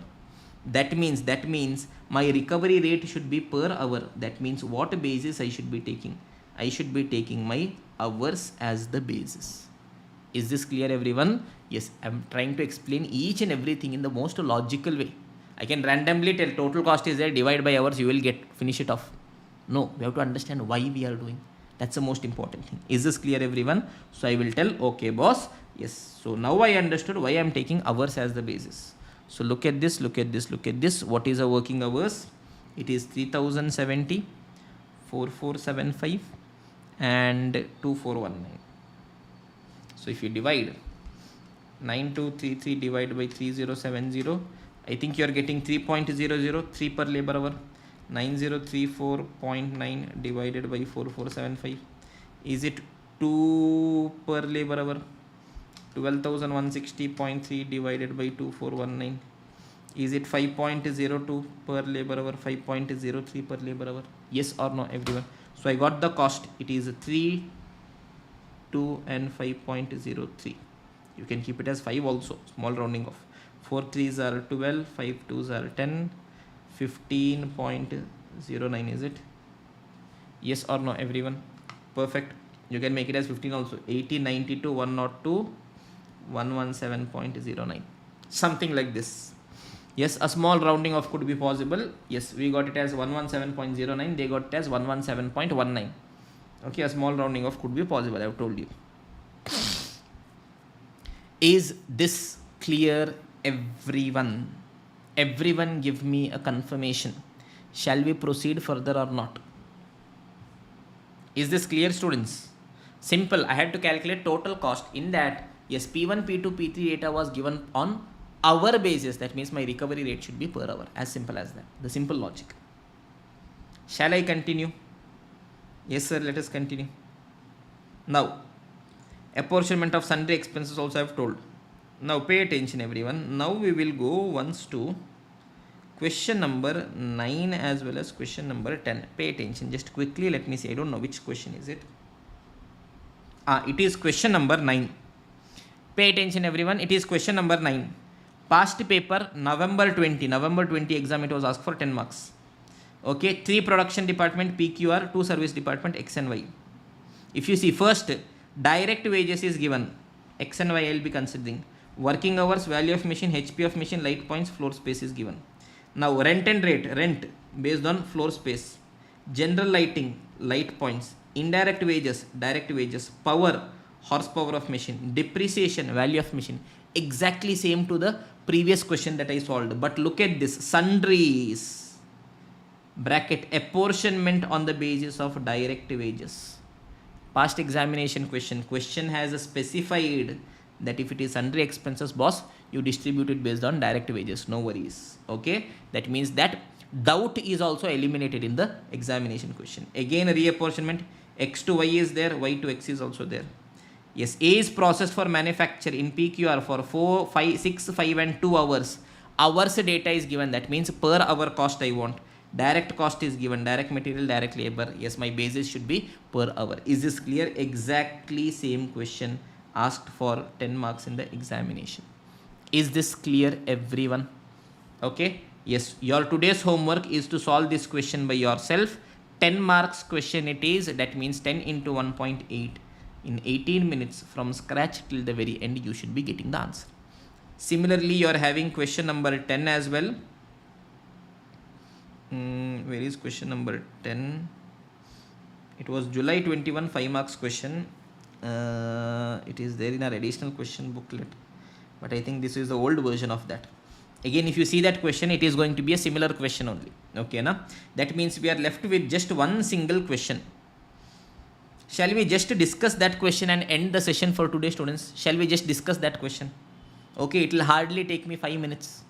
Speaker 1: That means my recovery rate should be per hour. That means what basis I should be taking? I should be taking my hours as the basis. Is this clear, everyone? Yes, I am trying to explain each and everything in the most logical way. I can randomly tell total cost is there, divide by hours, you will finish it off. No, we have to understand why we are doing. That's the most important thing. Is this clear, everyone? So I will tell, okay, boss. Yes. So now I understood why I am taking hours as the basis. So look at this. What is a working hours? It is 3070, 4475 and 2419. So if you divide 9233 divided by 3070, I think you are getting 3.003 per labor hour. 9034.9 divided by 4475. Is it 2 per labor hour? 12,160.3 divided by 2419. Is it 5.02 per labor hour? 5.03 per labor hour? Yes or no, everyone? So I got the cost. It is 3, 2 and 5.03. You can keep it as 5 also. Small rounding off. 4 3s are 12, 5 2s are 10. 15.09, is it? Yes or no, everyone? Perfect. You can make it as 15 also. 80, 92, 102, 117.09. Something like this. Yes, a small rounding off could be possible. Yes, we got it as 117.09. They got it as 117.19. Okay, a small rounding off could be possible. I have told you. Is this clear, everyone? Everyone give me a confirmation. Shall we proceed further or not? Is this clear, students? Simple. I had to calculate total cost. In that, yes, P1, P2, P3 data was given on hour basis. That means my recovery rate should be per hour. As simple as that. The simple logic. Shall I continue? Yes, sir. Let us continue. Now, apportionment of sundry expenses also I have told. Now pay attention, everyone. Now we will go once to question number 9 as well as question number 10. Pay attention. Just quickly let me see. I don't know which question is it. It is question number 9. Pay attention, everyone. It is question number 9. Past paper November 20 exam. It was asked for 10 marks. Okay. 3 production department PQR, 2 service department X and Y. If you see, first direct wages is given. X and Y I will be considering. Working hours, value of machine, HP of machine, light points, floor space is given. Now rent and rate, rent based on floor space, general lighting, light points, indirect wages, direct wages, power, horsepower of machine, depreciation, value of machine. Exactly same to the previous question that I solved. But look at this, sundries. bracket apportionment on the basis of direct wages. Past examination question has specified that if it is sundry expenses, boss, you distribute it based on direct wages, no worries. Okay, that means that doubt is also eliminated in the examination question. Again, reapportionment, x to y is there, y to x is also there. Yes, A is processed for manufacture in PQR for 4, 5, 6, 5 and 2 hours. Hours data is given, that means per hour cost I want. Direct cost is given, direct material, direct labor. Yes, my basis should be per hour. Is this clear? Exactly same question asked for 10 marks in the examination. Is this clear, everyone? Okay. Yes, your today's homework is to solve this question by yourself. 10 marks question it is, that means 10 into 1.8. In 18 minutes from scratch till the very end, you should be getting the answer. Similarly, you are having question number 10 as well. Where is question number 10? It was July 21 5 marks question. It is there in our additional question booklet, but I think this is the old version of that. Again, if you see that question, it is going to be a similar question only. Okay, na? That means we are left with just one single question. Shall we just discuss that question and end the session for today, students? Shall we just discuss that question? Okay, it will hardly take me 5 minutes.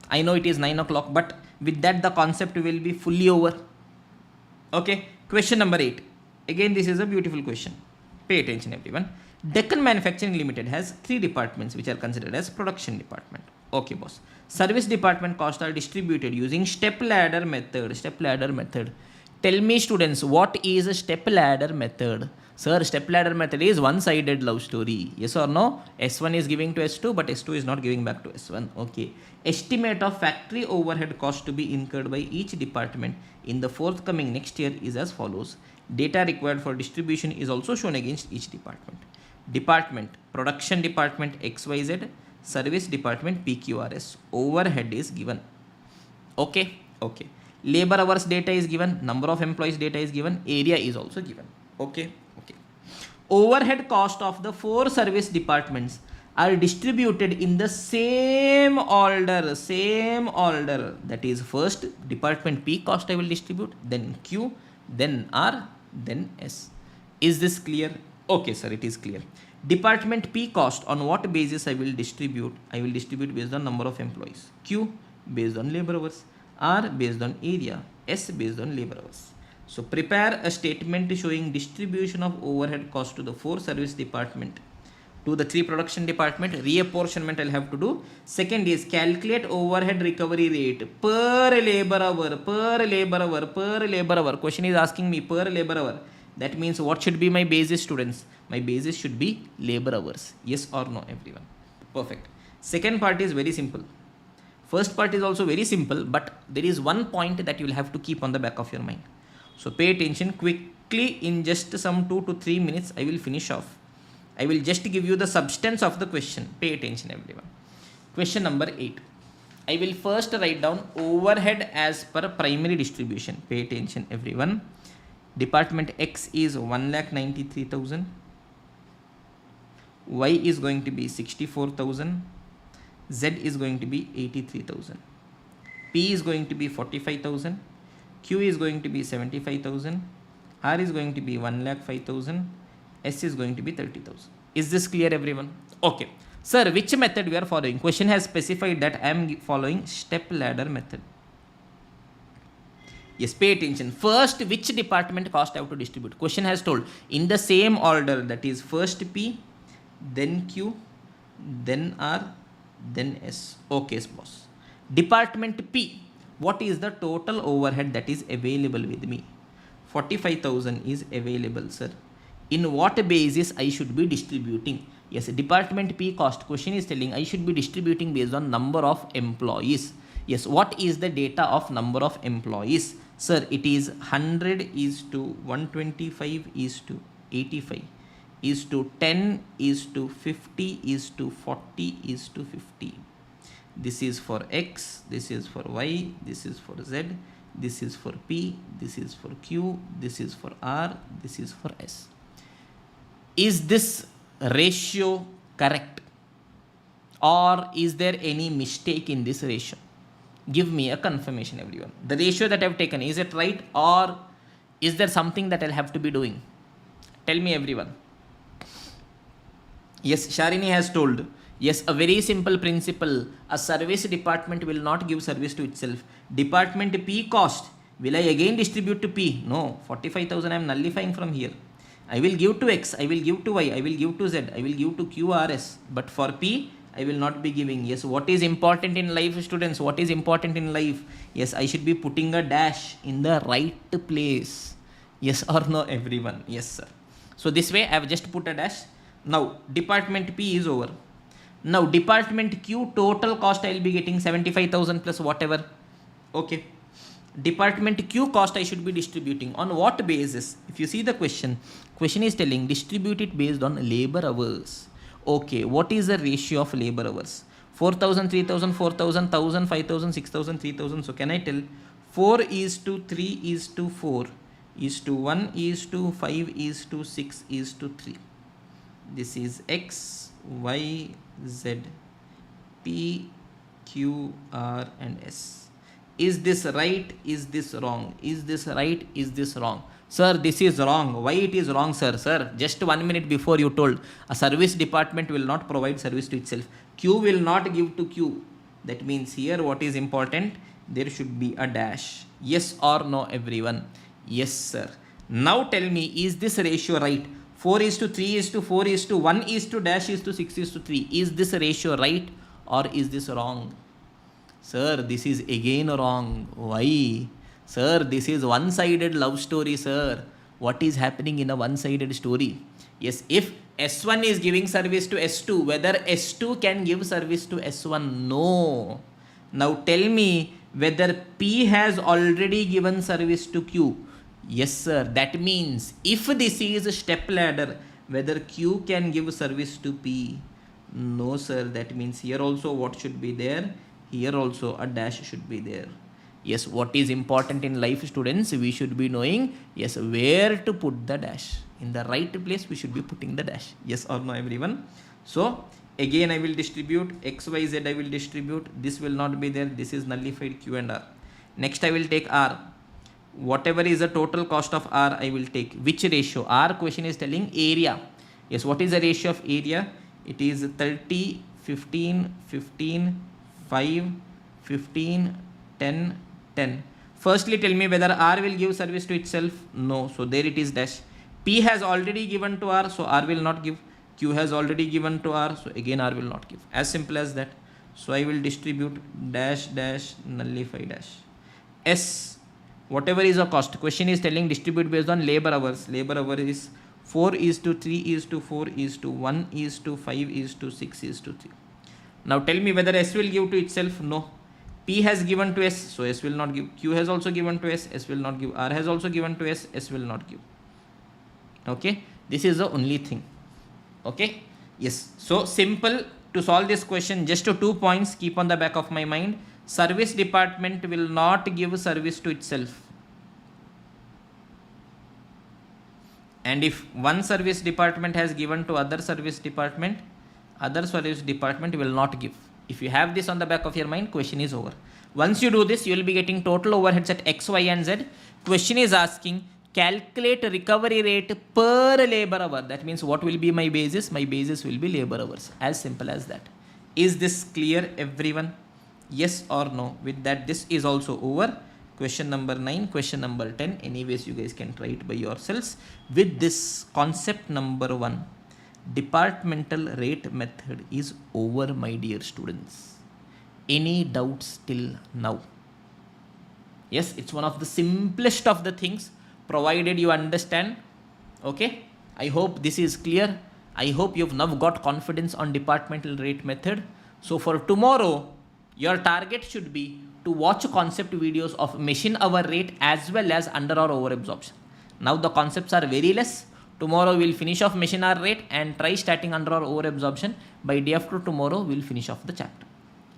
Speaker 1: I know it is 9 o'clock, but with that the concept will be fully over. Okay, question number 8. Again, this is a beautiful question. Pay attention, everyone. Deccan Manufacturing Limited has 3 departments which are considered as production department. Okay, boss. Service department costs are distributed using step ladder method. Step ladder method. Tell me, students, what is a step ladder method? Sir, step ladder method is one-sided love story. Yes or no? S1 is giving to S2, but S2 is not giving back to S1. Okay. Estimate of factory overhead cost to be incurred by each department in the forthcoming next year is as follows. Data required for distribution is also shown against each department. Department, production department XYZ, service department PQRS. Overhead is given. Okay. Okay. Labor hours data is given, number of employees data is given, area is also given. Okay. Okay. Overhead cost of the 4 service departments are distributed in the same order. That is, first department P cost I will distribute, then Q, then R, then S. Is this clear? Okay, sir, it is clear. Department P cost, on what basis I will distribute? I will distribute based on number of employees. Q based on labor hours. R based on area. S based on labor hours. So prepare a statement showing distribution of overhead cost to the 4 service department, to the 3 production department. Reapportionment I'll have to do. Second is calculate overhead recovery rate per labor hour. Question is asking me per labor hour. That means what should be my basis, students? My basis should be labor hours. Yes or no, everyone? Perfect. Second part is very simple. First part is also very simple, but there is one point that you will have to keep on the back of your mind. So pay attention quickly. In just some 2 to 3 minutes, I will finish off. I will just give you the substance of the question. Pay attention, everyone. Question number 8. I will first write down overhead as per primary distribution. Pay attention, everyone. Department X is 1,93,000. Y is going to be 64,000. Z is going to be 83,000. P is going to be 45,000. Q is going to be 75,000. R is going to be 1,05,000. S is going to be 30,000. Is this clear, everyone? Okay. Sir, which method we are following? Question has specified that I am following step ladder method. Yes, pay attention. First, which department cost I have to distribute? Question has told in the same order, that is first P, then Q, then R, then S. Okay, boss. Department P, what is the total overhead that is available with me? 45,000 is available, sir. In what basis I should be distributing? Yes, department P cost. Question is telling I should be distributing based on number of employees. Yes, what is the data of number of employees? Sir, it is 100 is to 125 is to 85 is to 10 is to 50 is to 40 is to 50. This is for X, this is for Y, this is for Z, this is for P, this is for Q, this is for R, this is for S. Is this ratio correct? Or is there any mistake in this ratio? Give me a confirmation, everyone. The ratio that I've taken, is it right, or is there something that I'll have to be doing? Tell me, everyone. Yes, Sharini has told. Yes, a very simple principle. A service department will not give service to itself. Department P cost, will I again distribute to P? No, 45,000 I am nullifying from here. I will give to X, I will give to Y, I will give to Z, I will give to QRS. But for P, I will not be giving. Yes, what is important in life, students? What is important in life? Yes, I should be putting a dash in the right place. Yes or no, everyone? Yes, sir. So this way, I have just put a dash. Now, department P is over. Now, department Q, total cost I will be getting 75,000 plus whatever. Okay. Department Q cost I should be distributing. On what basis? If you see the question is telling distribute it based on labor hours. Okay, what is the ratio of labor hours? 4,000, 3,000, 4,000, 1,000, 5,000, 6,000, 3,000. So can I tell 4 is to 3 is to 4 is to 1 is to 5 is to 6 is to 3. This is X, Y, Z, P, Q, R and S. Is this right? Is this wrong? Is this right? Is this wrong? Sir, this is wrong. Why it is wrong, sir? Sir, just 1 minute before you told a service department will not provide service to itself. Q will not give to Q. That means here what is important? There should be a dash. Yes or no, everyone? Yes, sir. Now tell me, is this ratio right? 4 is to 3 is to 4 is to 1 is to dash is to 6 is to 3. Is this ratio right or is this wrong? Sir, this is again wrong. Why? Sir, this is one-sided love story, sir. What is happening in a one-sided story? Yes, if S1 is giving service to S2, whether S2 can give service to S1? No. Now tell me whether P has already given service to Q. Yes, sir. That means if this is a step ladder, whether Q can give service to P? No, sir. That means here also what should be there? Here also a dash should be there. Yes, what is important in life, students? We should be knowing, yes, where to put the dash. In the right place, we should be putting the dash. Yes or no, everyone? So, again, I will distribute X, Y, Z, I will distribute. This will not be there. This is nullified Q and R. Next, I will take R. Whatever is the total cost of R, I will take. Which ratio? R question is telling area. Yes, what is the ratio of area? It is 30, 15, 15, 5, 15, 10, 10. Firstly, tell me whether R will give service to itself. No. So, there it is dash. P has already given to R. So, R will not give. Q has already given to R. So, again R will not give. As simple as that. So, I will distribute dash, dash, nullify dash. S. Whatever is the cost. Question is telling distribute based on labor hours. Labor hour is 4 is to 3 is to 4 is to 1 is to 5 is to 6 is to 3. Now tell me whether S will give to itself. No. P has given to S, so S will not give. Q has also given to S, S will not give. R has also given to S, S will not give. Okay. This is the only thing. Okay. Yes. So simple to solve this question. Just to 2 points keep on the back of my mind. Service department will not give service to itself. And if one service department has given to other service department will not give. If you have this on the back of your mind, question is over. Once you do this, you will be getting total overheads at X, Y and Z. Question is asking, calculate recovery rate per labor hour. That means what will be my basis? My basis will be labor hours. As simple as that. Is this clear, everyone? Yes or no? With that, this is also over. Question number 9, question number 10. Anyways, you guys can try it by yourselves. With this concept number 1, departmental rate method is over, my dear students. Any doubts till now? Yes, it's one of the simplest of the things, provided you understand. Okay, I hope this is clear. I hope you've now got confidence on departmental rate method. So for tomorrow, your target should be to watch concept videos of machine hour rate as well as under or over absorption. Now the concepts are very less. Tomorrow we'll finish off machine hour rate and try starting under or over absorption. By day after tomorrow, we'll finish off the chapter.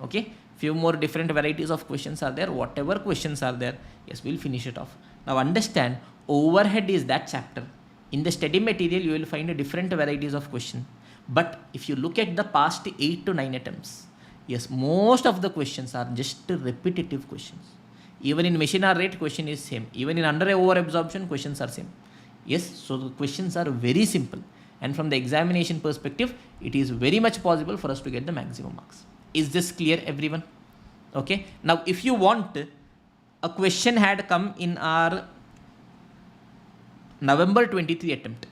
Speaker 1: Okay. Few more different varieties of questions are there. Whatever questions are there, yes, we'll finish it off. Now understand, overhead is that chapter. In the study material, you will find different varieties of question. But if you look at the past 8 to 9 attempts, Yes, most of the questions are just repetitive questions. Even in machine hour rate, question is same. Even in under over absorption, questions are same. Yes, so the questions are very simple. And from the examination perspective, it is very much possible for us to get the maximum marks. Is this clear, everyone? Okay. Now, if you want, a question had come in our November 23 attempt.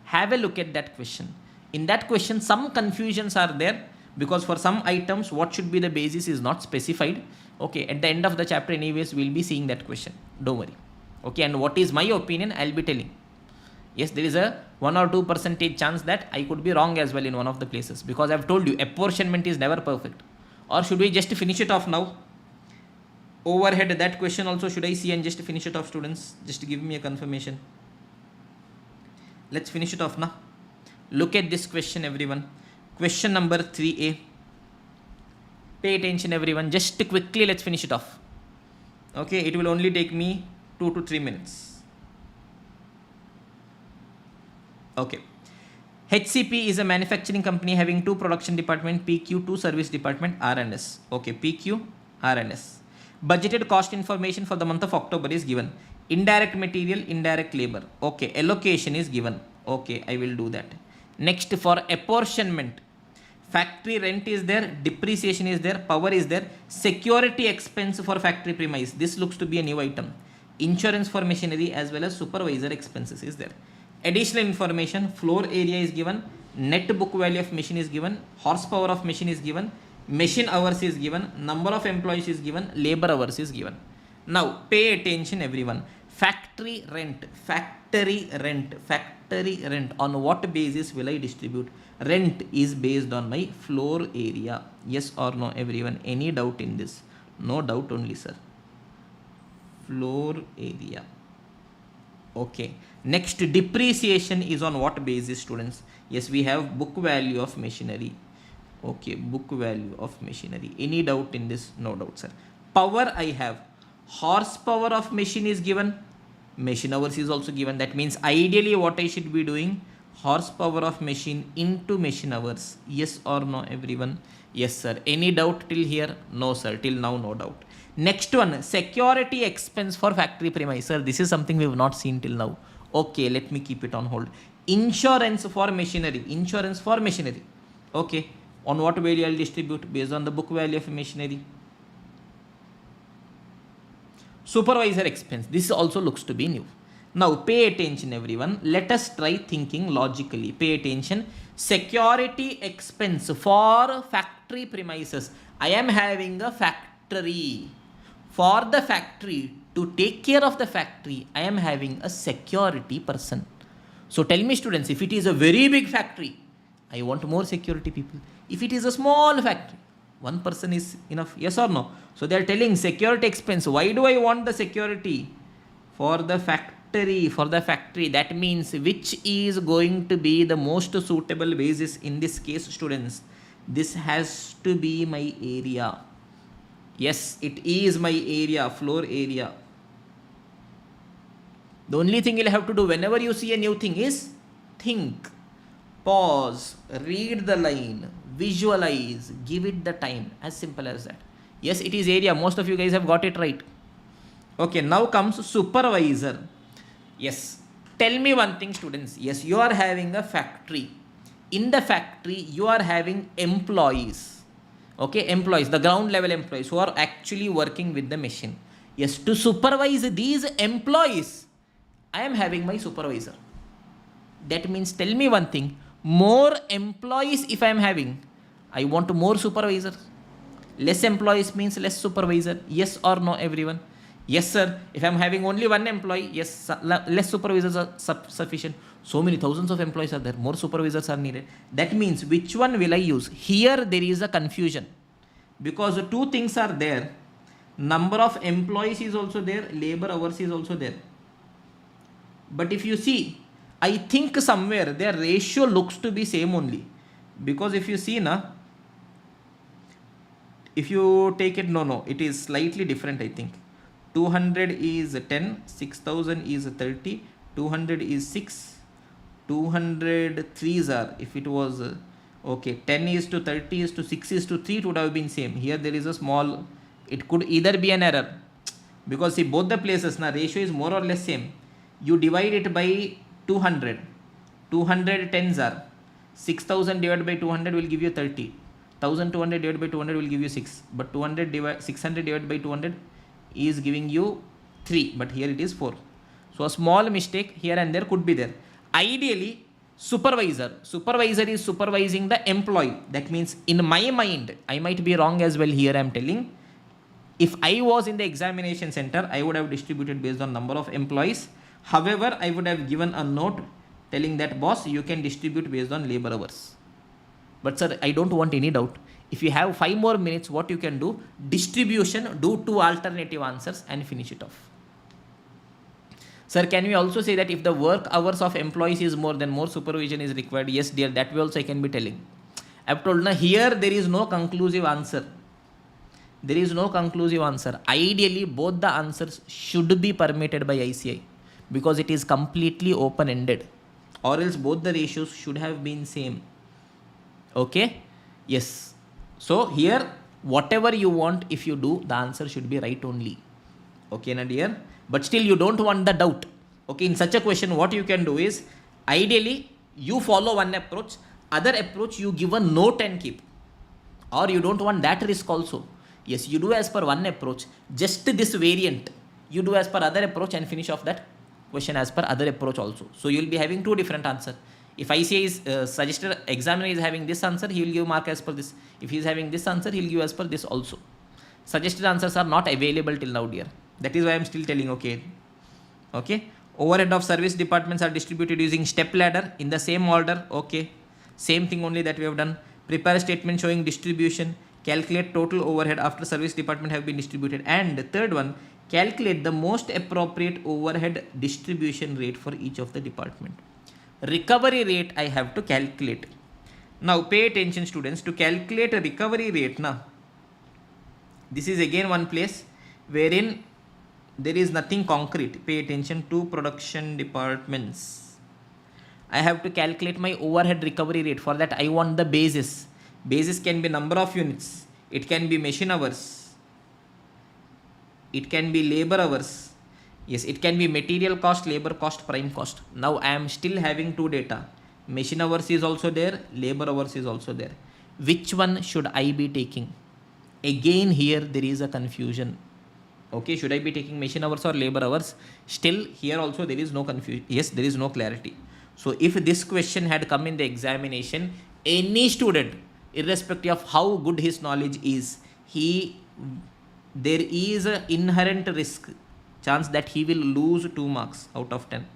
Speaker 1: Have a look at that question. In that question, some confusions are there because for some items, what should be the basis is not specified. Okay, at the end of the chapter, anyways, we'll be seeing that question. Don't worry. Okay, and what is my opinion, I'll be telling. Yes, there is a 1 or 2% chance that I could be wrong as well in one of the places because I've told you apportionment is never perfect. Or should we just finish it off now? Overhead, that question also should I see and just finish it off, students? Just give me a confirmation. Let's finish it off now. Look at this question, everyone. Question number 3A. Pay attention, everyone. Just quickly, let's finish it off. Okay, it will only take me 2 to 3 minutes. Okay. HCP is a manufacturing company having 2 production department, PQ, 2 service department, R&S. Okay, PQ, R&S. Budgeted cost information for the month of October is given. Indirect material, indirect labor. Okay, allocation is given. Okay, I will do that. Next, for apportionment, factory rent is there, depreciation is there, power is there, security expense for factory premise. This looks to be a new item. Insurance for machinery as well as supervisor expenses is there. Additional information, floor area is given, net book value of machine is given, horsepower of machine is given, machine hours is given, number of employees is given, labor hours is given. Now, pay attention, everyone. Factory rent, on what basis will I distribute? Rent is based on my floor area. Yes or no, everyone? Any doubt in this? No doubt only, sir. Floor area. Okay. Next, depreciation is on what basis, students? Yes, we have book value of machinery. Okay, book value of machinery. Any doubt in this? No doubt, sir. Power I have. Horsepower of machine is given. Machine hours is also given. That means ideally what I should be doing, horsepower of machine into machine hours. Yes or no, everyone? Yes, sir. Any doubt till here? No, sir. Till now, no doubt. Next one, security expense for factory premise. Sir, this is something we have not seen till now. Okay, let me keep it on hold. Insurance for machinery. Insurance for machinery. Okay. On what value I'll distribute? Based on the book value of machinery. Supervisor expense. This also looks to be new. Now, pay attention, everyone. Let us try thinking logically. Pay attention. Security expense for factory premises. I am having a factory. For the factory, to take care of the factory, I am having a security person. So tell me, students, if it is a very big factory, I want more security people. If it is a small factory, one person is enough. Yes or no? So they are telling security expense. Why do I want the security? For the factory. For the factory. That means which is going to be the most suitable basis in this case, students? This has to be my area. Yes, it is my area, floor area. The only thing you'll have to do whenever you see a new thing is think, pause, read the line, visualize, give it the time. As simple as that. Yes, it is area. Most of you guys have got it right. Okay, now comes supervisor. Yes, tell me one thing, students. Yes, you are having a factory. In the factory, you are having employees. Okay, employees, the ground level employees who are actually working with the machine. Yes, to supervise these employees, I am having my supervisor. That means, tell me one thing, more employees if I am having, I want more supervisors. Less employees means less supervisor. Yes or no, everyone? Yes, sir. If I am having only one employee, yes, less supervisors are sufficient. So many thousands of employees are there. More supervisors are needed. That means which one will I use? Here there is a confusion. Because two things are there. Number of employees is also there. Labor hours is also there. But if you see, I think somewhere their ratio looks to be same only. Because if you see now, if you take it, no, it is slightly different, I think. 200 is 10, 6000 is 30, 200 is 6, 200 threes are, if it was Okay, 10 is to 30 is to 6 is to 3, it would have been same. Here there is a small, it could either be an error, because see both the places now ratio is more or less same. You divide it by 200, 200 tens are 6000 divided by 200 will give you 30, 1200 divided by 200 will give you 6, but 600 divided by 200 is giving you 3, but here it is 4. So a small mistake here and there could be there. Ideally, supervisor is supervising the employee. That means in my mind, I might be wrong as well here, I am telling. If I was in the examination center, I would have distributed based on number of employees. However, I would have given a note telling that boss, you can distribute based on labor hours. But sir, I don't want any doubt. If you have 5 more minutes, what you can do? Distribution, do 2 alternative answers and finish it off. Sir, can we also say that if the work hours of employees is more, then more supervision is required? Yes, dear, that way also I can be telling. I have told now here there is no conclusive answer. There is no conclusive answer. Ideally, both the answers should be permitted by ICI because it is completely open-ended, or else both the ratios should have been same. Okay? Yes. So here, whatever you want, if you do, the answer should be right only. Okay, na dear? But still you don't want the doubt. Okay, in such a question, what you can do is, ideally, you follow one approach, other approach you give a note and keep. Or you don't want that risk also. Yes, you do as per one approach, just this variant, you do as per other approach and finish off that question as per other approach also. So you will be having 2 different answers. If ICA is suggested, examiner is having this answer, he will give mark as per this. If he is having this answer, he will give as per this also. Suggested answers are not available till now, dear. That is why I am still telling, okay. Okay. Overhead of service departments are distributed using step ladder in the same order. Okay. Same thing only that we have done. Prepare a statement showing distribution. Calculate total overhead after service department have been distributed. And the third one, calculate the most appropriate overhead distribution rate for each of the department. Recovery rate I have to calculate. Now pay attention, students, to calculate a recovery rate. Now, this is again one place wherein there is nothing concrete. Pay attention to production departments. I have to calculate my overhead recovery rate. For that, I want the basis. Basis can be number of units. It can be machine hours. It can be labor hours. Yes, it can be material cost, labor cost, prime cost. Now I am still having 2 data. Machine hours is also there. Labor hours is also there. Which one should I be taking? Again, here there is a confusion. Okay, should I be taking machine hours or labor hours? Still, here also there is no confusion. Yes, there is no clarity. So if this question had come in the examination, any student, irrespective of how good his knowledge is, there is an inherent risk, chance that he will lose 2 marks out of 10.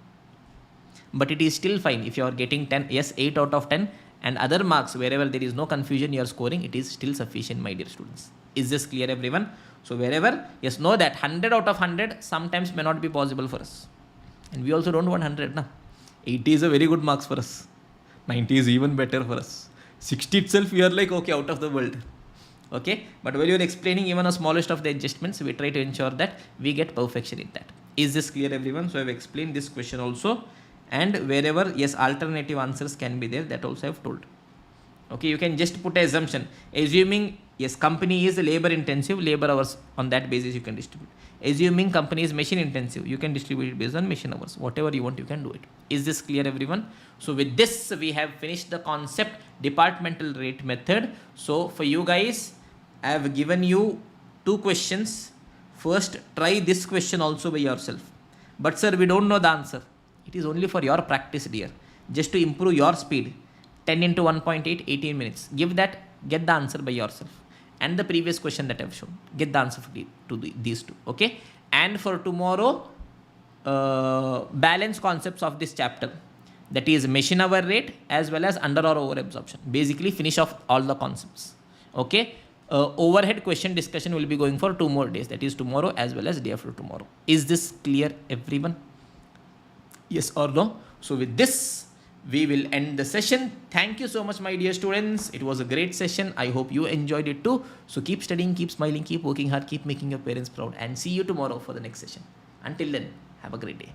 Speaker 1: But it is still fine if you are getting 10, yes, 8 out of 10, and other marks wherever there is no confusion you are scoring, it is still sufficient, my dear students. Is this clear, everyone? So wherever, yes, know that 100 out of 100 sometimes may not be possible for us. And we also don't want 100. Na? 80 is a very good marks for us. 90 is even better for us. 60 itself, we are like, okay, out of the world. Okay, but while you are explaining even a smallest of the adjustments, we try to ensure that we get perfection in that. Is this clear, everyone? So I have explained this question also. And wherever, yes, alternative answers can be there, that also I have told. Okay, you can just put an assumption. Assuming, yes, company is labor intensive, labor hours, on that basis you can distribute. Assuming company is machine intensive, you can distribute it based on machine hours. Whatever you want, you can do it. Is this clear, everyone? So with this, we have finished the concept departmental rate method. So for you guys, I have given you 2 questions. First, try this question also by yourself. But sir, we don't know the answer. It is only for your practice, dear. Just to improve your speed. 10 into 1.8, 18 minutes. Give that, get the answer by yourself. And the previous question that I have shown. Get the answer for these 2. Okay. And for tomorrow, balance concepts of this chapter. That is machine hour rate as well as under or over absorption. Basically, finish off all the concepts. Okay. Overhead question discussion will be going for 2 more days. That is tomorrow as well as day after tomorrow. Is this clear, everyone? Yes or no? So with this, we will end the session. Thank you so much, my dear students. It was a great session. I hope you enjoyed it too. So keep studying, keep smiling, keep working hard, keep making your parents proud, and see you tomorrow for the next session. Until then, have a great day.